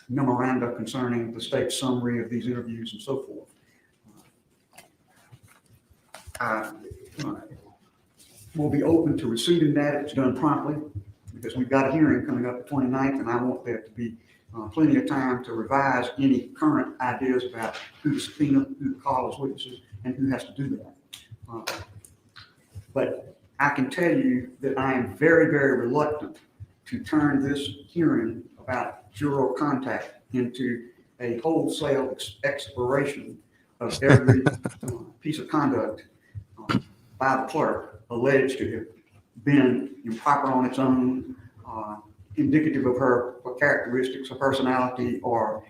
memoranda concerning the state's summary of these interviews and so forth. I will be open to receiving that if it's done promptly, because we've got a hearing coming up the 29th, and I want there to be plenty of time to revise any current ideas about who to subpoena, who to call as witnesses, and who has to do that. But I can tell you that I am very, very reluctant to turn this hearing about juror contact into a wholesale exploration of every piece of conduct by the clerk alleged to have been improper on its own, indicative of her characteristics or personality or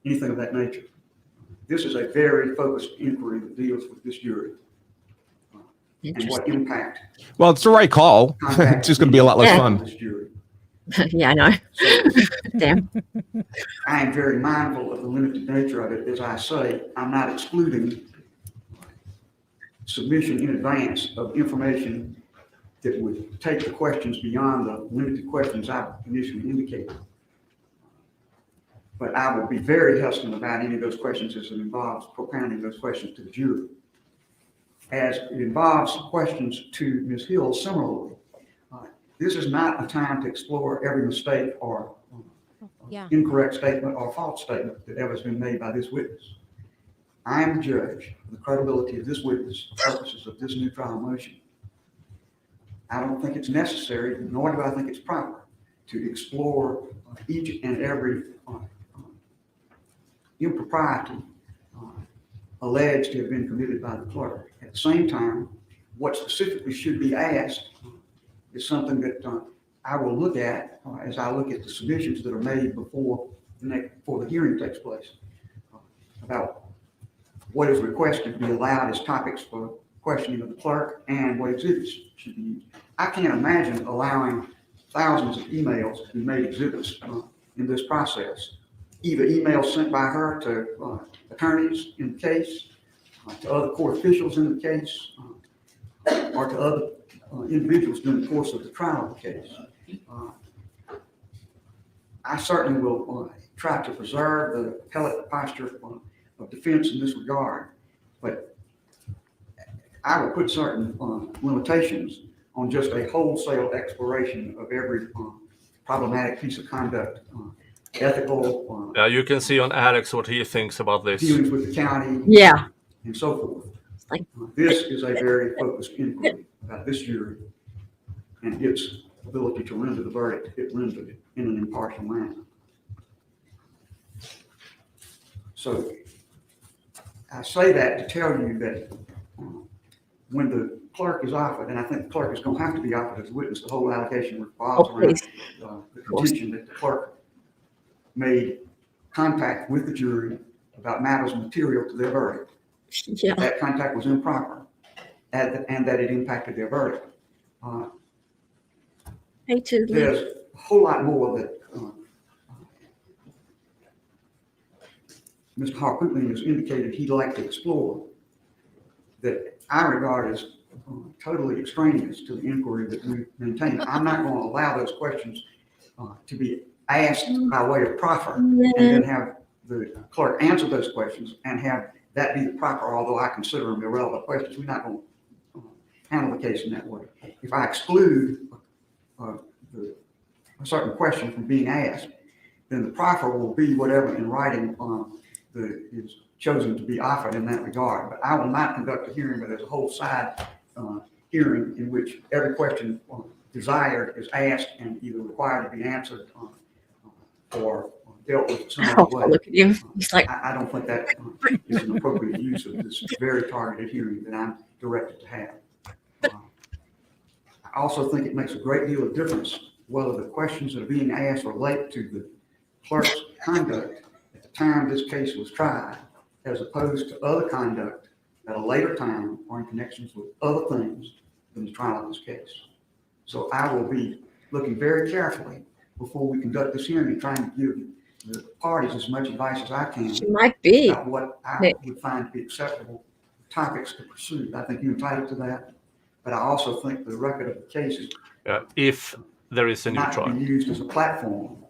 anything of that nature. This is a very focused inquiry that deals with this jury and what impact. Well, it's the right call. It's just going to be a lot less fun. This jury. Yeah, I know. So, Damn. I am very mindful of the limited nature of it. As I say, I'm not excluding submission in advance of information that would take the questions beyond the limited questions I've initially indicated. But I will be very hesitant about any of those questions as it involves propounding those questions to the jury. As it involves questions to Ms. Hill similarly, this is not a time to explore every mistake or incorrect statement or false statement that ever has been made by this witness. I am the judge of the credibility of this witness for purposes of this new trial motion. I don't think it's necessary, nor do I think it's proper, to explore each and every impropriety alleged to have been committed by the clerk. At the same time, what specifically should be asked is something that I will look at as I look at the submissions that are made before the hearing takes place about what is requested to be allowed as topics for questioning of the clerk and what exhibits should be used. I can't imagine allowing thousands of emails to be made exhibits in this process, either emails sent by her to attorneys in the case, to other court officials in the case, or to other individuals during the course of the trial of the case. I certainly will try to preserve the appellate posture of defense in this regard, but I will put certain limitations on just a wholesale exploration of every problematic piece of conduct, ethical. Yeah, you can see on Alex what he thinks about this. Dealings with the county. Yeah. And so forth. This is a very focused inquiry about this jury and its ability to render the verdict it rendered in an impartial manner. So I say that to tell you that when the clerk is offered, and I think the clerk is going to have to be offered as a witness, the whole allegation revolves around the contention that the clerk made contact with the jury about matters material to their verdict. Yeah. That contact was improper and that it impacted their verdict. There's a whole lot more that Mr. Harpootlian has indicated he'd like to explore that I regard as totally extraneous to the inquiry that we maintain. I'm not going to allow those questions to be asked by way of proffer and then have the clerk answer those questions and have that be the proper, although I consider them irrelevant questions. We're not going to handle the case in that way. If I exclude a certain question from being asked, then the proffer will be whatever in writing is chosen to be offered in that regard. But I will not conduct a hearing where there's a whole side hearing in which every question desired is asked and either required to be answered or dealt with some other way. Look at you. He's like, I don't think that is an appropriate use of this very targeted hearing that I'm directed to have. I also think it makes a great deal of difference whether the questions that are being asked relate to the clerk's conduct at the time this case was tried, as opposed to other conduct at a later time or in connections with other things than the trial of this case. So I will be looking very carefully before we conduct this hearing and trying to give the parties as much advice as I can. She might be. About what I would find to be acceptable topics to pursue. I think you're entitled to that, but I also think the record of the case is. If there is a new not trial. to be used as a platform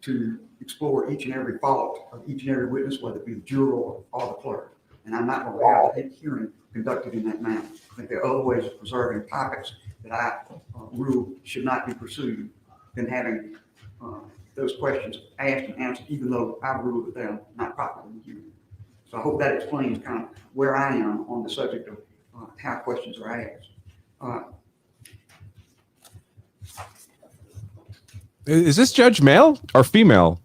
to explore each and every fault of each and every witness, whether it be the juror or the clerk. And I'm not going to have a hearing conducted in that manner. I think there are other ways of preserving topics that I rule should not be pursued than having those questions asked and answered, even though I rule that they're not properly reviewed. So I hope that explains kind of where I am on the subject of how questions are asked. Is this judge male or female?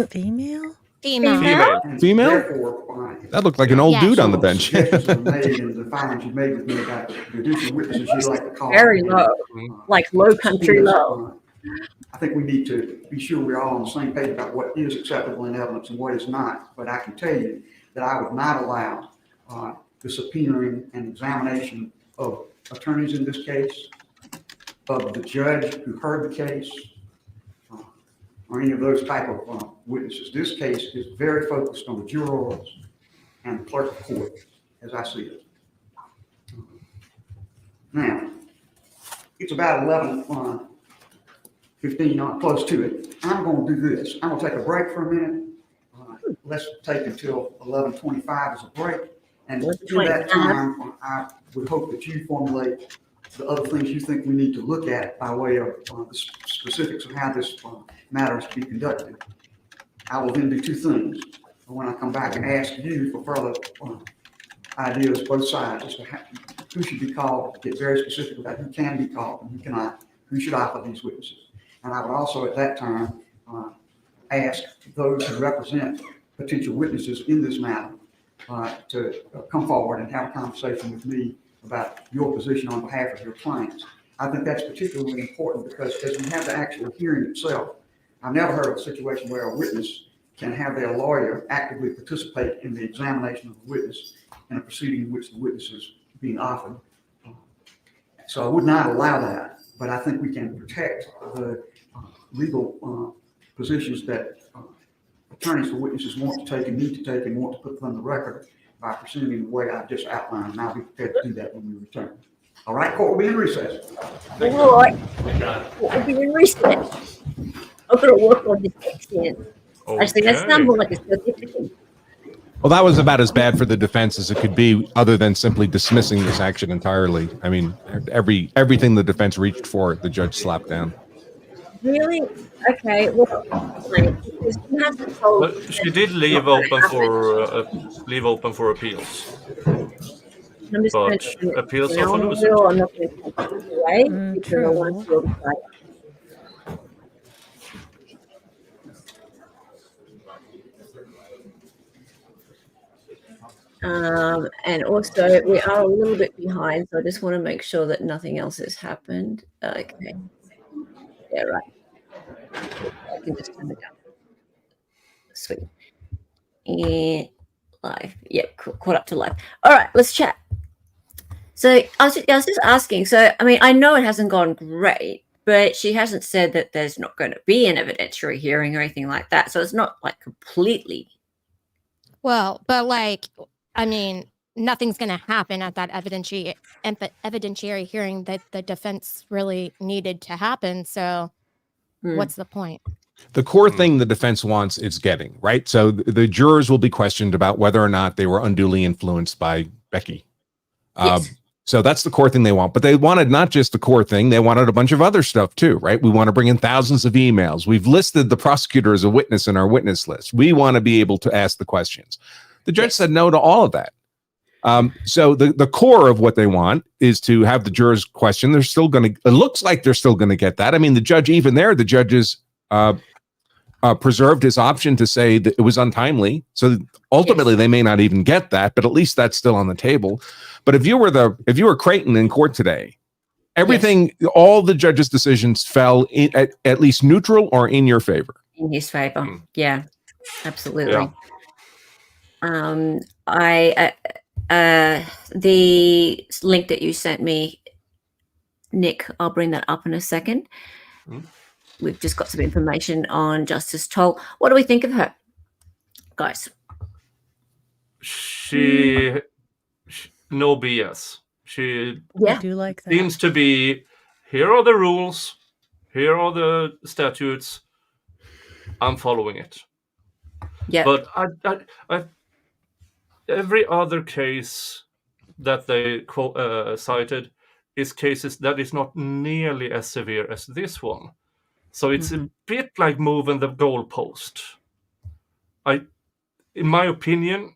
Female? Female. Female? That looked like an old dude on the bench. Suggestions are made and the findings you made with me about the additional witnesses you like to call. Very low, like low country low. I think we need to be sure we're all on the same page about what is acceptable in evidence and what is not. But I can tell you that I would not allow the subpoenaing and examination of attorneys in this case, of the judge who heard the case, or any of those type of witnesses. This case is very focused on the jurors and the clerk of court, as I see it. Now, it's about 11:15, close to it. I'm going to do this. I'm going to take a break for a minute. Let's take until 11:25 as a break. And in that time, I would hope that you formulate the other things you think we need to look at by way of the specifics of how this matter is to be conducted. I will then do two things. When I come back and ask you for further ideas, both sides, as to who should be called, get very specific about who can be called and who cannot, who should offer these witnesses. And I would also at that time ask those who represent potential witnesses in this matter to come forward and have a conversation with me about your position on behalf of your clients. I think that's particularly important because as we have the actual hearing itself, I've never heard of a situation where a witness can have their lawyer actively participate in the examination of the witness in a proceeding in which the witness is being offered. So I would not allow that, but I think we can protect the legal positions that attorneys for witnesses want to take and need to take and want to put them on the record by proceeding in the way I've just outlined, and I'll be prepared to do that when we return. All right, court will be in recess. All right. Court will be in recess. I'm going to work on this accent. Actually, that sounds more like a certificate. Well, that was about as bad for the defense as it could be, other than simply dismissing this action entirely. I mean, everything the defense reached for, the judge slapped down. Really? Okay. Well, she did leave open for appeals. But appeals are for losers. I'm not going to take it away because I want to decide. And also we are a little bit behind, so I just want to make sure that nothing else has happened. Okay. Yeah, right. I can just turn it down. Sweet. And live. Yep, caught up to live. All right, let's chat. So I was just asking, so I mean, I know it hasn't gone great, but she hasn't said that there's not going to be an evidentiary hearing or anything like that. So it's not like completely. Well, but like, I mean, nothing's going to happen at that evidentiary hearing that the defense really needed to happen. So what's the point? The core thing the defense wants is getting, right? So the jurors will be questioned about whether or not they were unduly influenced by Becky. Yes. So that's the core thing they want. But they wanted not just the core thing, they wanted a bunch of other stuff too, right? We want to bring in thousands of emails. We've listed the prosecutor as a witness in our witness list. We want to be able to ask the questions. The judge said no to all of that. So the core of what they want is to have the jurors question. They're still going to, it looks like they're still going to get that. I mean, the judge, even there, the judges preserved his option to say that it was untimely. So ultimately they may not even get that, but at least that's still on the table. But if you were Creighton in court today, everything, all the judges' decisions fell at least neutral or in your favor. In his favor. Yeah, absolutely. Yeah. The link that you sent me, Nick, I'll bring that up in a second. We've just got some information on Justice Toal. What do we think of her, guys? She no BS. She I do like that. seems to be here are the rules, here are the statutes, I'm following it. Yeah. But I every other case that they cited is cases that is not nearly as severe as this one. So it's a bit like moving the goalpost. In my opinion,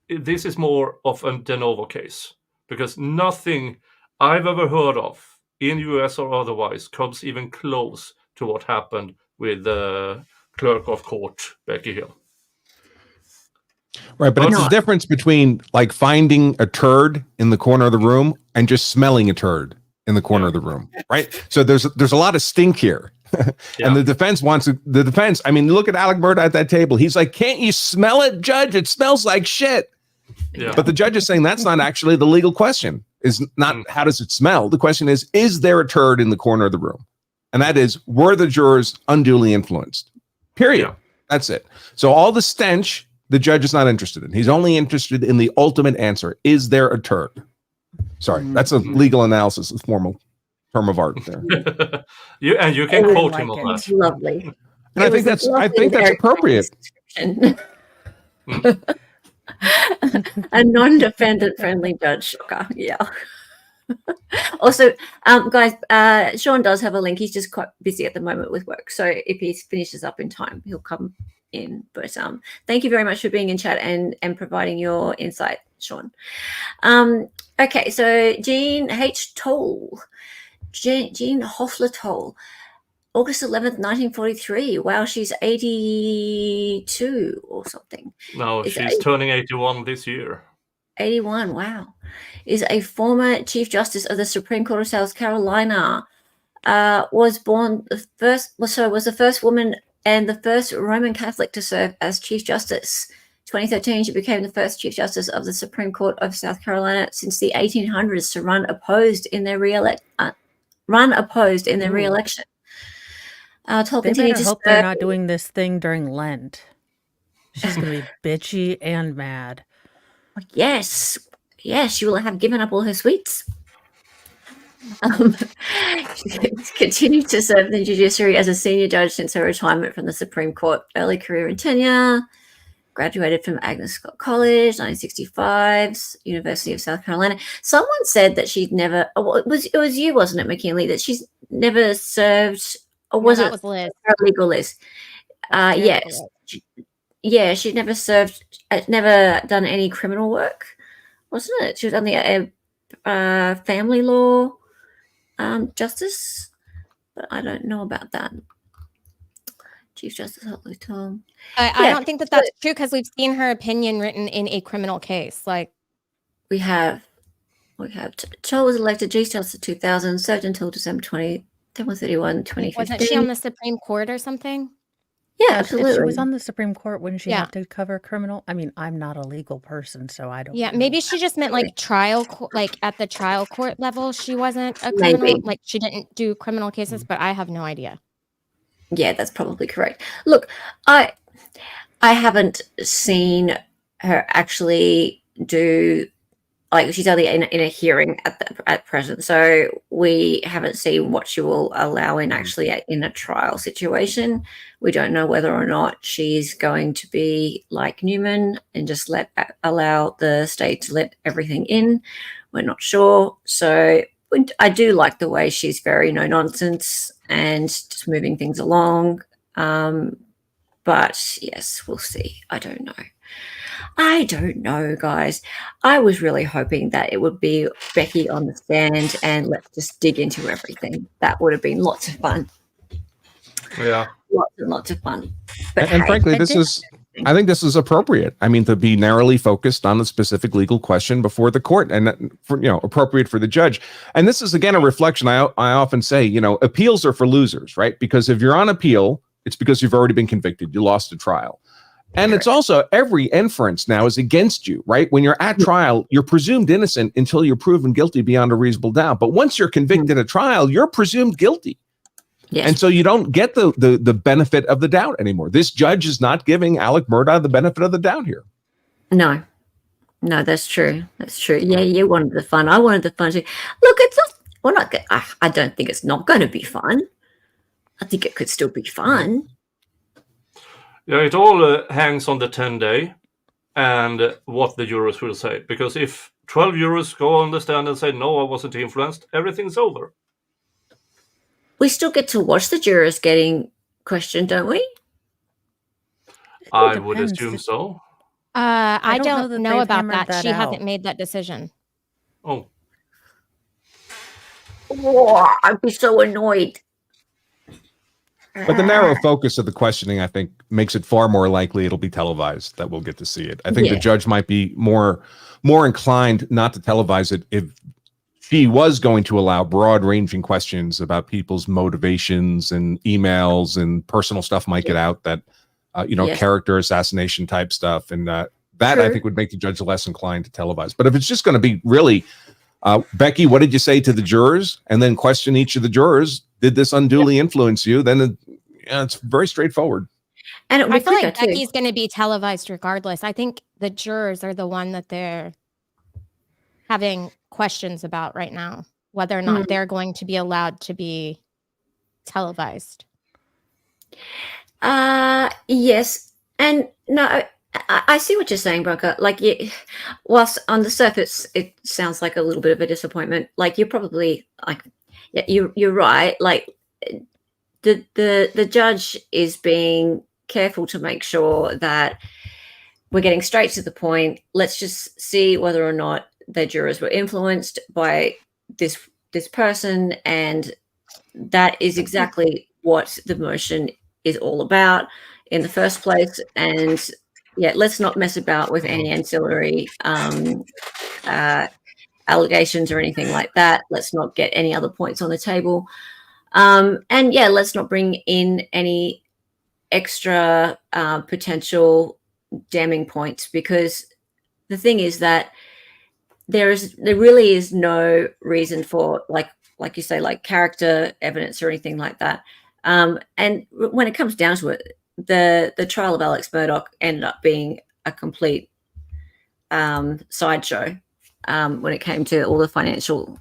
this is more of a de novo case, because nothing I've ever heard of in US or otherwise comes even close to what happened with the clerk of court, Becky Hill. Right, but it's the difference between like finding a turd in the corner of the room and just smelling a turd in the corner of the room, right? So there's a lot of stink here. And the defense I mean, look at Alex Murdaugh at that table. He's like, can't you smell it, Judge? It smells like shit. Yeah. But the judge is saying that's not actually the legal question. Is not how does it smell? The question is there a turd in the corner of the room? And that is, were the jurors unduly influenced? Period. Yeah. That's it. So all the stench, the judge is not interested in. He's only interested in the ultimate answer. Is there a turd? Sorry, that's a legal analysis, a formal term of art there. You can quote him on that. Lovely. And I think that's appropriate. A non-defendant friendly judge. Yeah. Also, guys, Sean does have a link. He's just quite busy at the moment with work. So if he finishes up in time, he'll come in. But thank you very much for being in chat and providing your insight, Sean. Okay, so Jean H. Toal. Jean Hoffler Toal. August 11th, 1943. Wow, she's 82 or something. No, she's turning 81 this year. 81, wow. Is a former Chief Justice of the Supreme Court of South Carolina. Was the first woman and the first Roman Catholic to serve as Chief Justice. 2013, she became the first Chief Justice of the Supreme Court of South Carolina since the 1800s to run opposed in their re-election. Toal continued to hope they're not doing this thing during Lent. She's going to be bitchy and mad. Yes, she will have given up all her sweets. She continued to serve in the judiciary as a senior judge since her retirement from the Supreme Court. Early career and tenure. Graduated from Agnes Scott College, 1965, University of South Carolina. Someone said that she'd never. It was you, wasn't it, McKinley? That she's never served. Or was it Liz? Legal Liz? Yes. Yeah, she'd never served, never done any criminal work, wasn't it? She was on the family law justice, but I don't know about that. Chief Justice Hotley Toal. I don't think that's true because we've seen her opinion written in a criminal case. Like we have. Toal was elected Chief Justice in 2000, served until December 31, 2015. Wasn't she on the Supreme Court or something? Yeah, absolutely. If she was on the Supreme Court, wouldn't she have to cover criminal? I mean, I'm not a legal person, so I don't know. Maybe she just meant like like at the trial court level, she wasn't a criminal. Maybe. Like she didn't do criminal cases, but I have no idea. Yeah, that's probably correct. Look, I haven't seen her actually do, like, she's only in a hearing at present, so we haven't seen what she will allow in actually in a trial situation. We don't know whether or not she's going to be like Newman and just allow the state to let everything in. We're not sure. So I do like the way she's very no nonsense and just moving things along. But yes, we'll see. I don't know, guys. I was really hoping that it would be Becky on the stand and let's just dig into everything. That would have been lots of fun. Yeah. Lots and lots of fun. But and frankly, I think this is appropriate. I mean, to be narrowly focused on a specific legal question before the court and appropriate for the judge. And this is, again, a reflection. I often say, appeals are for losers, right? Because if you're on appeal, it's because you've already been convicted. You lost a trial. And it's also every inference now is against you, right? When you're at trial, you're presumed innocent until you're proven guilty beyond a reasonable doubt. But once you're convicted at trial, you're presumed guilty. Yes. And so you don't get the benefit of the doubt anymore. This judge is not giving Alex Murdaugh the benefit of the doubt here. No, that's true. That's true. Yeah, you wanted the fun. I wanted the fun too. Look, Well, I don't think it's not going to be fun. I think it could still be fun. Yeah, it all hangs on the 10-day and what the jurors will say. Because if 12 jurors go on the stand and say, no, I wasn't influenced, everything's over. We still get to watch the jurors getting questioned, don't we? I would assume so. I don't know about hammered that. She out. hasn't made that decision. Oh. Oh, I'd be so annoyed. But the narrow focus of the questioning, I think, makes it far more likely it'll be televised, that we'll get to see it. I think the judge might be more inclined not to televise it if she was going to allow broad-ranging questions about people's motivations, and emails and personal stuff might get out that, character assassination type stuff. And that I think would make the judge less inclined to televise. But if it's just going to be really, Becky, what did you say to the jurors? And then question each of the jurors. Did this unduly influence you? Then it's very straightforward. And I feel like Becky's going to be televised regardless. I think the jurors are the one that they're having questions about right now, whether or not they're going to be allowed to be televised. Yes. And no, I see what you're saying, Bronca. Like, whilst on the surface, it sounds like a little bit of a disappointment. Like, you're probably like, yeah, you're right. Like, the judge is being careful to make sure that we're getting straight to the point. Let's just see whether or not the jurors were influenced by this person, and that is exactly what the motion is all about in the first place. And yeah, let's not mess about with any ancillary allegations or anything like that. Let's not get any other points on the table. And yeah, let's not bring in any extra potential damning points, because the thing is that there really is no reason for, like you say, like character evidence or anything like that. And when it comes down to it, the trial of Alex Murdaugh ended up being a complete sideshow when it came to all the financial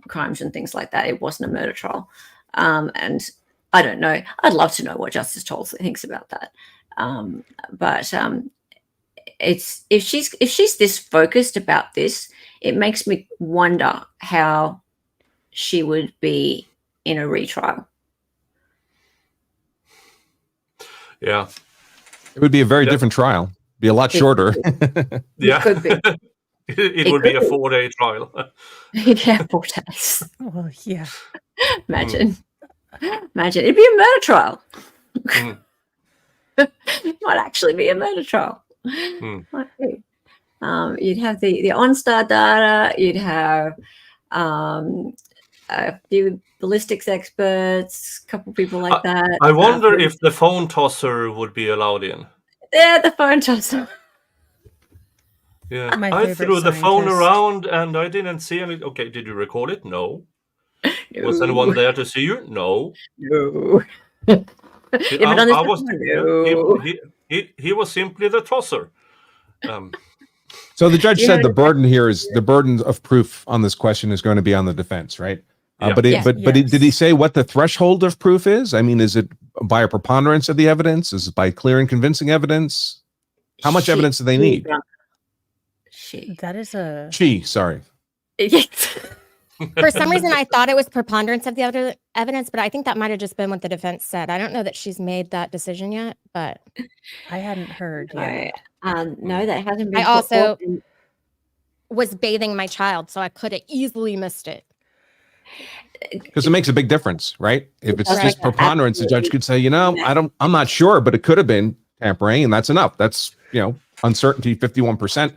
crimes and things like that. It wasn't a murder trial. And I don't know. I'd love to know what Justice Toal thinks about that. But it's if she's this focused about this, it makes me wonder how she would be in a retrial. Yeah, it would be a very different trial. Be a lot shorter. Yeah, it could be. It would be a 4-day trial. Yeah, 4 days. Well, yeah. Imagine, it'd be a murder trial. It might actually be a murder trial. Might be. You'd have the OnStar data. You'd have a few ballistics experts, a couple people like that. I wonder if the phone tosser would be allowed in. Yeah, the phone tosser. Yeah, I threw the phone around and I didn't see any. Okay, did you record it? No. Was anyone there to see you? No. No. He was simply the tosser. So the judge said the burden of proof on this question is going to be on the defense, right? Yeah. But did he say what the threshold of proof is? I mean, is it by a preponderance of the evidence? Is it by clear and convincing evidence? How much evidence do they need? Sorry. For some reason, I thought it was preponderance of the evidence, but I think that might have just been what the defense said. I don't know that she's made that decision yet, but I hadn't heard yet. No, that hasn't been. I also was bathing my child, so I could have easily missed it. Because it makes a big difference, right? If it's just preponderance, the judge could say, I'm not sure, but it could have been tampering, and that's enough. That's, uncertainty 51%.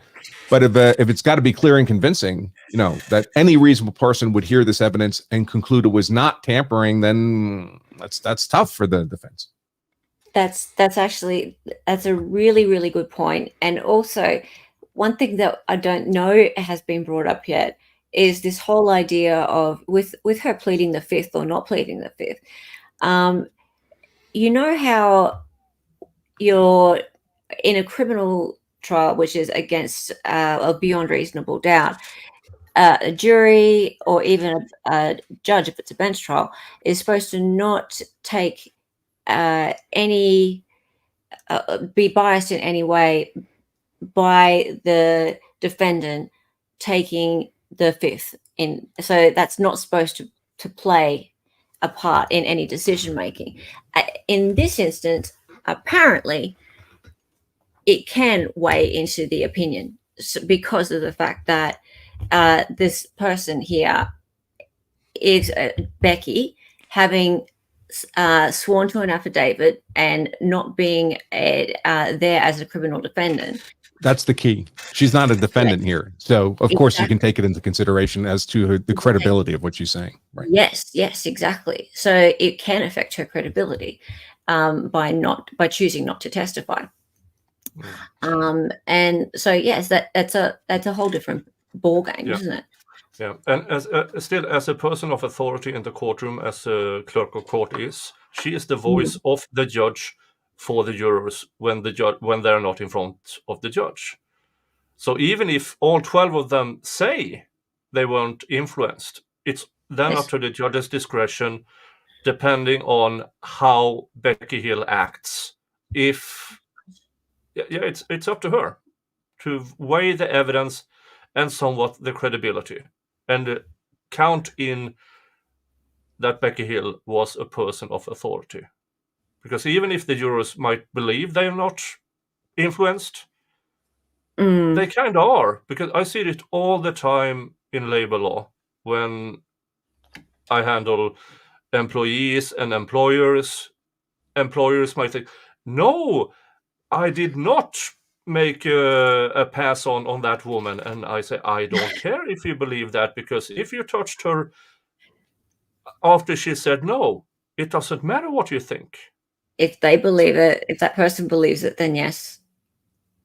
But if it's got to be clear and convincing, that any reasonable person would hear this evidence and conclude it was not tampering, then that's tough for the defense. That's a really, really good point. And also, one thing that I don't know has been brought up yet is this whole idea of with her pleading the fifth or not pleading the fifth. You know how you're in a criminal trial, which is against beyond reasonable doubt. a jury or even a judge, if it's a bench trial, is supposed to not take be biased in any way by the defendant taking the fifth in. So that's not supposed to play a part in any decision making. In this instance, apparently, it can weigh into the opinion because of the fact that this person here is Becky, having sworn to an affidavit and not being there as a criminal defendant. That's the key. She's not a defendant here. So, of course, you can take it into consideration as to the credibility of what she's saying. Right. Yes, exactly. So it can affect her credibility by choosing not to testify. And so, yes, that's a whole different ball game, isn't it? Yeah, and as a person of authority in the courtroom, as a clerk of court is, she is the voice of the judge for the jurors when they're not in front of the judge. So even if all 12 of them say they weren't influenced, it's then up to the judge's discretion, depending on how Becky Hill acts. It's up to her to weigh the evidence and somewhat the credibility, and count in that Becky Hill was a person of authority. Because even if the jurors might believe they are not influenced, they kind of are. Because I see it all the time in labor law when I handle employees and employers. Employers might think, no, I did not make a pass on that woman. And I say, I don't care if you believe that, because if you touched her after she said no, it doesn't matter what you think. If they believe it, if that person believes it, then yes.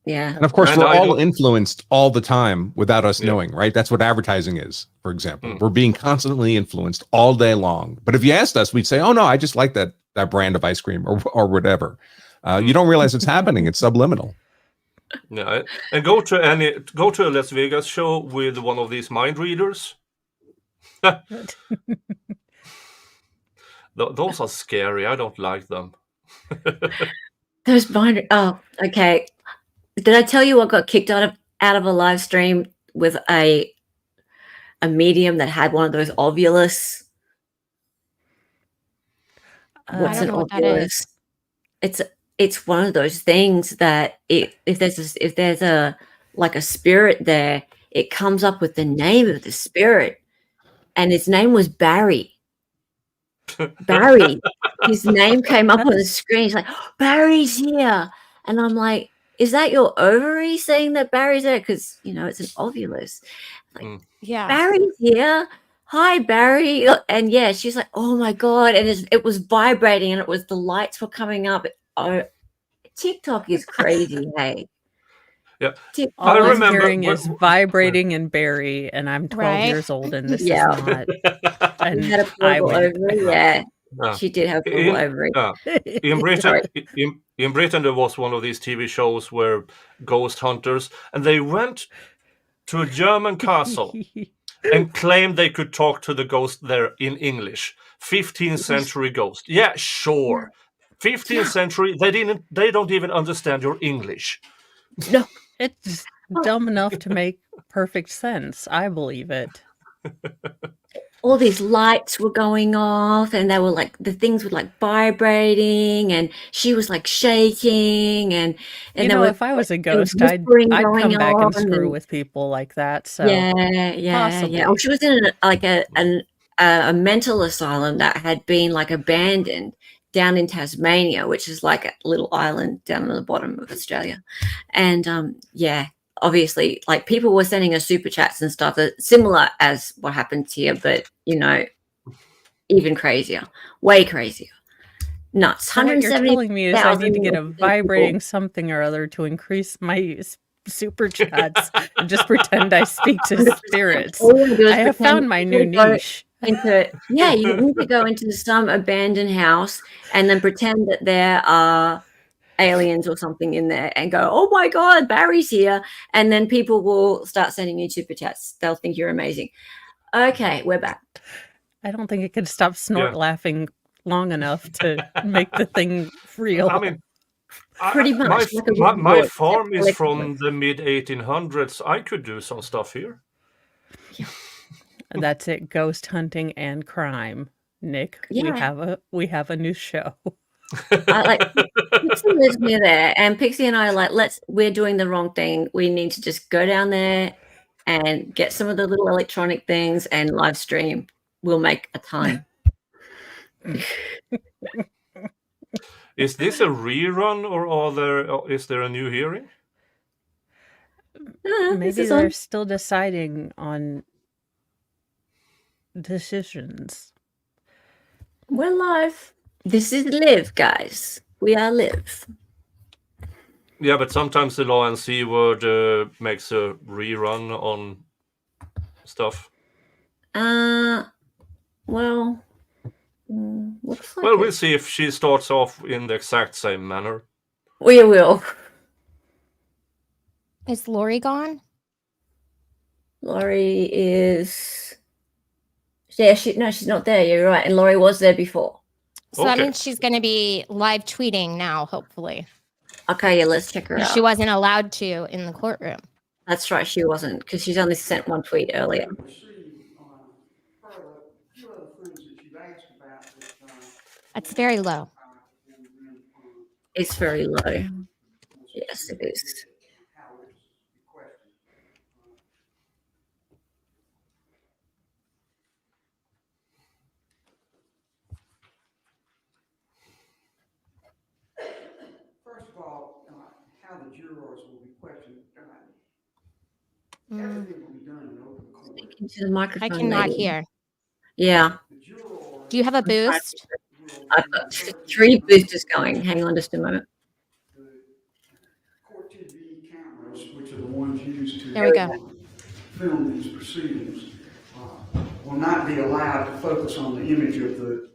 Yeah. And of course, we're all influenced all the time without us knowing, right? That's what advertising is, for example. We're being constantly influenced all day long. But if you asked us, we'd say, oh, no, I just like that brand of ice cream or whatever. You don't realize it's happening. It's subliminal. Yeah, and go to a Las Vegas show with one of these mind readers. Those are scary. I don't like them. Those mind. Oh, okay. Did I tell you what got kicked out of a live stream with a medium that had one of those ovulus? What's an ovulus? It's one of those things that if there's a like a spirit there, it comes up with the name of the spirit, and his name was Barry. Barry. His name came up on the screen. He's like, Barry's here, and I'm like, is that your ovary saying that Barry's there? Because it's an ovulus. Like, yeah, Barry's here. Hi, Barry. And yeah, she's like, oh my god, and it was vibrating, and the lights were coming up. Oh, TikTok is crazy, hey. Yeah, all I'm hearing is vibrating and Barry, and I'm 12 years old, and this is not. And had a portable ovary, yeah. She did have a portable ovary. In Britain, there was one of these TV shows where ghost hunters, and they went to a German castle and claimed they could talk to the ghost there in English. 15th century ghost. Yeah, sure. 15th century, they don't even understand your English. No. It's dumb enough to make perfect sense. I believe it. All these lights were going off, and they were like, the things were like vibrating, and she was like shaking, and if I was a ghost, I'd come back and screw with people like that. So yeah. Oh, she was in a mental asylum that had been like abandoned down in Tasmania, which is like a little island down at the bottom of Australia. And obviously, like, people were sending us super chats and stuff that similar as what happened here, but even crazier, way crazier, nuts. So what you're telling me is I need to get a vibrating something or other to increase my super chats and just pretend I speak to spirits. I have found my new niche. You need to go into some abandoned house and then pretend that there are aliens or something in there and go, oh my God, Barry's here. And then people will start sending you super chats. They'll think you're amazing. Okay, we're back. I don't think it could stop snort laughing long enough to make the thing real. I mean, pretty much. My farm is from the mid 1800s. I could do some stuff here. Yeah. That's it. Ghost hunting and crime. Nick, yeah. we have a new show. Pixie lives near there, and Pixie and I are like, we're doing the wrong thing. We need to just go down there and get some of the little electronic things and live stream. We'll make a ton. Is this a rerun, or is there a new hearing? Maybe they're still deciding on decisions. We're live. This is live, guys. We are live. Yeah, but sometimes the Law and C word makes a rerun on stuff. Well, looks like we'll see if she starts off in the exact same manner. We will. Is Lori gone? Lori is... Yeah, she's not there. You're right. And Lori was there before. So that means she's going to be live tweeting now, hopefully. Okay, yeah, let's check her out. She wasn't allowed to in the courtroom. That's right, she wasn't, because she's only sent one tweet earlier. That's very low. It's very low. Yes, it is. First of all, how the jurors will be questioned. Everything will be done in open court. Speaking to the microphone. I cannot hear. Yeah. Do you have a boost? I've got 3 boosters going. Hang on just a moment. The court TV cameras, which are the ones used to there we go. Film these proceedings, will not be allowed to focus on the image of the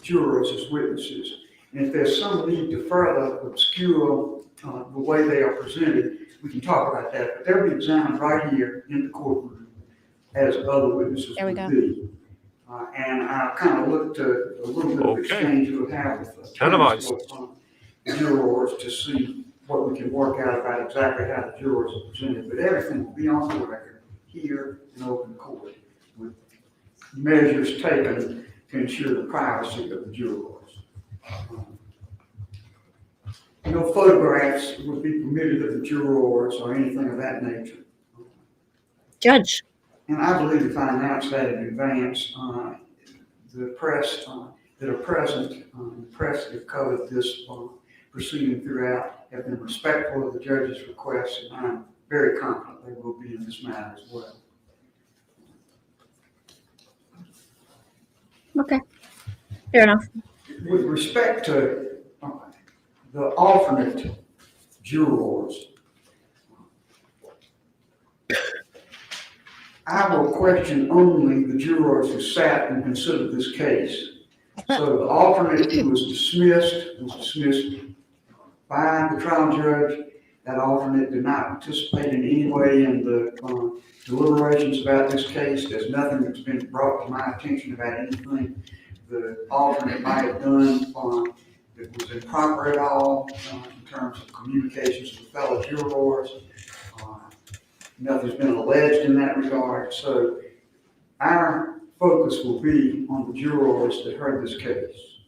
jurors as witnesses. And if there's some need to further obscure the way they are presented, we can talk about that. But they'll be examined right here in the courtroom as other witnesses would be. And I kind of looked at a little bit of exchange we'll have with the jurors to see what we can work out about exactly how the jurors are presented. But everything will be on the record here in open court with measures taken to ensure the privacy of the jurors. No photographs would be permitted of the jurors or anything of that nature. Judge. And I believe if I announce that in advance, the press that are present, the press that have covered this proceeding throughout have been respectful of the judge's requests, and I'm very confident they will be in this matter as well. Okay, fair enough. With respect to the alternate jurors, I will question only the jurors who sat and considered this case. So the alternate who was dismissed by the trial judge. That alternate did not participate in any way in the deliberations about this case. There's nothing that's been brought to my attention about anything the alternate might have done that was improper at all in terms of communications with fellow jurors. Nothing's been alleged in that regard. So our focus will be on the jurors that heard this case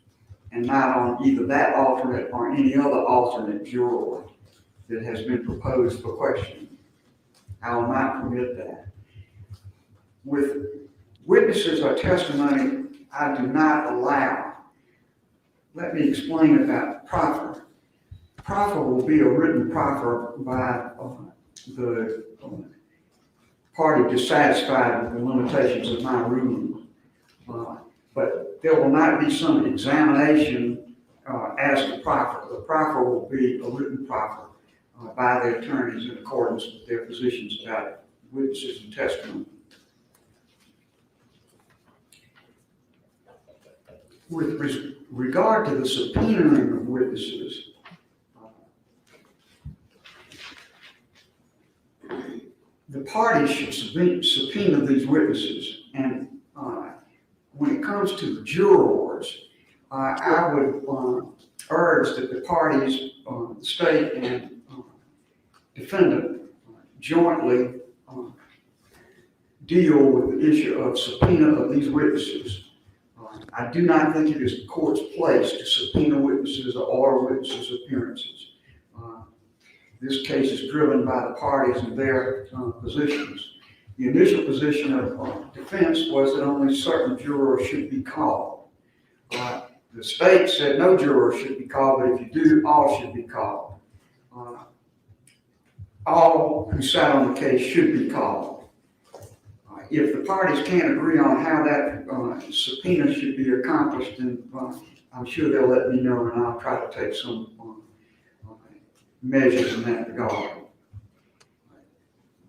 and not on either that alternate or any other alternate juror that has been proposed for questioning. I will not permit that. With witnesses or testimony, I do not allow. Let me explain about proffer. Proffer will be a written proffer by the party dissatisfied with the limitations of my ruling. But there will not be some examination as to proffer. The proffer will be a written proffer by the attorneys in accordance with their positions about witnesses and testimony. With regard to the subpoenaing of witnesses, parties should subpoena these witnesses. And when it comes to the jurors, I would urge that the parties, the state and defendant, jointly deal with the issue of subpoena of these witnesses. I do not think it is the court's place to subpoena witnesses or order witnesses' appearances. This case is driven by the parties and their positions. The initial position of defense was that only certain jurors should be called. The state said no jurors should be called, but if you do, all should be called. All who sat on the case should be called. If the parties can't agree on how that subpoena should be accomplished, then I'm sure they'll let me know, and I'll try to take some measures in that regard.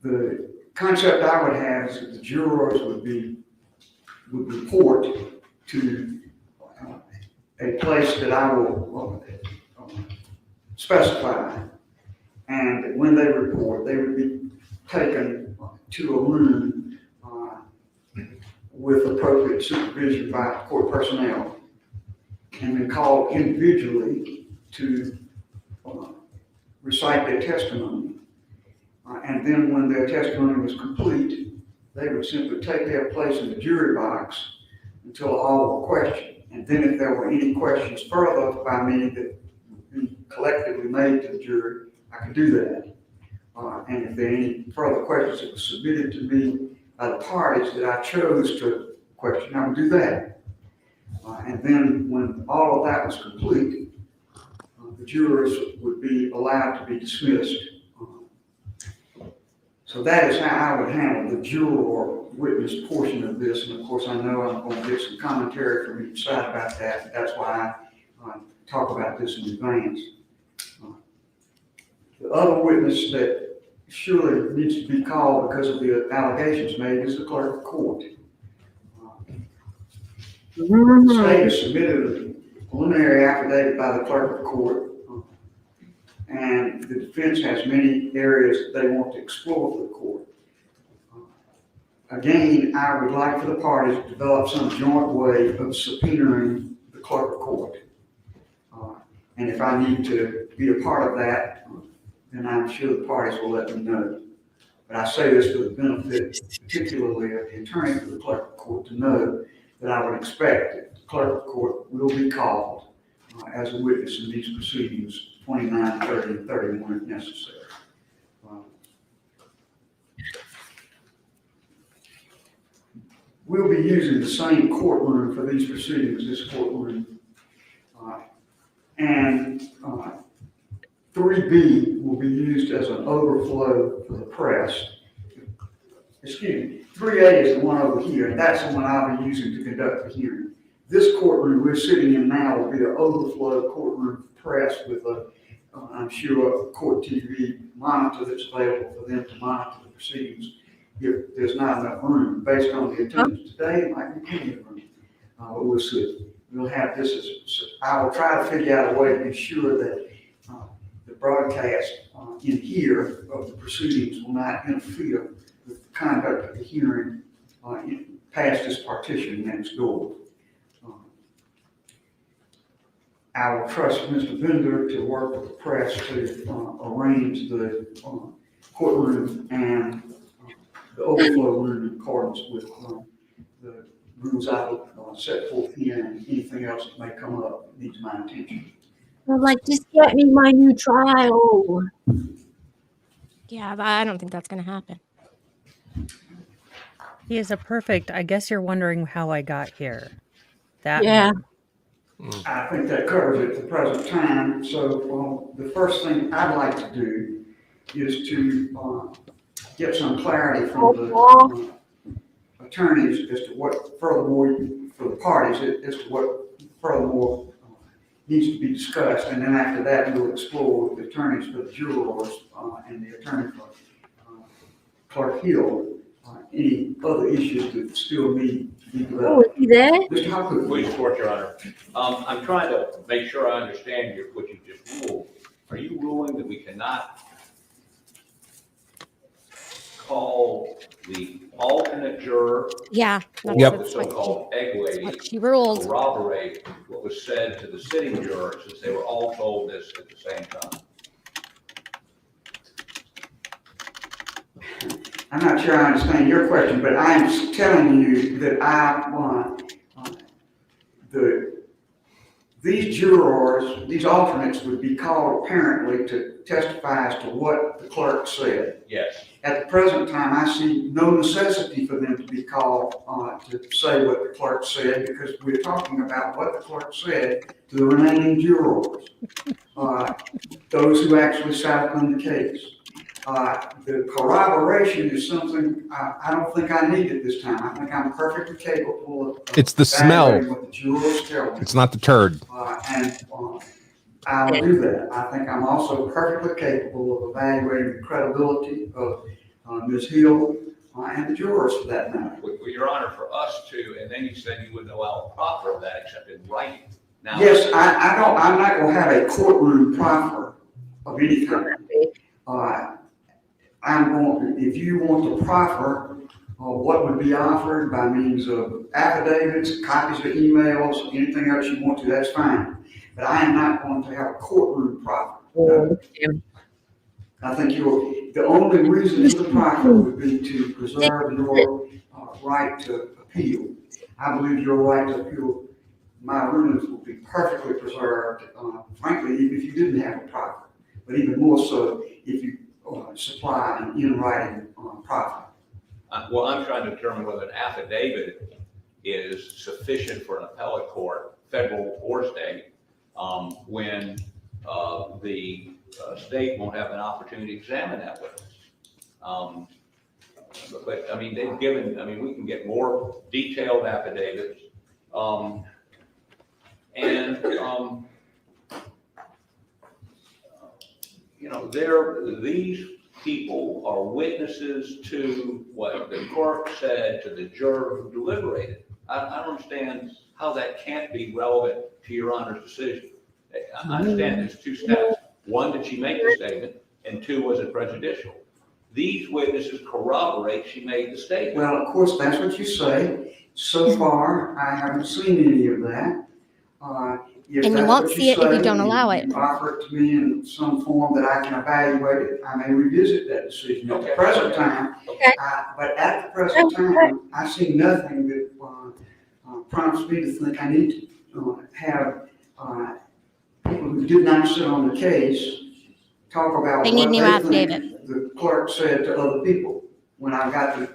The concept I would have is that the jurors would report to a place that I will specify, and when they report, they would be taken to a room with appropriate supervision by court personnel, and then called individually to recite their testimony. And then when their testimony was complete, they would simply take their place in the jury box until all were questioned. And then if there were any questions further by me that would be collectively made to the jury, I could do that. And if there are any further questions that were submitted to me by the parties that I chose to question, I would do that. And then when all of that was complete, the jurors would be allowed to be dismissed. So that is how I would handle the juror witness portion of this. And of course, I know I'm going to get some commentary from each side about that. That's why I talk about this in advance. The other witness that surely needs to be called because of the allegations made is the clerk of court. The state has submitted a preliminary affidavit by the clerk of court, and the defense has many areas that they want to explore for the court. Again, I would like for the parties to develop some joint way of subpoenaing the clerk of court. And if I need to be a part of that, then I'm sure the parties will let me know. But I say this for the benefit, particularly of the attorney for the clerk of court, to know that I would expect that the clerk of court will be called as a witness in these proceedings, 29, 30, and 31 if necessary. We'll be using the same courtroom for these proceedings, this courtroom. And 3B will be used as an overflow for the press. Excuse me, 3A is the one over here, and that's the one I'll be using to conduct the hearing. This courtroom we're sitting in now will be an overflow courtroom for press with I'm sure, a court TV monitor that's available for them to monitor the proceedings. If there's not enough room, based on the attendance today, it might be plenty of room, but we'll see. We'll have this as, I will try to figure out a way to be sure that the broadcast in here of the proceedings will not interfere with the conduct of the hearing past this partition next door. I will trust Mr. Bender to work with the press to arrange the courtroom and the overflow room in accordance with the rules I will set forth here, and anything else that may come up that needs my attention. Well, like, just get me my new trial. Yeah, I don't think that's going to happen. He is a perfect. I guess you're wondering how I got here. That yeah. I think that covers it at the present time. So the first thing I'd like to do is to get some clarity from the attorneys as to what furthermore, for the parties, as to what furthermore needs to be discussed. And then after that, we'll explore with the attorneys for the jurors and the attorney for Clerk Hill any other issues that still need to be developed. Oh, is he there? Mr. Hopkins. Please, Court, Your Honor. I'm trying to make sure I understand what you just ruled. Are you ruling that we cannot call the alternate juror Yeah, or Yep. the so-called egg lady what she to ruled. corroborate what was said to the sitting jurors, since they were all told this at the same time. I'm not sure I understand your question, but I'm telling you that I want these jurors, these alternates would be called apparently to testify as to what the clerk said. Yes. At the present time, I see no necessity for them to be called to say what the clerk said, because we're talking about what the clerk said to the remaining jurors, those who actually sat on the case. The corroboration is something I don't think I need at this time. I think I'm perfectly capable of It's the smell. what the jurors tell me. It's not the turd. I'll do that. I think I'm also perfectly capable of evaluating the credibility of Ms. Hill and the jurors for that matter. Well, Your Honor, for us to, and then you said you wouldn't allow a proffer of that except in writing. Now, yes, I'm not going to have a courtroom proffer of any kind. If you want to proffer what would be offered by means of affidavits, copies of emails, anything else you want to, that's fine. But I am not going to have a courtroom proffer. No. I think the only reason for the proffer would be to preserve your right to appeal. I believe your right to appeal my rulings will be perfectly preserved, frankly, even if you didn't have a proffer, but even more so if you supply an in-writing proffer. well, I'm trying to determine whether an affidavit is sufficient for an appellate court, federal or state, when the state won't have an opportunity to examine that witness. But I mean, they've given, I mean, we can get more detailed affidavits. You know, these people are witnesses to what the clerk said to the juror who deliberated. I don't understand how that can't be relevant to Your Honor's decision. I understand there's two steps. One, did she make the statement? And two, was it prejudicial? These witnesses corroborate she made the statement. Well, of course, that's what you say. So far, I haven't seen any of that. And you won't see it if you don't allow it. You offer it to me in some form that I can evaluate it. I may revisit that decision at the present time. Okay. But at the present time, I see nothing that prompts me to think I need to have people who did not sit on the case talk about They need what new they affidavit. think the clerk said to other people when I got the.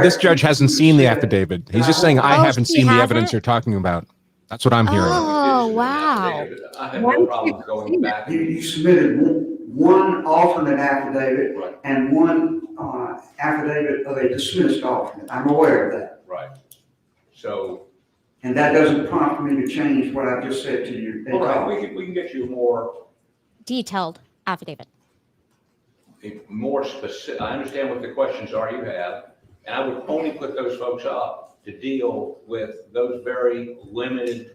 This judge hasn't seen the affidavit. He's just saying, I haven't she seen the hasn't? evidence you're talking about. That's what I'm hearing. Oh, wow. I have no problem going back. You submitted one alternate affidavit Right. and one affidavit of a dismissed alternate. I'm aware of that. Right. So, And that doesn't prompt me to change what I've just said to you. all right, we can get you Detailed affidavit. more specific. I understand what the questions are you have, and I would only put those folks up to deal with those very limited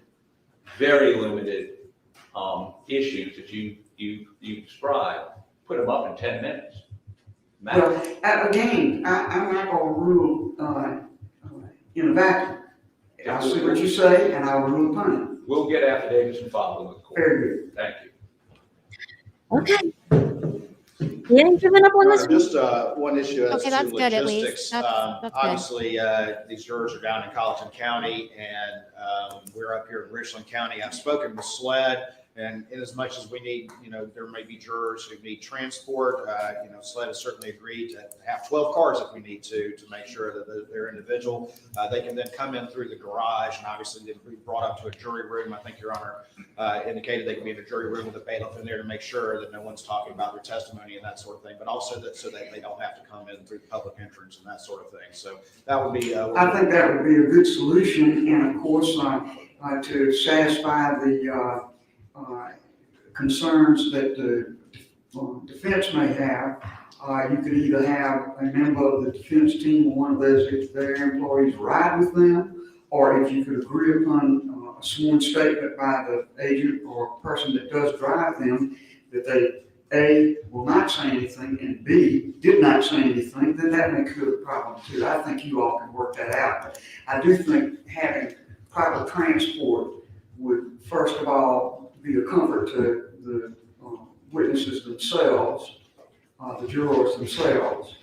issues that you described. Put them up in 10 minutes. Well, again, I'm not going to rule in a vacuum. I'll see what you say and I'll rule upon it. We'll get affidavits and file them with the court. Very good. Thank you. Okay. You ain't giving up on this one? Just one issue as Okay, to that's good at least. logistics. That's good. Obviously, these jurors are down in Colleton County, and we're up here in Richland County. I've spoken with SLED, and in as much as we need, there may be jurors who need transport. SLED has certainly agreed to have 12 cars if we need to make sure that they're individual. They can then come in through the garage, and obviously they'll be brought up to a jury room. I think Your Honor indicated they can be in a jury room with a bailiff in there to make sure that no one's talking about their testimony and that sort of thing, but also so that they don't have to come in through the public entrance and that sort of thing. So that would be. I think that would be a good solution, and of course, to satisfy the concerns that the defense may have, you could either have a member of the defense team or one of their employees ride with them, or if you could agree upon a sworn statement by the agent or person that does drive them, that they A, will not say anything, and B, did not say anything, then that may create a problem too. I think you all can work that out. But I do think having proper transport would, first of all, be a comfort to the witnesses themselves, the jurors themselves.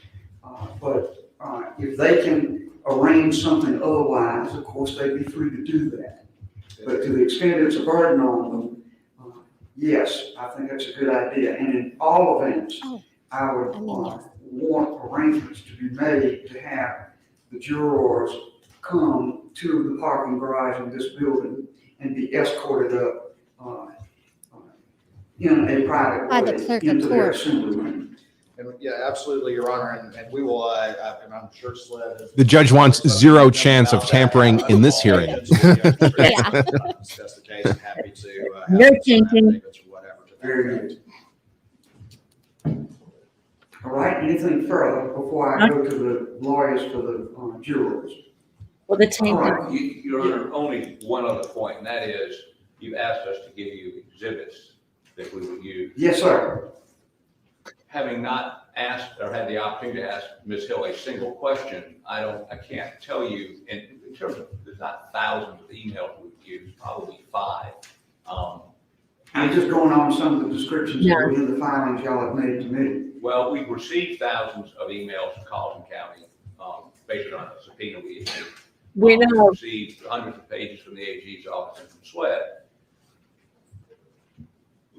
But if they can arrange something otherwise, of course, they'd be free to do that. But to the extent it's a burden on them, yes, I think that's a good idea. And in all events, I would want arrangements to be made to have the jurors come to the parking garage in this building and be escorted up in a private way into their assembly room. And yeah, absolutely, Your Honor, and we will, and I'm sure SLED has. The judge wants zero chance of tampering in this hearing. Discuss the case, I'm happy to. No tampering. Very good. All right, anything further before I go to the lawyers for the jurors? Well, the tainted. Right. Your Honor, only one other point, and that is, you asked us to give you exhibits that we would use. Yes, sir. Having not asked or had the opportunity to ask Ms. Hill a single question, I can't tell you, in terms of, there's not thousands of emails we've used, probably 5. I'm just going on some of the descriptions that were in the filings y'all have made to me. Well, we've received thousands of emails from Colleton County, based on a subpoena we issued. We know. We've received hundreds of pages from the AG's office and from SWED.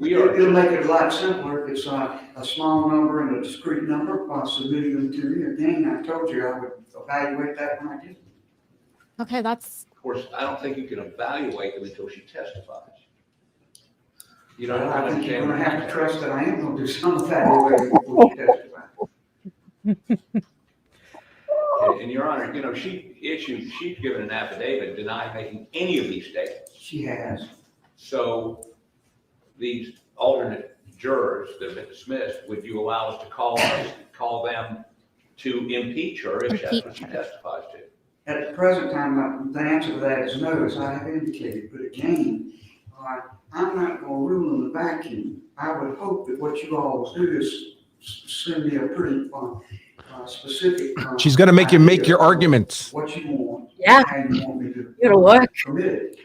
It'll make it a lot simpler if it's a small number and a discrete number by submitting them to me. Again, I told you I would evaluate that when I did. Okay, that's. Of course, I don't think you can evaluate them until she testifies. You know, I think you're going to have to trust that I am going to do some evaluating before she testifies. And Your Honor, you know, she's given an affidavit denying making any of these statements. She has. So these alternate jurors that have been dismissed, would you allow us to call them to impeach her if that's what she testifies to? At the present time, the answer to that is no, as I have indicated. But again, I'm not going to rule in the vacuum. I would hope that what you all will do is send me a pretty specific. She's going to make you make your arguments. What you want. Yeah. How you want me to. It'll work. Permit it.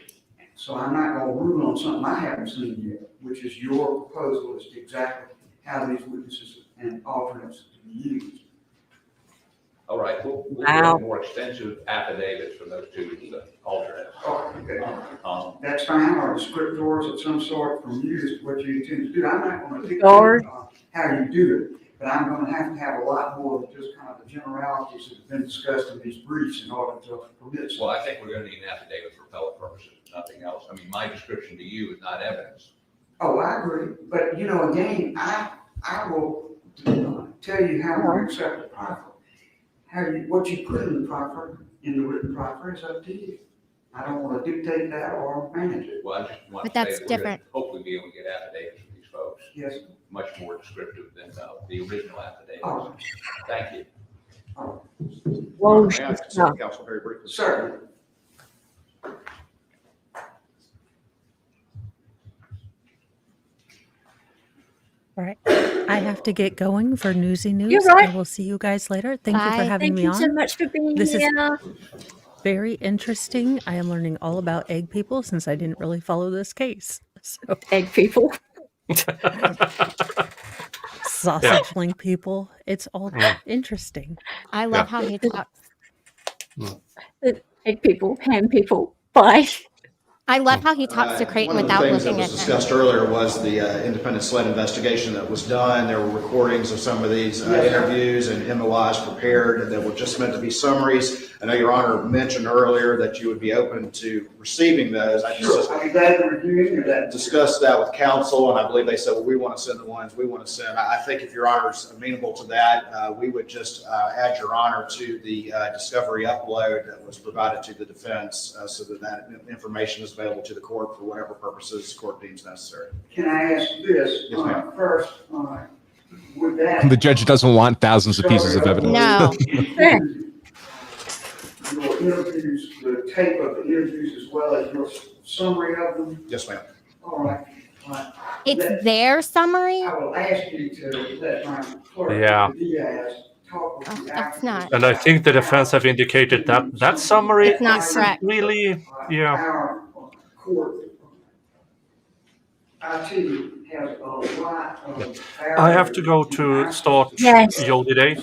So I'm not going to rule on something I haven't seen yet, which is your proposal as to exactly how these witnesses and alternates to be used. All right, we'll get more extensive affidavits from those two alternates. Oh, okay. That's fine, or descriptors of some sort from you as to what you intend to do. I'm not going to dictate how you do it, but I'm going to have a lot more than just kind of the generalities that have been discussed in these briefs in order to permit. Well, I think we're going to need an affidavit for appellate purposes, nothing else. I mean, my description to you is not evidence. Oh, I agree. But, you know, again, I will tell you how to accept the proffer. What you put in the written proffer is up to you. I don't want to dictate that or manage it. Well, I just want But to say that's that different. we're hopefully be able to get affidavits from these folks. Yes. Much more descriptive than the original affidavits. Oh. Thank you. Oh. Whoa, May I consult the counsel very briefly? Certainly. All right. I have to get going for Newsy News. You're right. I will see you guys later. Thank you for having me on. Thank you so much for being This is here. very interesting. I am learning all about egg people since I didn't really follow this case. So Egg people. sausage link people. It's all interesting. I love how he talks. Egg people, ham people. Bye. I love how he talks to Creighton without looking at him. One of the things that was discussed earlier was the independent SLED investigation that was done. There were recordings of some of these interviews and MOIs prepared that were just meant to be summaries. I know Your Honor mentioned earlier that you would be open to receiving those. I just I'll be glad to review that. Discussed that with counsel, and I believe they said, well, we want to send the ones we want to send. I think if Your Honor's amenable to that, we would just add Your Honor to the discovery upload that was provided to the defense so that information is available to the court for whatever purposes the court deems necessary. Can I ask this? Yes, ma'am. First, would that... The judge doesn't want thousands of pieces of evidence. No. Your interviews, the tape of the interviews as well as your summary of them? Yes, ma'am. All right. It's their summary? I will ask you to let my clerk, Yeah. Diaz, talk with you That's after. not. And I think the defense have indicated that that summary It's not isn't correct. really, yeah. Our court, I too have a lot of. I have to go to start Yes. Yodi Day.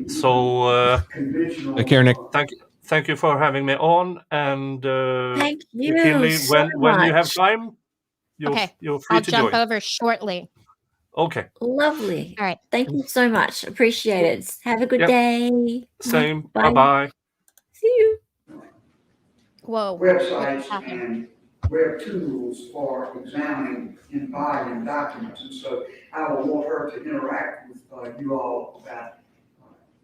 So Conventional. Take care, Nick. thank you for having me on. And Thank you McKinley, so when you have much. time, you're free I'll to jump join. over shortly. Okay. Lovely. All right. Thank you so much. Appreciate it. Have a good Yep. day. Same. Bye. Bye-bye. See you. Whoa. Websites and web tools for examining and buying documents. And so I will want her to interact with you all about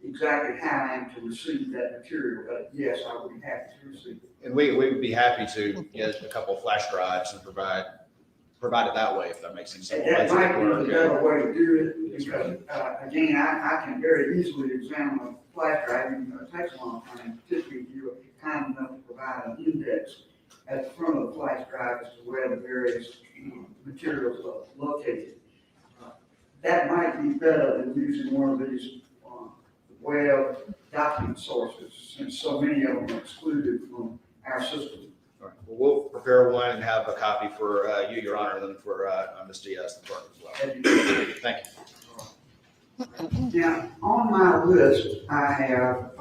exactly how I am to receive that material. But yes, I would be happy to receive it. And we would be happy to get a couple of flash drives and provide it that way, if that makes sense. And that might be the better way to do it, because, again, I can very easily examine a flash drive, even though it takes a long time. Typically, you are kind enough to provide an index at the front of the flash drive as to where the various materials are located. That might be better than using one of these web document sources, since so many of them are excluded from our system. All right. Well, we'll prepare one and have a copy for you, Your Honor, and then for Ms. Diaz, the clerk as well. Thank you. Now, on my list, I have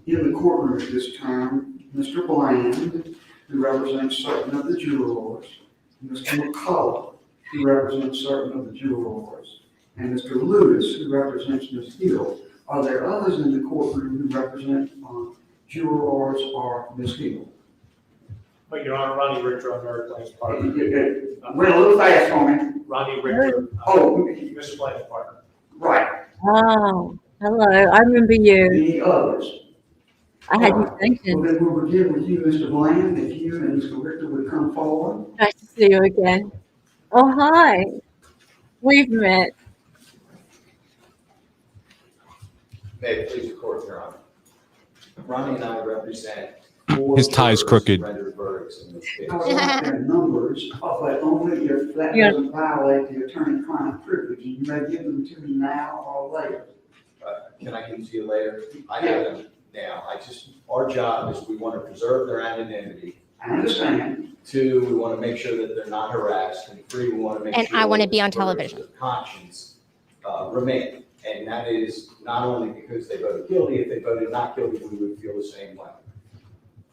in the courtroom at this time, Mr. Bland, who represents certain of the jurors, Mr. McCullough, who represents certain of the jurors, and Mr. Lewis, who represents Ms. Hill. Are there others in the courtroom who represent jurors or Ms. Hill? But Your Honor, Ronnie Richter on our claims partner. Went a little fast for me. Ronnie Richter. Mr. Blake's partner. Right. Oh, hello. I remember you. Any others? I had you thinking. Well, then we'll begin with you, Mr. Bland, if you and Mr. Richter would come forward. Nice to see you again. Oh, hi. We've met. May it please the court, Your Honor. Ronnie and I represent His tie's crooked. rendered verdicts in this case. I would like their numbers, but only if that doesn't violate the attorney-client privilege. You may give them to me now or later. Can I give them to you later? I have them now. Our job is we want to preserve their anonymity. I understand. 2, we want to make sure that they're not harassed. And 3, we want to make sure. And I want to be on that television. their conscience remain. And that is not only because they voted guilty. If they voted not guilty, we would feel the same way.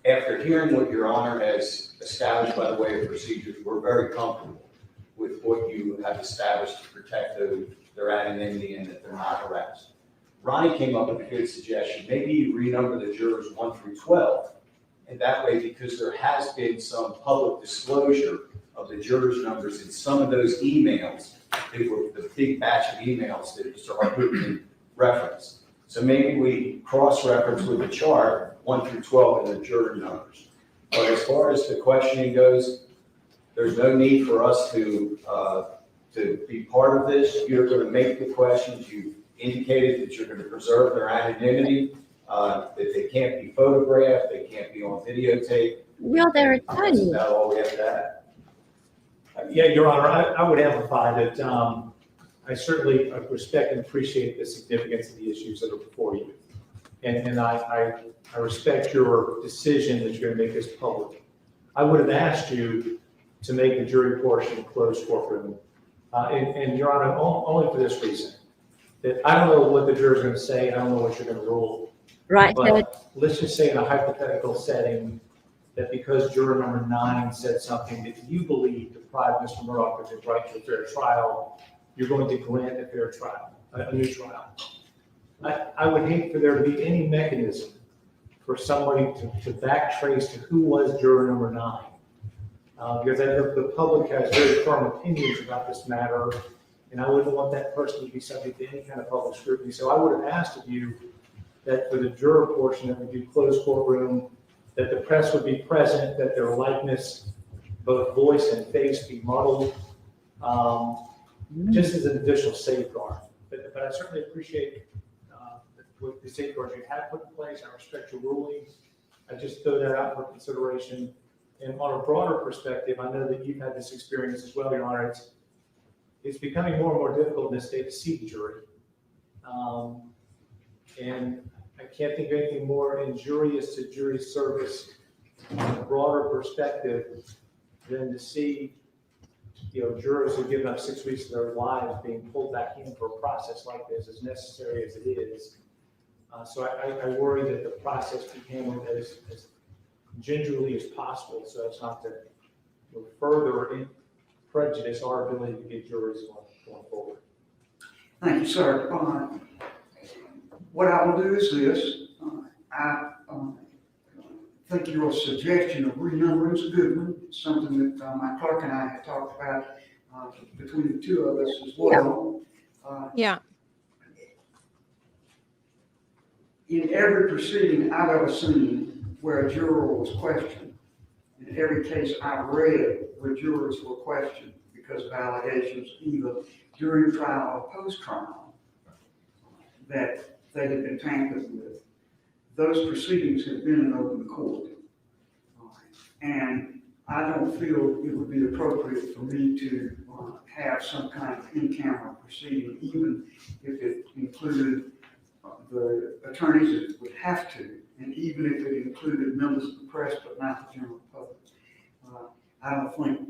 After hearing what Your Honor has established by the way of procedures, we're very comfortable with what you have established to protect their anonymity and that they're not harassed. Ronnie came up with a good suggestion. Maybe you renumber the jurors 1 through 12. And that way, because there has been some public disclosure of the jurors' numbers in some of those emails, they were the big batch of emails that Mr. Hartman referenced. So maybe we cross-reference with the chart 1 through 12 and the juror numbers. But as far as the questioning goes, there's no need for us to be part of this. You're going to make the questions. You've indicated that you're going to preserve their anonymity, that they can't be photographed, they can't be on videotape. You're their attorney. That's about all we have to add. Yeah, Your Honor, I would amplify that I certainly respect and appreciate the significance of the issues that are before you. And I respect your decision that you're going to make this public. I would have asked you to make the jury portion closed courtroom. And Your Honor, only for this reason, that I don't know what the jurors are going to say, I don't know what you're going to rule. Right. But let's just say in a hypothetical setting that because juror number 9 said something that you believe deprived Mr. Murdaugh of his right to a fair trial, you're going to grant a fair trial, a new trial. I would hate for there to be any mechanism for somebody to backtrace to who was juror number 9. Because I know the public has very firm opinions about this matter, and I wouldn't want that person to be subject to any kind of public scrutiny. So I would have asked of you that for the juror portion that we do closed courtroom, that the press would be present, that their likeness, both voice and face, be muddled, just as an additional safeguard. But I certainly appreciate the safeguards you have put in place. I respect your ruling. I just throw that out for consideration. And on a broader perspective, I know that you've had this experience as well, Your Honor. it's becoming more and more difficult in this state to see the jury. And I can't think of anything more injurious to jury service on a broader perspective than to see, jurors who have given up 6 weeks of their lives being pulled back in for a process like this, as necessary as it is. So I worry that the process be handled as gingerly as possible, so as not to further prejudice our ability to get juries going forward. Thank you, sir. What I will do is this. I think your suggestion of renumbering is a good one. It's something that my clerk and I had talked about between the two of us as well. Yeah. In every proceeding I've ever seen where a juror was questioned, in every case I've read where jurors were questioned because of allegations either during trial or post-trial that they had been tampered with, those proceedings have been in open court. And I don't feel it would be appropriate for me to have some kind of in-camera proceeding, even if it included the attorneys that would have to, and even if it included members of the press but not the general public. I don't think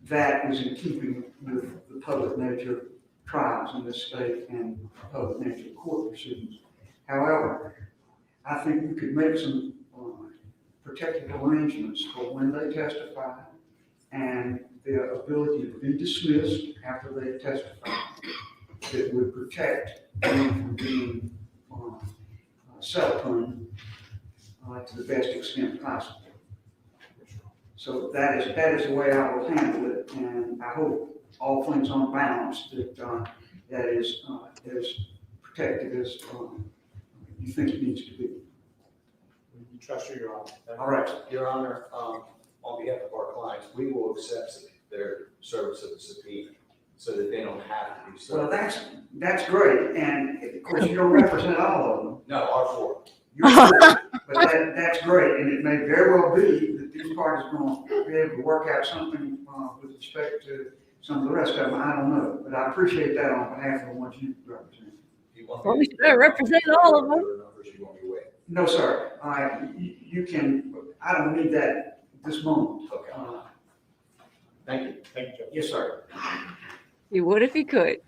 that is in keeping with the public nature of trials in this state and public nature of court proceedings. However, I think we could make some protective arrangements for when they testify and their ability to be dismissed after they testify that would protect them from being self-harmed to the best extent possible. So that is the way I will handle it, and I hope all things on balance that is as protected as you think it needs to be. We trust you, Your Honor. All right. Your Honor, on behalf of our clients, we will accept their service of the subpoena so that they don't have to be served. Well, that's great, and of course you don't represent all of them. No, our four. But that's great, and it may very well be that these parties are going to be able to work out something with respect to some of the rest of them. I don't know, but I appreciate that on behalf of the ones you represent. Well, we should represent all of them. No, sir. You can. I don't need that this moment. Okay. Thank you. Thank you, Judge. Yes, sir. You would if you could.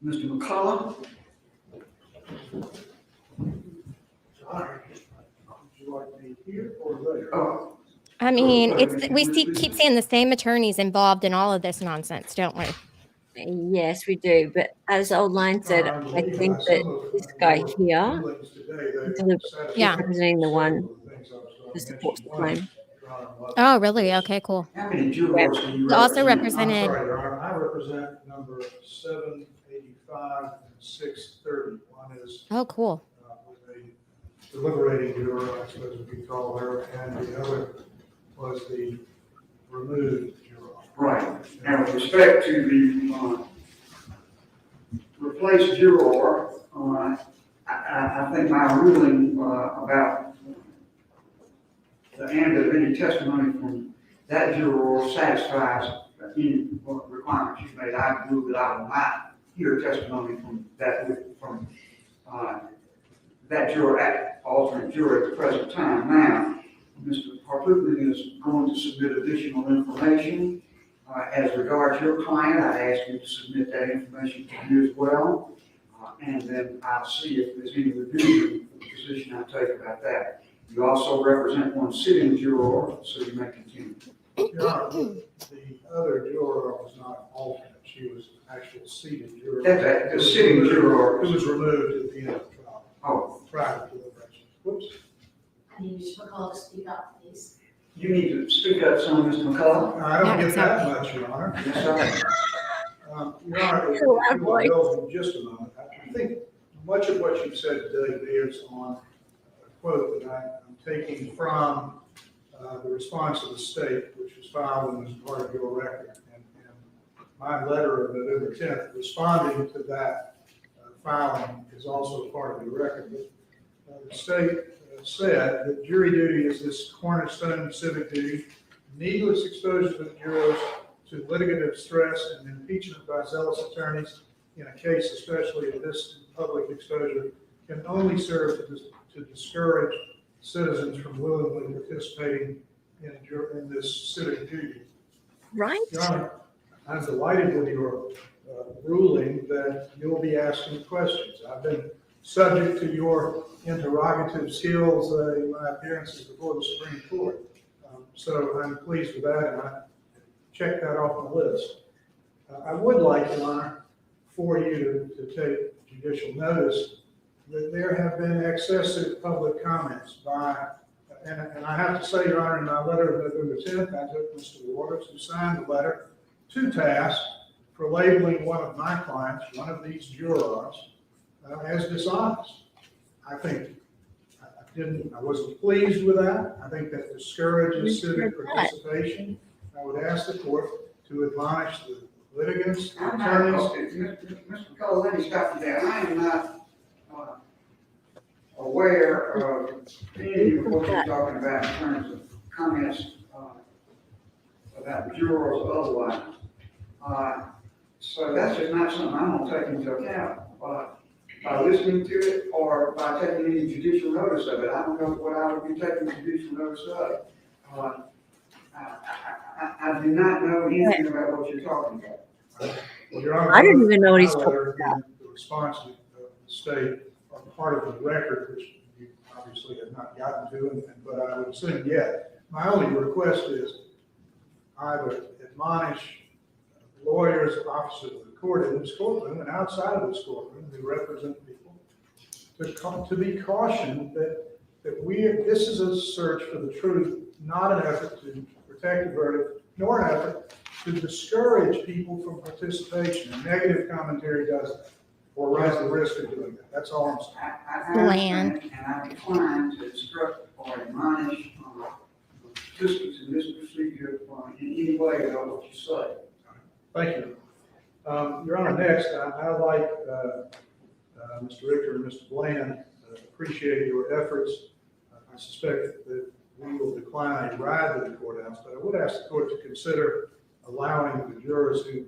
Mr. McCullough. Would you like me here or later? Oh. I mean, keep seeing the same attorneys involved in all of this nonsense, don't we? Yes, we do. But as Old Line said, I think that this guy here is representing the one who supports the claim. Oh, really? Okay, cool. How many jurors do you Also represent? represented. I'm sorry, Your Honor. I represent number 785 and 630. One is Oh, cool. with a deliberating juror, I suppose we could call her, and the other was the removed juror. Right. Now, with respect to the replaced juror, I think my ruling about the end of any testimony from that juror satisfies any requirements you've made. I believe that I will not hear testimony from that juror, alternate juror at the present time. Now, Mr. Harpootlian is going to submit additional information. As regards your client, I ask you to submit that information to you as well. And then I'll see if there's any revision of the position I take about that. You also represent one sitting juror, so you may continue. Your Honor, the other juror was not alternate. She was actual seated juror. That's the sitting juror. Who was removed at the end of the trial. Oh. Prior to deliberation. Whoops. I need Mr. McCullough to speak up, please. You need to speak up some, Mr. McCullough. I don't get that much, Your Honor. Yes, sir. Your Honor, if you will indulge me just a moment. I think much of what you've said today bears on a quote that I'm taking from the response of the state, which was filed and was part of your record. And my letter of November 10th responding to that filing is also part of your record. But the state said that jury duty is this cornerstone of civic duty, needless exposure to the jurors to litigative stress and impeachment by zealous attorneys in a case, especially of this public exposure, can only serve to discourage citizens from willingly participating in this civic duty. Right. Your Honor, I'm delighted with your ruling that you'll be asking questions. I've been subject to your interrogative skills in my appearances before the Supreme Court. So I'm pleased with that, and I checked that off the list. I would like, Your Honor, for you to take judicial notice that there have been excessive public comments by, and I have to say, Your Honor, in my letter of November 10th, I took Mr. Waters, who signed the letter, to task for labeling one of my clients, one of these jurors, as dishonest. I think I wasn't pleased with that. I think that discourages civic participation. I would ask the court to admonish the litigants, the attorneys. Mr. Cole, let me stop you there. I am not aware of any of what you're talking about in terms of comments about jurors or otherwise. So that's just not something I'm going to take into account by listening to it or by taking any judicial notice of it. I don't know what I would be taking judicial notice of. I do not know anything about what you're talking about. Well, Your Honor, I didn't even know what he's talking about. The response of the state are part of the record, which you obviously have not gotten to, but I would assume yet. My only request is I would admonish lawyers, officers of the court in this courtroom and outside of this courtroom who represent people to be cautioned that this is a search for the truth, not an effort to protect the verdict, nor an effort to discourage people from participation. And negative commentary does that, or runs the risk of doing that. That's all I'm saying. Land. And I decline to instruct or admonish participants in this procedure in any way about what you say. Thank you. Your Honor, next, I like Mr. Richter and Mr. Bland. Appreciate your efforts. I suspect that we will decline a ride to the courthouse, but I would ask the court to consider allowing the jurors who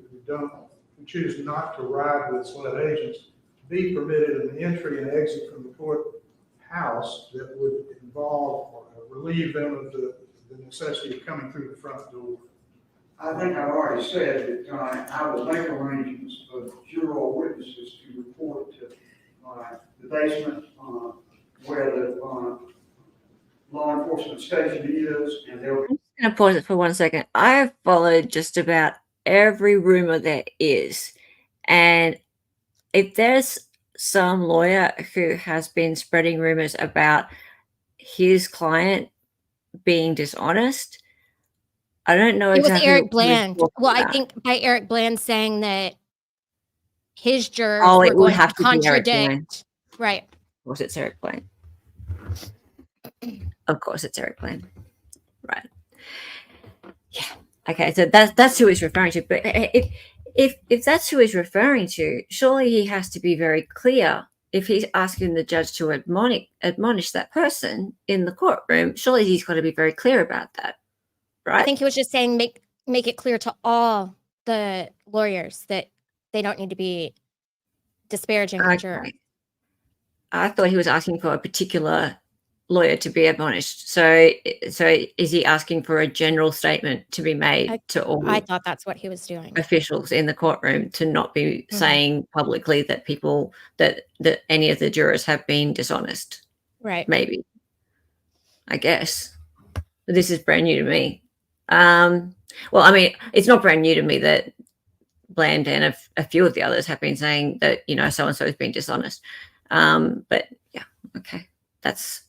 choose not to ride with SLED agents to be permitted an entry and exit from the courthouse that would involve or relieve them of the necessity of coming through the front door. I think I've already said that I will make arrangements for juror witnesses to report to the basement where the law enforcement station is, and they'll. I'm just going to pause it for 1 second. I have followed just about every rumor there is, and if there's some lawyer who has been spreading rumors about his client being dishonest, I don't know exactly. It was Eric Bland. Well, I think by Eric Bland saying that his jurors were going would have to to be Eric contradict. Bland. Right. Of course, it's Eric Bland. Of course, it's Eric Bland. Right. Yeah. Okay. So that's who he's referring to. But if that's who he's referring to, surely he has to be very clear. If he's asking the judge to admonish that person in the courtroom, surely he's got to be very clear about that. Right? I think he was just saying make it clear to all the lawyers that they don't need to be disparaging the juror. I thought he was asking for a particular lawyer to be admonished. So is he asking for a general statement to be made to all? I thought that's what he was doing. Officials in the courtroom to not be saying publicly that that any of the jurors have been dishonest. Right. Maybe. I guess. This is brand new to me. Well, I mean, it's not brand new to me that Bland and a few of the others have been saying that, so-and-so has been dishonest. But yeah, okay. That's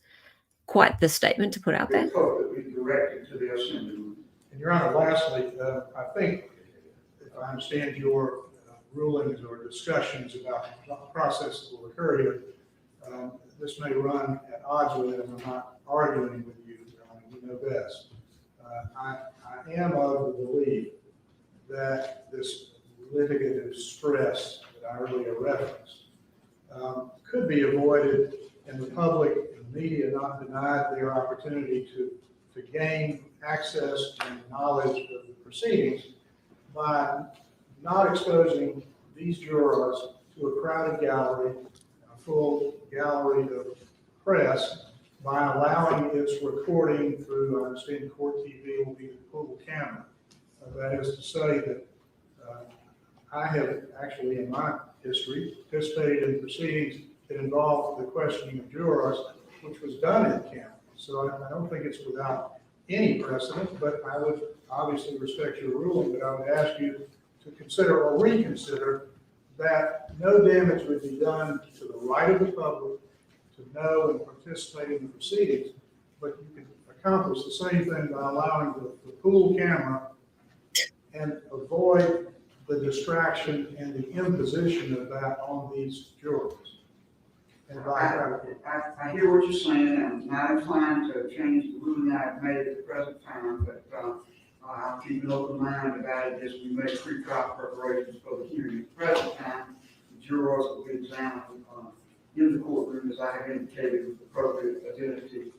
quite the statement to put out there. That we directed to the assembly. And Your Honor, lastly, I think if I understand your rulings or discussions about the process that will occur here, this may run at odds with it, and I'm not arguing with you, Your Honor, you know best. I am of the belief that this litigative stress that I earlier referenced could be avoided and the public and the media not denied their opportunity to gain access and knowledge of the proceedings by not exposing these jurors to a crowded gallery, a full gallery of press, by allowing its recording through, I understand, Court TV will be the pull camera. That is to say that I have actually, in my history, participated in proceedings that involved the questioning of jurors, which was done in camera. So I don't think it's without any precedent, but I would obviously respect your ruling, but I would ask you to consider or reconsider that no damage would be done to the right of the public to know and participate in the proceedings, but you can accomplish the same thing by allowing the pool camera and avoid the distraction and the imposition of that on these jurors. And I hear what you're saying. I'm not inclined to change the ruling I've made at the present time, but I'll keep an open mind about it as we make pre-trial preparations for the hearing. At the present time, the jurors will be examined in the courtroom, as I have indicated, with appropriate identity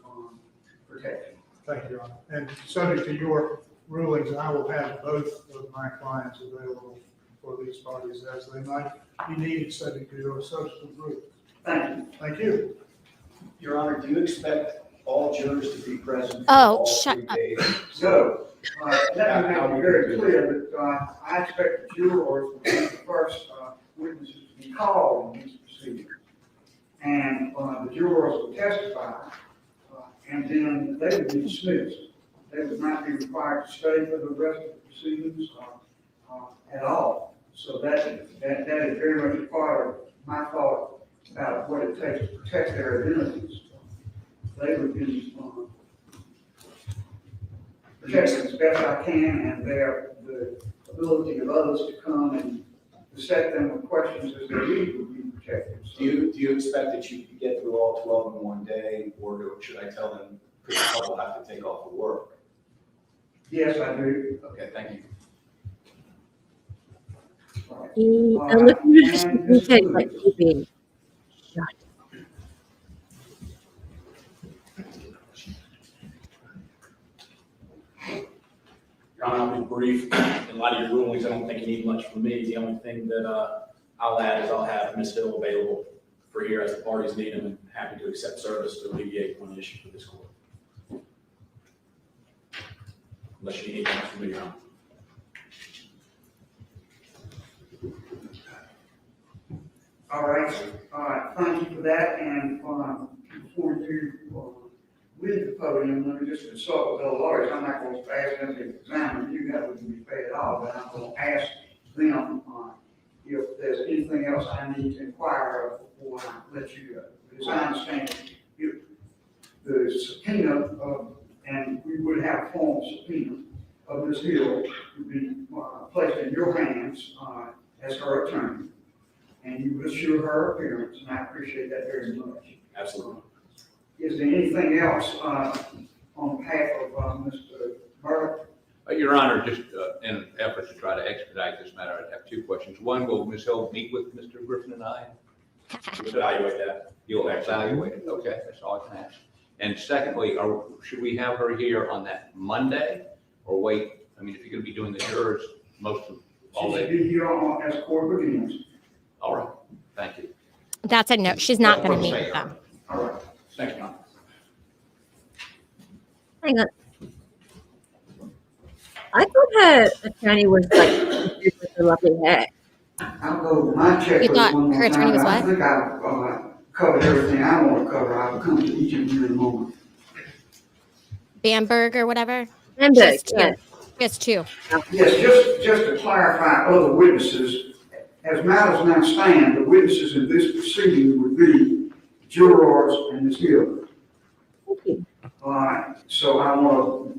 protection. Thank you, Your Honor. And subject to your rulings, I will have both of my clients available for these parties as they might be needed, subject to your subsequent rulings. Thank you. Thank you. Your Honor, do you expect all jurors to be present? Oh, shut up. So, let me make it very clear that I expect the jurors to be the first witnesses to be called in these proceedings. And the jurors will testify, and then they would be dismissed. They would not be required to stay for the rest of the proceedings at all. So that is very much a part of my thought about what it takes to protect their identities. They would be protected as best I can, and the ability of others to come and set them with questions as they need would be protected. So, Do you expect that you can get through all 12 in one day, or should I tell them, could the couple have to take off of work? yes, I do. Okay, thank you. Your Honor, I'll be brief. In light of your rulings, I don't think you need much from me. The only thing that I'll add is I'll have Ms. Hill available for here as the parties need them, and happy to accept service to alleviate one issue for this court. Unless you need anything from me, Your Honor. All right, thank you for that, and before you leave the podium, let me just consult with the lawyers. I'm not going to ask them to examine you, that wouldn't be fair at all, but I'm going to ask them if there's anything else I need to inquire of before I let you go. As I understand it, the subpoena, and we would have a formal subpoena of Ms. Hill to be placed in your hands as her attorney. And you would assure her appearance, and I appreciate that very much. Absolutely. Is there anything else on behalf of Mr. Murdaugh? Your Honor, just in an effort to try to expedite this matter, I'd have two questions. One, will Ms. Hill meet with Mr. Griffin and I? We'll evaluate that. You'll evaluate it. Okay, that's all I can ask. And secondly, should we have her here on that Monday or wait? I mean, if you're going to be doing the jurors most of all day. She should be here as court begins. All right, thank you. That's a no. She's not going to meet with them. All right. Thanks, John. Hang on. I thought her attorney was like with the lovely hair. I'll go with my checklist. You thought her attorney was what? I think I've covered everything I want to cover. I'll come to each of you in a moment. Bamberg or whatever? Bamberg, Just two. Yes, just to clarify other witnesses, as matters now stand, the witnesses in this proceeding would be jurors and Ms. Hill. All right, so I want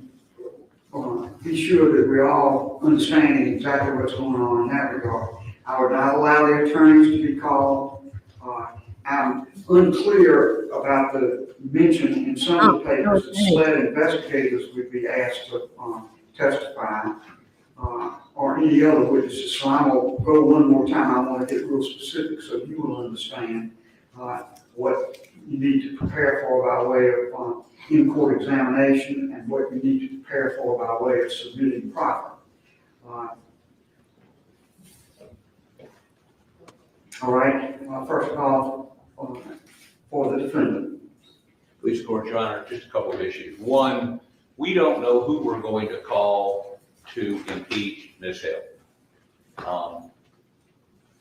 to be sure that we're all understanding exactly what's going on in that regard. I would not allow the attorneys to be called. I'm unclear about the mention in some of the papers that SLED investigators would be asked to testify or any other witnesses. So I'm going to go one more time. I want to get real specific so you will understand. what you need to prepare for by way of in-court examination and what you need to prepare for by way of submitting proffer. All right, first off, for the defendant. Please, Court, Your Honor, just a couple of issues. One, we don't know who we're going to call to impeach Ms. Hill.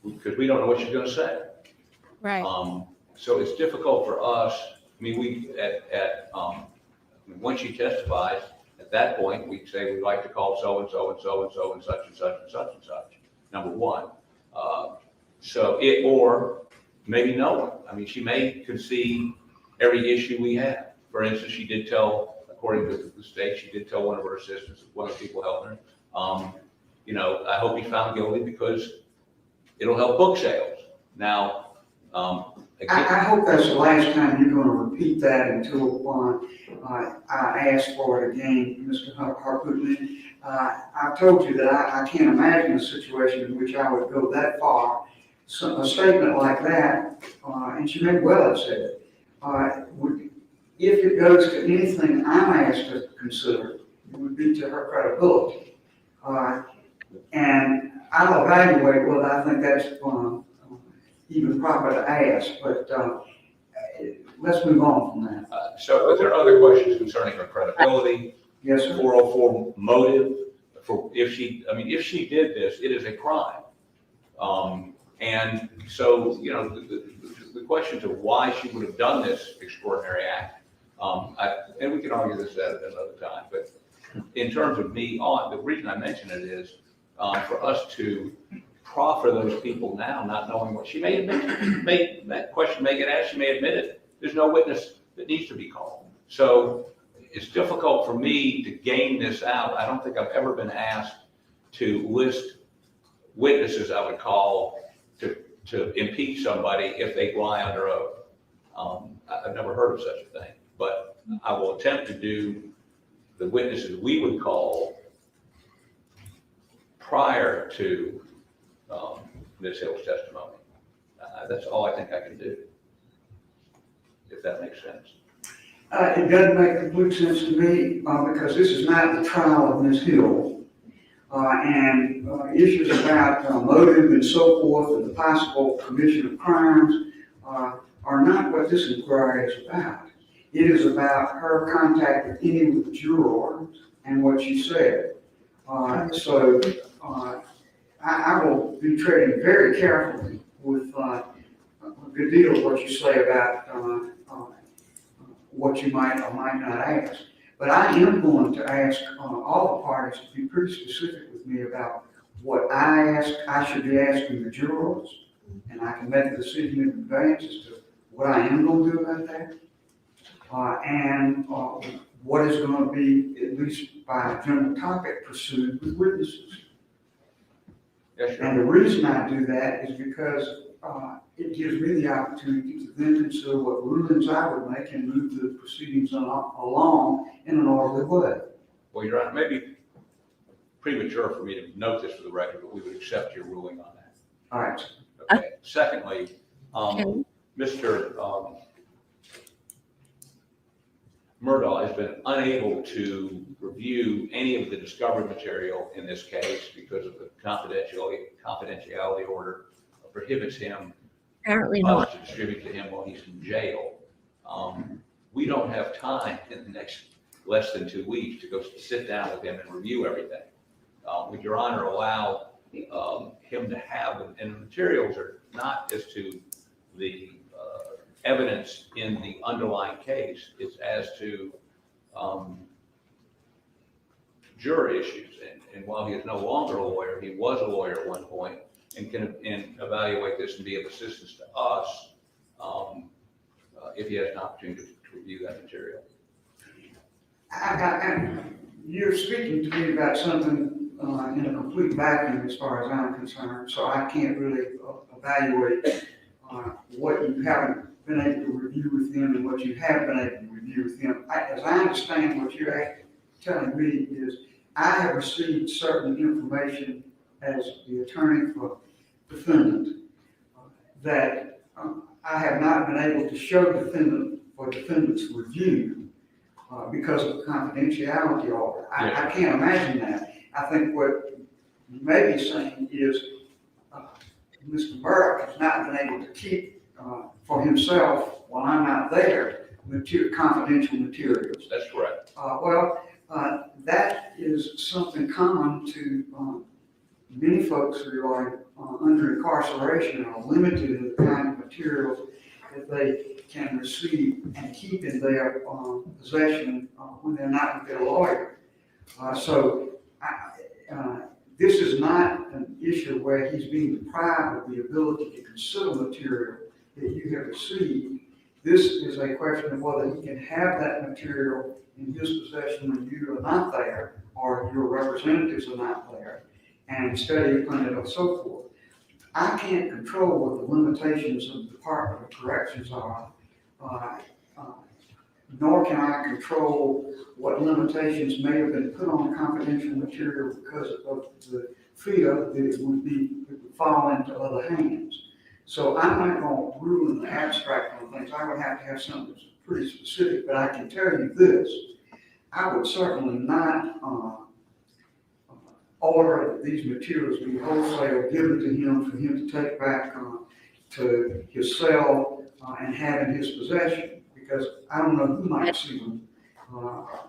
Because we don't know what she's going to say. Right. So it's difficult for us. I mean, once she testifies, at that point, we say we'd like to call so-and-so and so-and-so and such and such and such and such, number one. Or maybe no one. I mean, she may concede every issue we have. For instance, she did tell, according to the state, she did tell one of her assistants, one of the people helping her, I hope he's found guilty because it'll help book sales. Now, I hope that's the last time you're going to repeat that until I ask for it again, Mr. Harpootman. I've told you that I can't imagine a situation in which I would go that far. So a statement like that, and she may well have said it, if it goes to anything I'm asked to consider, it would be to her credibility. And I'll evaluate whether I think that's even proper to ask, but let's move on from that. So there are other questions concerning her credibility. Yes, sir. 404 motive. If she did this, it is a crime. And so, the questions of why she would have done this extraordinary act, and we can argue this at another time, but in terms of the reason I mention it is for us to proffer those people now, not knowing what she may admit, that question may get asked, she may admit it. There's no witness that needs to be called. So it's difficult for me to game this out. I don't think I've ever been asked to list witnesses I would call to impeach somebody if they lie under oath. I've never heard of such a thing, but I will attempt to do the witnesses we would call prior to Ms. Hill's testimony. That's all I think I can do, if that makes sense. It doesn't make complete sense to me because this is not the trial of Ms. Hill. And issues about motive and so forth and the possible commission of crimes are not what this inquiry is about. It is about her contact with any of the jurors and what she said. So I will be treading very carefully with a good deal of what you say about what you might or might not ask. But I am going to ask all the parties to be pretty specific with me about what I should be asking the jurors, and I can make a decision in advance as to what I am going to do about that, and what is going to be, at least by general topic, pursued with witnesses. Yes, sure. And the reason I do that is because it gives me the opportunity to then consider what rulings I would make and move the proceedings along in an orderly way. Well, Your Honor, maybe premature for me to note this for the record, but we would accept your ruling on that. All right. Okay. Secondly, Mr. Murdaugh has been unable to review any of the discovery material in this case because of the confidentiality order prohibits him apparently not to distribute to him while he's in jail. We don't have time in the next less than 2 weeks to go sit down with him and review everything. Would Your Honor allow him to have, and the materials are not as to the evidence in the underlying case, it's as to juror issues. And while he is no longer a lawyer, he was a lawyer at one point and can evaluate this and be of assistance to us if he has an opportunity to review that material. You're speaking to me about something in a complete vacuum as far as I'm concerned, so I can't really evaluate what you haven't been able to review with him and what you have been able to review with him. As I understand what you're telling me is I have received certain information as the attorney for defendant that I have not been able to show defendant's review because of the confidentiality order. I can't imagine that. I think what you may be saying is Mr. Murdaugh has not been able to keep for himself, while I'm not there, confidential materials. That's correct. That is something common to many folks who are under incarceration are limited in the kind of materials that they can receive and keep in their possession when they're not with their lawyer. This is not an issue where he's being deprived of the ability to consider material that you have received. This is a question of whether he can have that material in his possession when you are not there or your representatives are not there, and study upon it and so forth. I can't control what the limitations of the Department of Corrections are, nor can I control what limitations may have been put on confidential material because of the fear that it would fall into other hands. So I'm not going to rule in the abstract on things. I would have to have something that's pretty specific, but I can tell you this. I would certainly not order that these materials be wholesale given to him for him to take back to his cell and have in his possession, because I don't know who might see them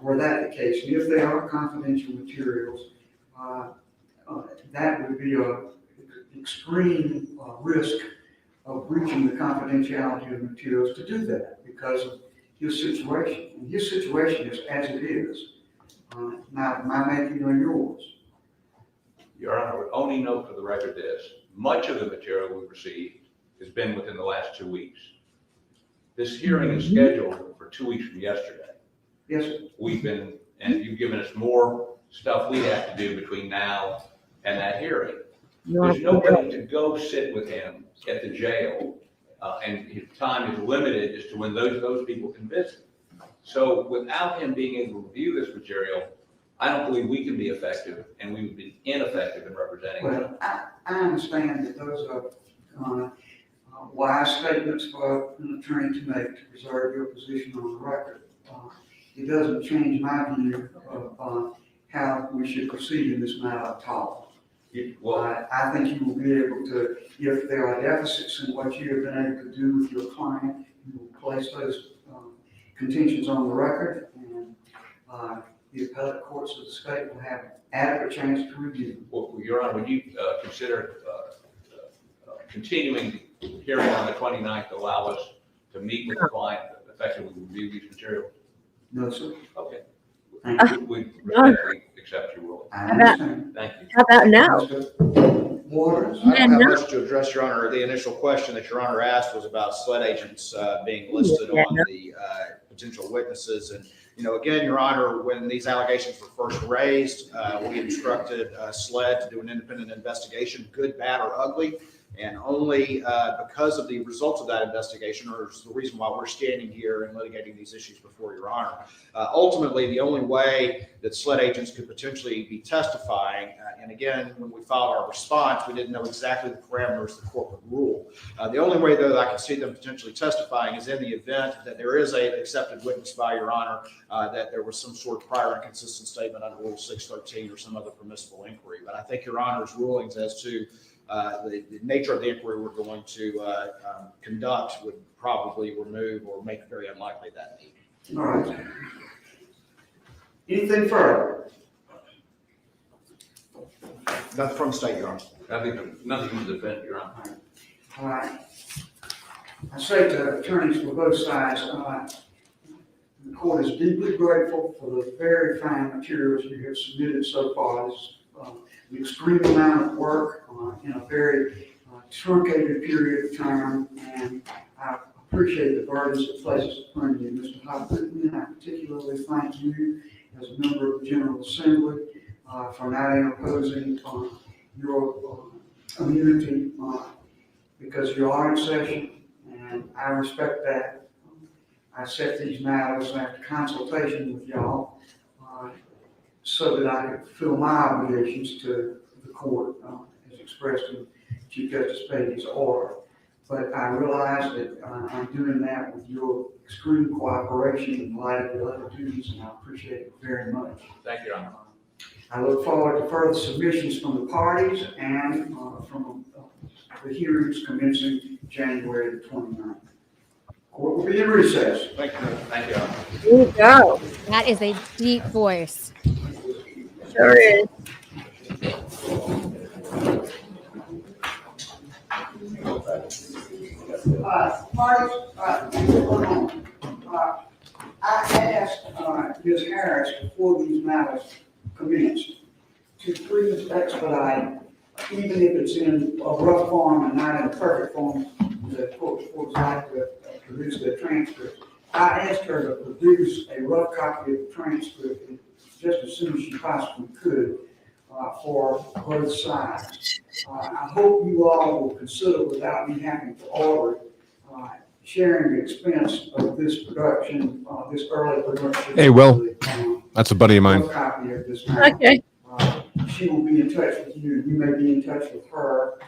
were that the case. And if they are confidential materials, that would be an extreme risk of breaching the confidentiality of materials to do that because of his situation. And his situation is as it is, not my making or yours. Your Honor, I would only note for the record this: much of the material we received has been within the last 2 weeks. This hearing is scheduled for 2 weeks from yesterday. Yes, sir. And you've given us more stuff we have to do between now and that hearing. There's no way to go sit with him at the jail, and his time is limited as to when those people can visit. So without him being able to review this material, I don't believe we can be effective, and we would be ineffective in representing him. I understand that those are wise statements for an attorney to make to preserve your position on the record. It doesn't change my view of how we should proceed in this matter at all. I think you will be able to, if there are deficits in what you have been able to do with your client, you will place those contentions on the record, and the appellate courts of the state will have an adequate chance to review. Well, Your Honor, would you consider continuing the hearing on the 29th to allow us to meet with the client, effectively review these materials? No, sir. Okay. Thank you. We respectfully accept your ruling. I understand. Thank you. How about now? Waters. I don't have much to address, Your Honor. The initial question that Your Honor asked was about SLED agents being listed on the potential witnesses. And, you know, again, Your Honor, when these allegations were first raised, we instructed SLED to do an independent investigation, good, bad, or ugly. And only because of the results of that investigation, or the reason why we're standing here and litigating these issues before Your Honor. Ultimately, the only way that SLED agents could potentially be testifying, and again, when we filed our response, we didn't know exactly the parameters of the corporate rule. The only way, though, that I can see them potentially testifying is in the event that there is an accepted witness by Your Honor, that there was some sort of prior inconsistent statement under Rule 613 or some other permissible inquiry. But I think Your Honor's rulings as to the nature of the inquiry we're going to conduct would probably remove or make it very unlikely that need. All right. Anything further? Nothing from the state, Your Honor. Nothing from the defense, Your Honor. All right. I say to attorneys for both sides, the court is deeply grateful for the very fine materials you have submitted so far. This an extreme amount of work in a very truncated period of time, and I appreciate the burdens it places upon you, Mr. Hopkins. I particularly thank you as a member of the General Assembly for not interposing your immunity because you are in session, and I respect that. I set these matters after consultation with y'all so that I could fulfill my obligations to the court as expressed in Chief Justice Beatty's order. but I realize that I'm doing that with your extreme cooperation in light of the other duties, and I appreciate it very much. Thank you, Your Honor. I look forward to further submissions from the parties and from the hearings commencing January the 29th. Court will be in recess. Thank you. Thank you, Your Honor. There you go. That is a deep voice. Sure is. Parties, hold on. I asked Ms. Harris before these matters commenced to please expedite, even if it's in a rough form and not in a perfect form, the court would like to produce the transcript. I asked her to produce a rough copy of the transcript just as soon as she possibly could for both sides. I hope you all will consider, without me having to order, sharing the expense of this production, this early production. Hey, Will, that's a buddy of mine. Copy of this matter. Okay. She will be in touch with you. You may be in touch with her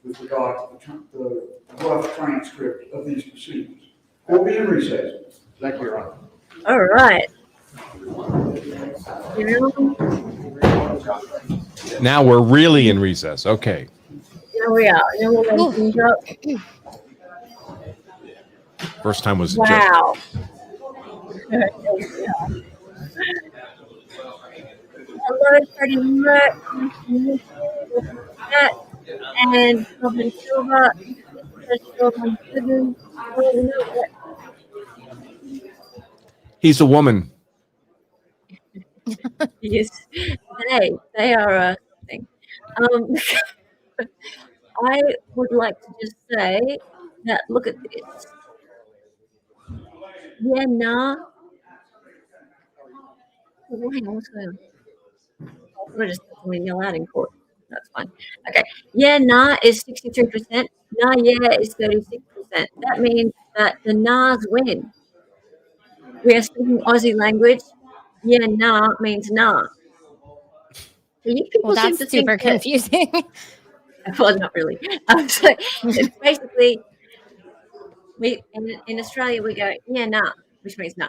with regard to the rough transcript of these proceedings. We'll be in recess. Thank you, Your Honor. All right. Now we're really in recess. Okay. Here we are. Now we're going to go. First time was a Wow. Hello, Freddie Merck, and Robin Silver, He's a woman. Yes, they are a thing. I would like to just say that look at this. Yeah, nah. Oh, hang on, what's going on? We're just going to yell out in court. That's fine. Okay. Yeah, nah is 63%. Nah, yeah is 36%. That means that the nahs win. We are speaking Aussie language. Yeah, nah means nah. So Well, that's super confusing. Well, not really. So it's basically, we in Australia we go yeah, nah, which means nah.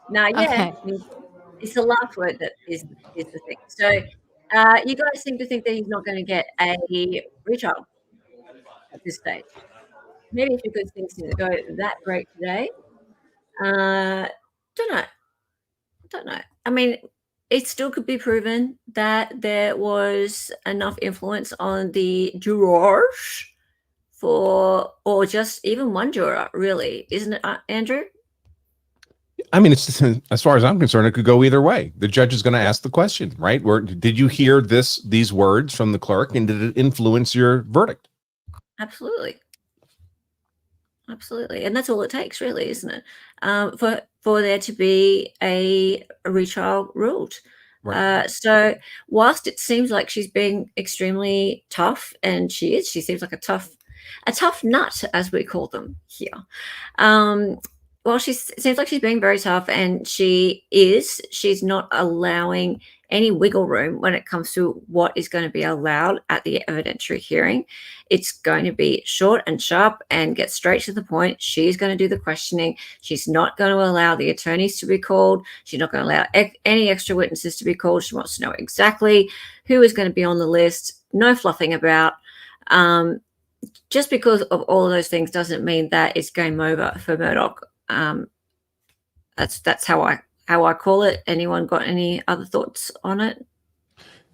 Nah, yeah means it's the last word that is the thing. So you guys seem to think that he's not going to get a retrial at this stage. Maybe because things didn't go that great today. Don't know. I mean, it still could be proven that there was enough influence on the jurors or just even one juror, really, isn't it, Andrew? I mean, it's as far as I'm concerned, it could go either way. The judge is going to ask the question, right? Where did you hear these words from the clerk, and did it influence your verdict? Absolutely, and that's all it takes, really, isn't it? For there to be a retrial ruled. Right. So whilst it seems like she's being extremely tough, and she seems like a tough nut, as we call them here. Well, seems like she's being very tough, and she's not allowing any wiggle room when it comes to what is going to be allowed at the evidentiary hearing. It's going to be short and sharp and get straight to the point. She's going to do the questioning. She's not going to allow the attorneys to be called. She's not going to allow any extra witnesses to be called. She wants to know exactly who is going to be on the list. No fluffing about. Just because of all of those things doesn't mean that it's game over for Murdaugh. That's how I call it. Anyone got any other thoughts on it?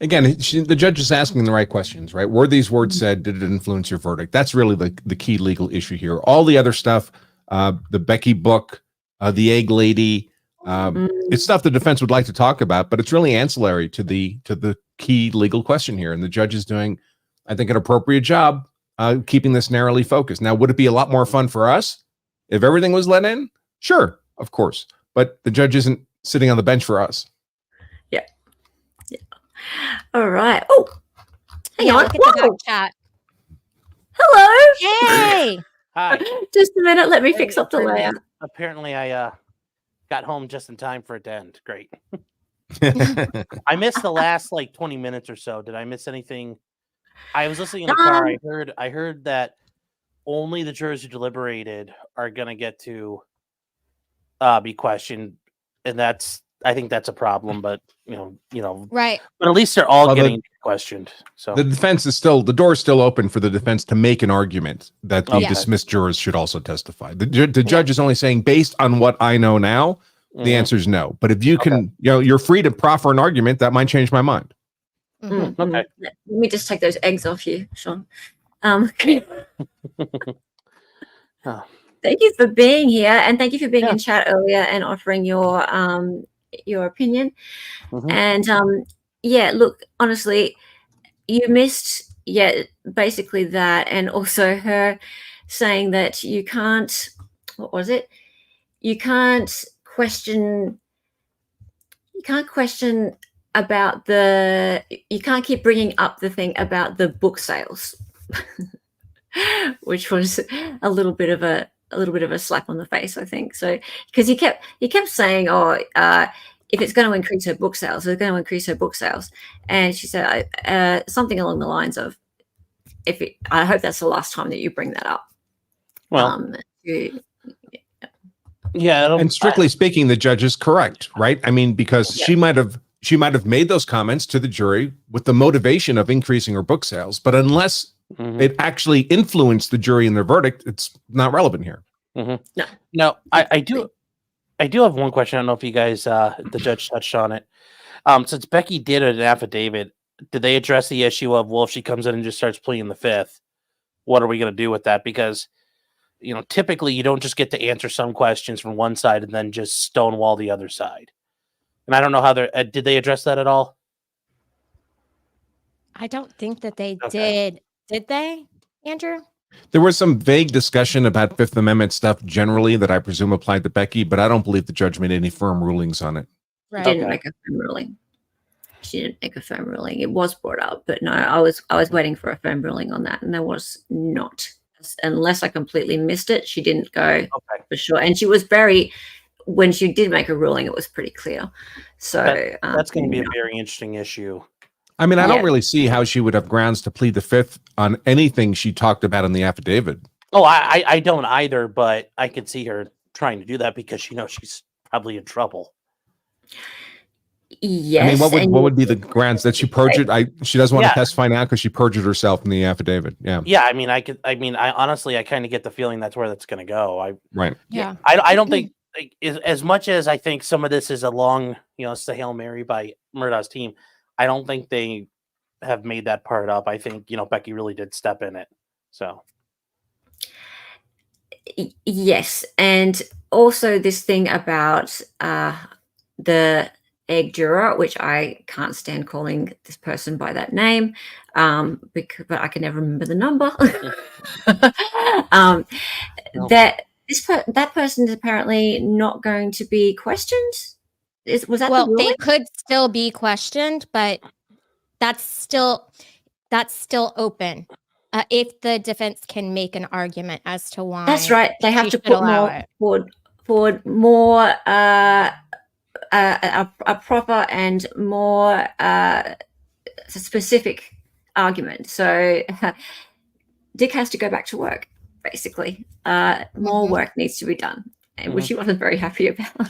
Again, the judge is asking the right questions, right? Were these words said? Did it influence your verdict? That's really the key legal issue here. All the other stuff, the Becky book, the egg lady, it's stuff the defense would like to talk about, but it's really ancillary to the key legal question here. And the judge is doing, I think, an appropriate job keeping this narrowly focused. Now, would it be a lot more fun for us if everything was let in? Sure, of course. But the judge isn't sitting on the bench for us. Yeah. All right. Oh, hang on. Look at the chat. Hello. Hey. Hi. Just a minute. Let me fix up the layout. Apparently, I got home just in time for it to end. Great. I missed the last 20 minutes or so. Did I miss anything? I was listening in the car. I heard that only the jurors who deliberated are going to get to be questioned, and I think that's a problem. But right. But at least they're all getting questioned. So the defense is the door is still open for the defense to make an argument that the dismissed jurors should also testify. The judge is only saying, based on what I know now, the answer is no. But if you can, you're free to proffer an argument that might change my mind. Okay. Let me just take those eggs off you, Sean. Thank you for being here, and thank you for being in chat earlier and offering your opinion. And look, honestly, you missed basically that, and also her saying that you can't. What was it? You can't question about you can't keep bringing up the thing about the book sales, which was a little bit of a slap on the face, I think. So because he kept saying, if it's going to increase her book sales, it's going to increase her book sales. And she said something along the lines of, I hope that's the last time that you bring that up. Well, and strictly speaking, the judge is correct, right? I mean, because she might have made those comments to the jury with the motivation of increasing her book sales, but unless it actually influenced the jury in their verdict, it's not relevant here. No, I do have one question. I don't know if you guys, the judge touched on it. Since Becky did an affidavit, did they address the issue of, well, if she comes in and just starts pleading the fifth, what are we going to do with that? Because typically you don't just get to answer some questions from one side and then just stonewall the other side. And I don't know how did they address that at all? I don't think that they did. Did they, Andrew? There was some vague discussion about Fifth Amendment stuff generally that I presume applied to Becky, but I don't believe the judge made any firm rulings on it. Right. She didn't make a firm ruling. She didn't make a firm ruling. It was brought up, but no, I was waiting for a firm ruling on that, and there was not. Unless I completely missed it, she didn't go for sure. And she was when she did make a ruling, it was pretty clear. So that's going to be a very interesting issue. I mean, I don't really see how she would have grounds to plead the fifth on anything she talked about in the affidavit. Oh, I don't either, but I could see her trying to do that because she knows she's probably in trouble. Yes. I mean, what would be the grounds that she perjured? She doesn't want to testify now because she perjured herself in the affidavit. Yeah. Yeah. I mean, I honestly, I kind of get the feeling that's where that's going to go. Right. Yeah. I don't think as much as I think some of this is a long, it's the Hail Mary by Murdaugh's team. I don't think they have made that part up. I think, Becky really did step in it. So. Yes. And also this thing about the egg juror, which I can't stand calling this person by that name, but I can never remember the number. That person is apparently not going to be questioned. Was that the they could still be questioned, but that's still open. If the defense can make an argument as to why. That's right. They have to put forward more a proper and more specific argument. So Dick has to go back to work, basically. More work needs to be done, which he wasn't very happy about.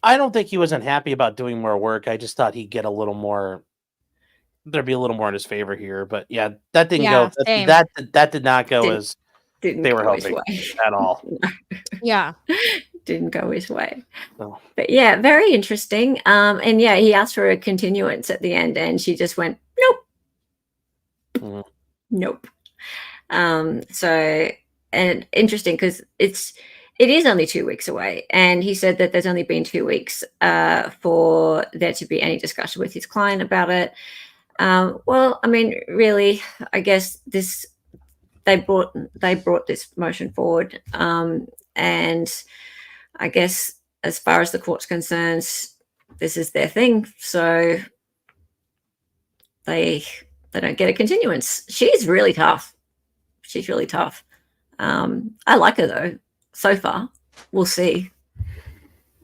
I don't think he was unhappy about doing more work. I just thought he'd get a little more. There'd be a little more in his favor here, but that didn't go. That did not go as they were hoping at all. Yeah, didn't go his way. Oh. But very interesting. And he asked for a continuance at the end, and she just went nope, nope. So and interesting because it is only 2 weeks away, and he said that there's only been 2 weeks for there to be any discussion with his client about it. Well, I mean, really, I guess they brought this motion forward, and I guess as far as the court's concerned, this is their thing, so they don't get a continuance. She's really tough. She's really tough. I like her though. So far, we'll see.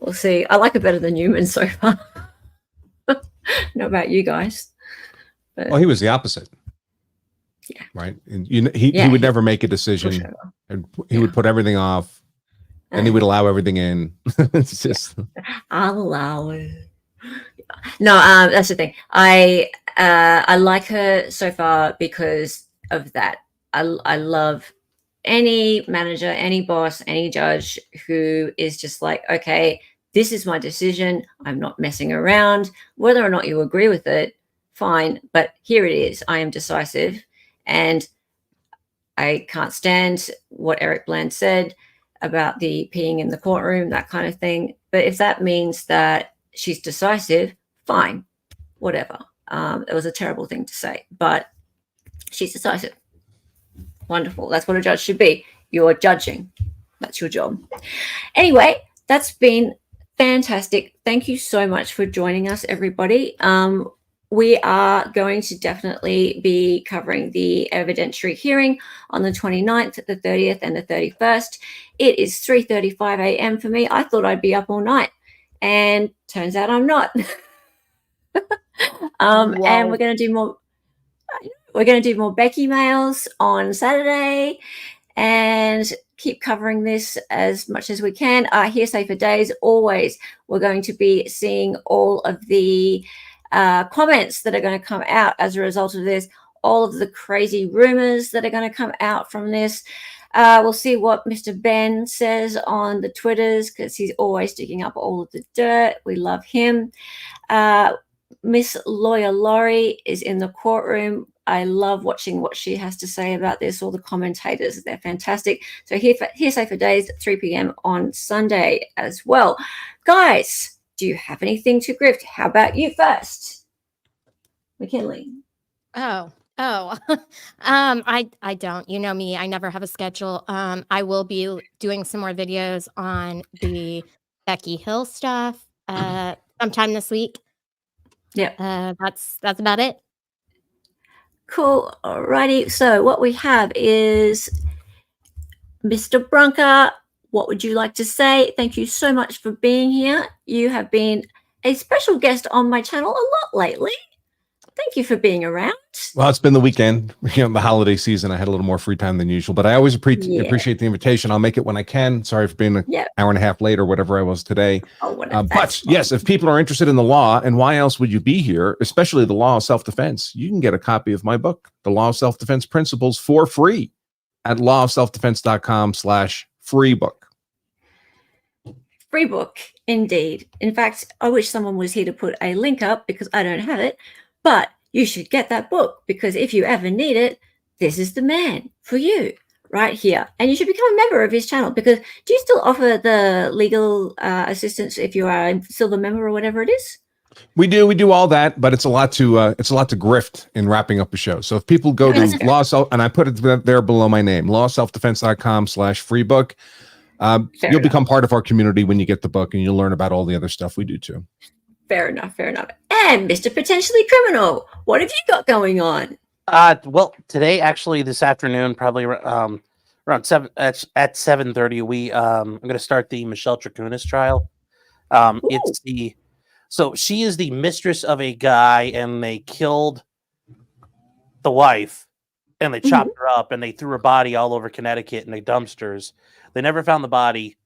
I like her better than Newman so far. Not about you guys. But... Well, he was the opposite. Yeah. Right. And he would never make a decision, sure. and he would put everything off, and he would allow everything in. It's just I'll allow it. No, that's the thing. I like her so far because of that. I love any manager, any boss, any judge who is just like, okay, this is my decision. I'm not messing around. Whether or not you agree with it, fine. But here it is. I am decisive. And I can't stand what Eric Bland said about the peeing in the courtroom, that kind of thing. But if that means that she's decisive, fine, whatever. It was a terrible thing to say, but she's decisive. Wonderful. That's what a judge should be. You're judging. That's your job. Anyway, that's been fantastic. Thank you so much for joining us, everybody. We are going to definitely be covering the evidentiary hearing on the 29th, the 30th, and the 31st. It is 3:35 a.m. for me. I thought I'd be up all night, and turns out I'm not. And we're going to do more. We're going to do more Becky mails on Saturday, and keep covering this as much as we can. Hearsay for days. Always, we're going to be seeing all of the comments that are going to come out as a result of this, all of the crazy rumors that are going to come out from this. We'll see what Mr. Ben says on the Twitters, because he's always digging up all of the dirt. We love him. Miss Lawyer Laurie is in the courtroom. I love watching what she has to say about this. All the commentators, they're fantastic. So Hearsay for Days at 3 p.m. on Sunday as well. Guys, do you have anything to grift? How about you first, McKinley? I don't. You know me. I never have a schedule. I will be doing some more videos on the Becky Hill stuff sometime this week. Yeah. That's about it. Cool. Alrighty. So what we have is Mr. Brunker. What would you like to say? Thank you so much for being here. You have been a special guest on my channel a lot lately. Thank you for being around. Well, it's been the weekend, the holiday season. I had a little more free time than usual, but I always appreciate the invitation. I'll make it when I can. Sorry for being an hour and a half late or whatever I was today. But yes, if people are interested in the law, and why else would you be here, especially the law of self-defense, you can get a copy of my book, The Law of Self-Defense Principles, for free at lawofselfdefense.com/free book. Free book, indeed. In fact, I wish someone was here to put a link up because I don't have it. But you should get that book, because if you ever need it, this is the man for you right here. And you should become a member of his channel, because do you still offer the legal assistance if you are a silver member or whatever it is? We do all that, but it's a lot to grift in wrapping up a show. So if people go to Law Self, and I put it there below my name, lawselfdefense.com/free book, you'll become part of our community when you get the book, and you'll learn about all the other stuff we do too. Fair enough. And Mr. Potentially Criminal, what have you got going on? Well, today, actually, this afternoon, probably around 7:30, I'm going to start the Michelle Trakunis trial. So she is the mistress of a guy, and they killed the wife, and they chopped her up, and they threw her body all over Connecticut in the dumpsters. They never found the body,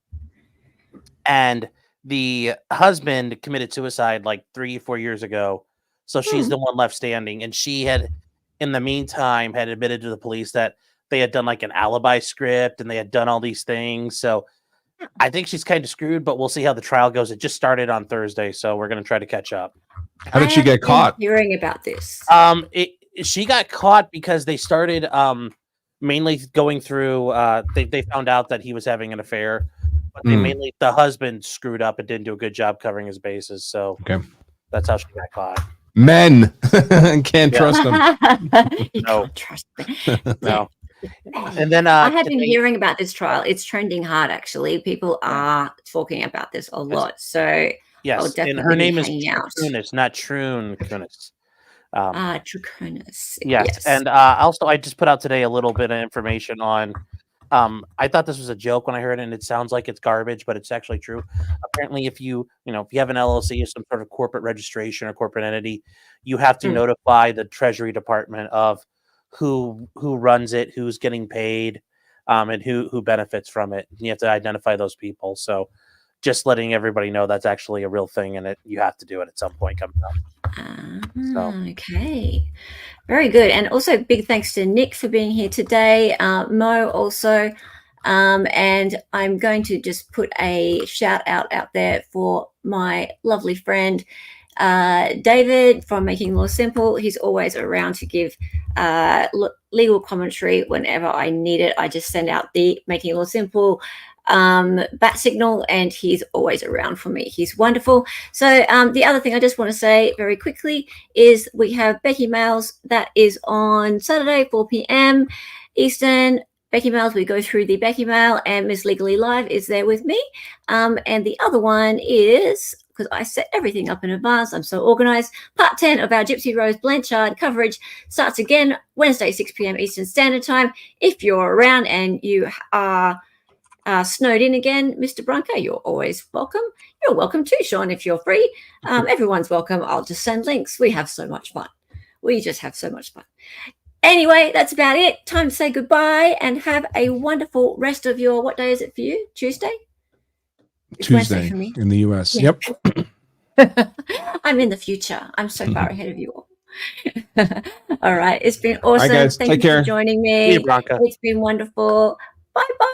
and the husband committed suicide like 3 or 4 years ago. So she's the one left standing. And she had, in the meantime, had admitted to the police that they had done like an alibi script and they had done all these things. So I think she's kind of screwed, but we'll see how the trial goes. It just started on Thursday, so we're going to try to catch up. How did she get caught? Hearing about this. She got caught because they started mainly going through, they found out that he was having an affair. But the husband screwed up and didn't do a good job covering his bases. So that's how she got caught. Men can't trust them. Can't trust them. No. And then I have been hearing about this trial. It's trending hard, actually. People are talking about this a lot. So yes, and her name is Trakunis, not Troon Kunis. Trakunis. Yes. And also, I just put out today a little bit of information on. I thought this was a joke when I heard it, and it sounds like it's garbage, but it's actually true. Apparently, if you have an LLC or some sort of corporate registration or corporate entity, you have to notify the Treasury Department of who runs it, who's getting paid, and who benefits from it. You have to identify those people. So just letting everybody know that's actually a real thing, and you have to do it at some point coming up. Okay, very good. And also big thanks to Nick for being here today, Mo also, and I'm going to just put a shout out there for my lovely friend David from Making Law Simple. He's always around to give legal commentary whenever I need it. I just send out the Making Law Simple bat signal, and he's always around for me. He's wonderful. So the other thing I just want to say very quickly is we have Becky Mails. That is on Saturday, 4 p.m. Eastern. Becky Mails, we go through the Becky Mail, and Miss Legally Live is there with me. And the other one is, because I set everything up in advance, I'm so organized, part 10 of our Gypsy Rose Blanchard coverage starts again Wednesday, 6 p.m. Eastern Standard Time. If you're around and you are snowed in again, Mr. Branca, you're always welcome. You're welcome too, Sean, if you're free. Everyone's welcome. I'll just send links. We have so much fun. We just have so much fun. Anyway, that's about it. Time to say goodbye and have a wonderful rest of your, what day is it for you? Tuesday? It's Tuesday for me. In the US. Yeah. Yep. I'm in the future. I'm so far ahead of you all. All right. It's been awesome. All right, guys. Thank you for joining me. See you, Branca. It's been wonderful. Bye-bye.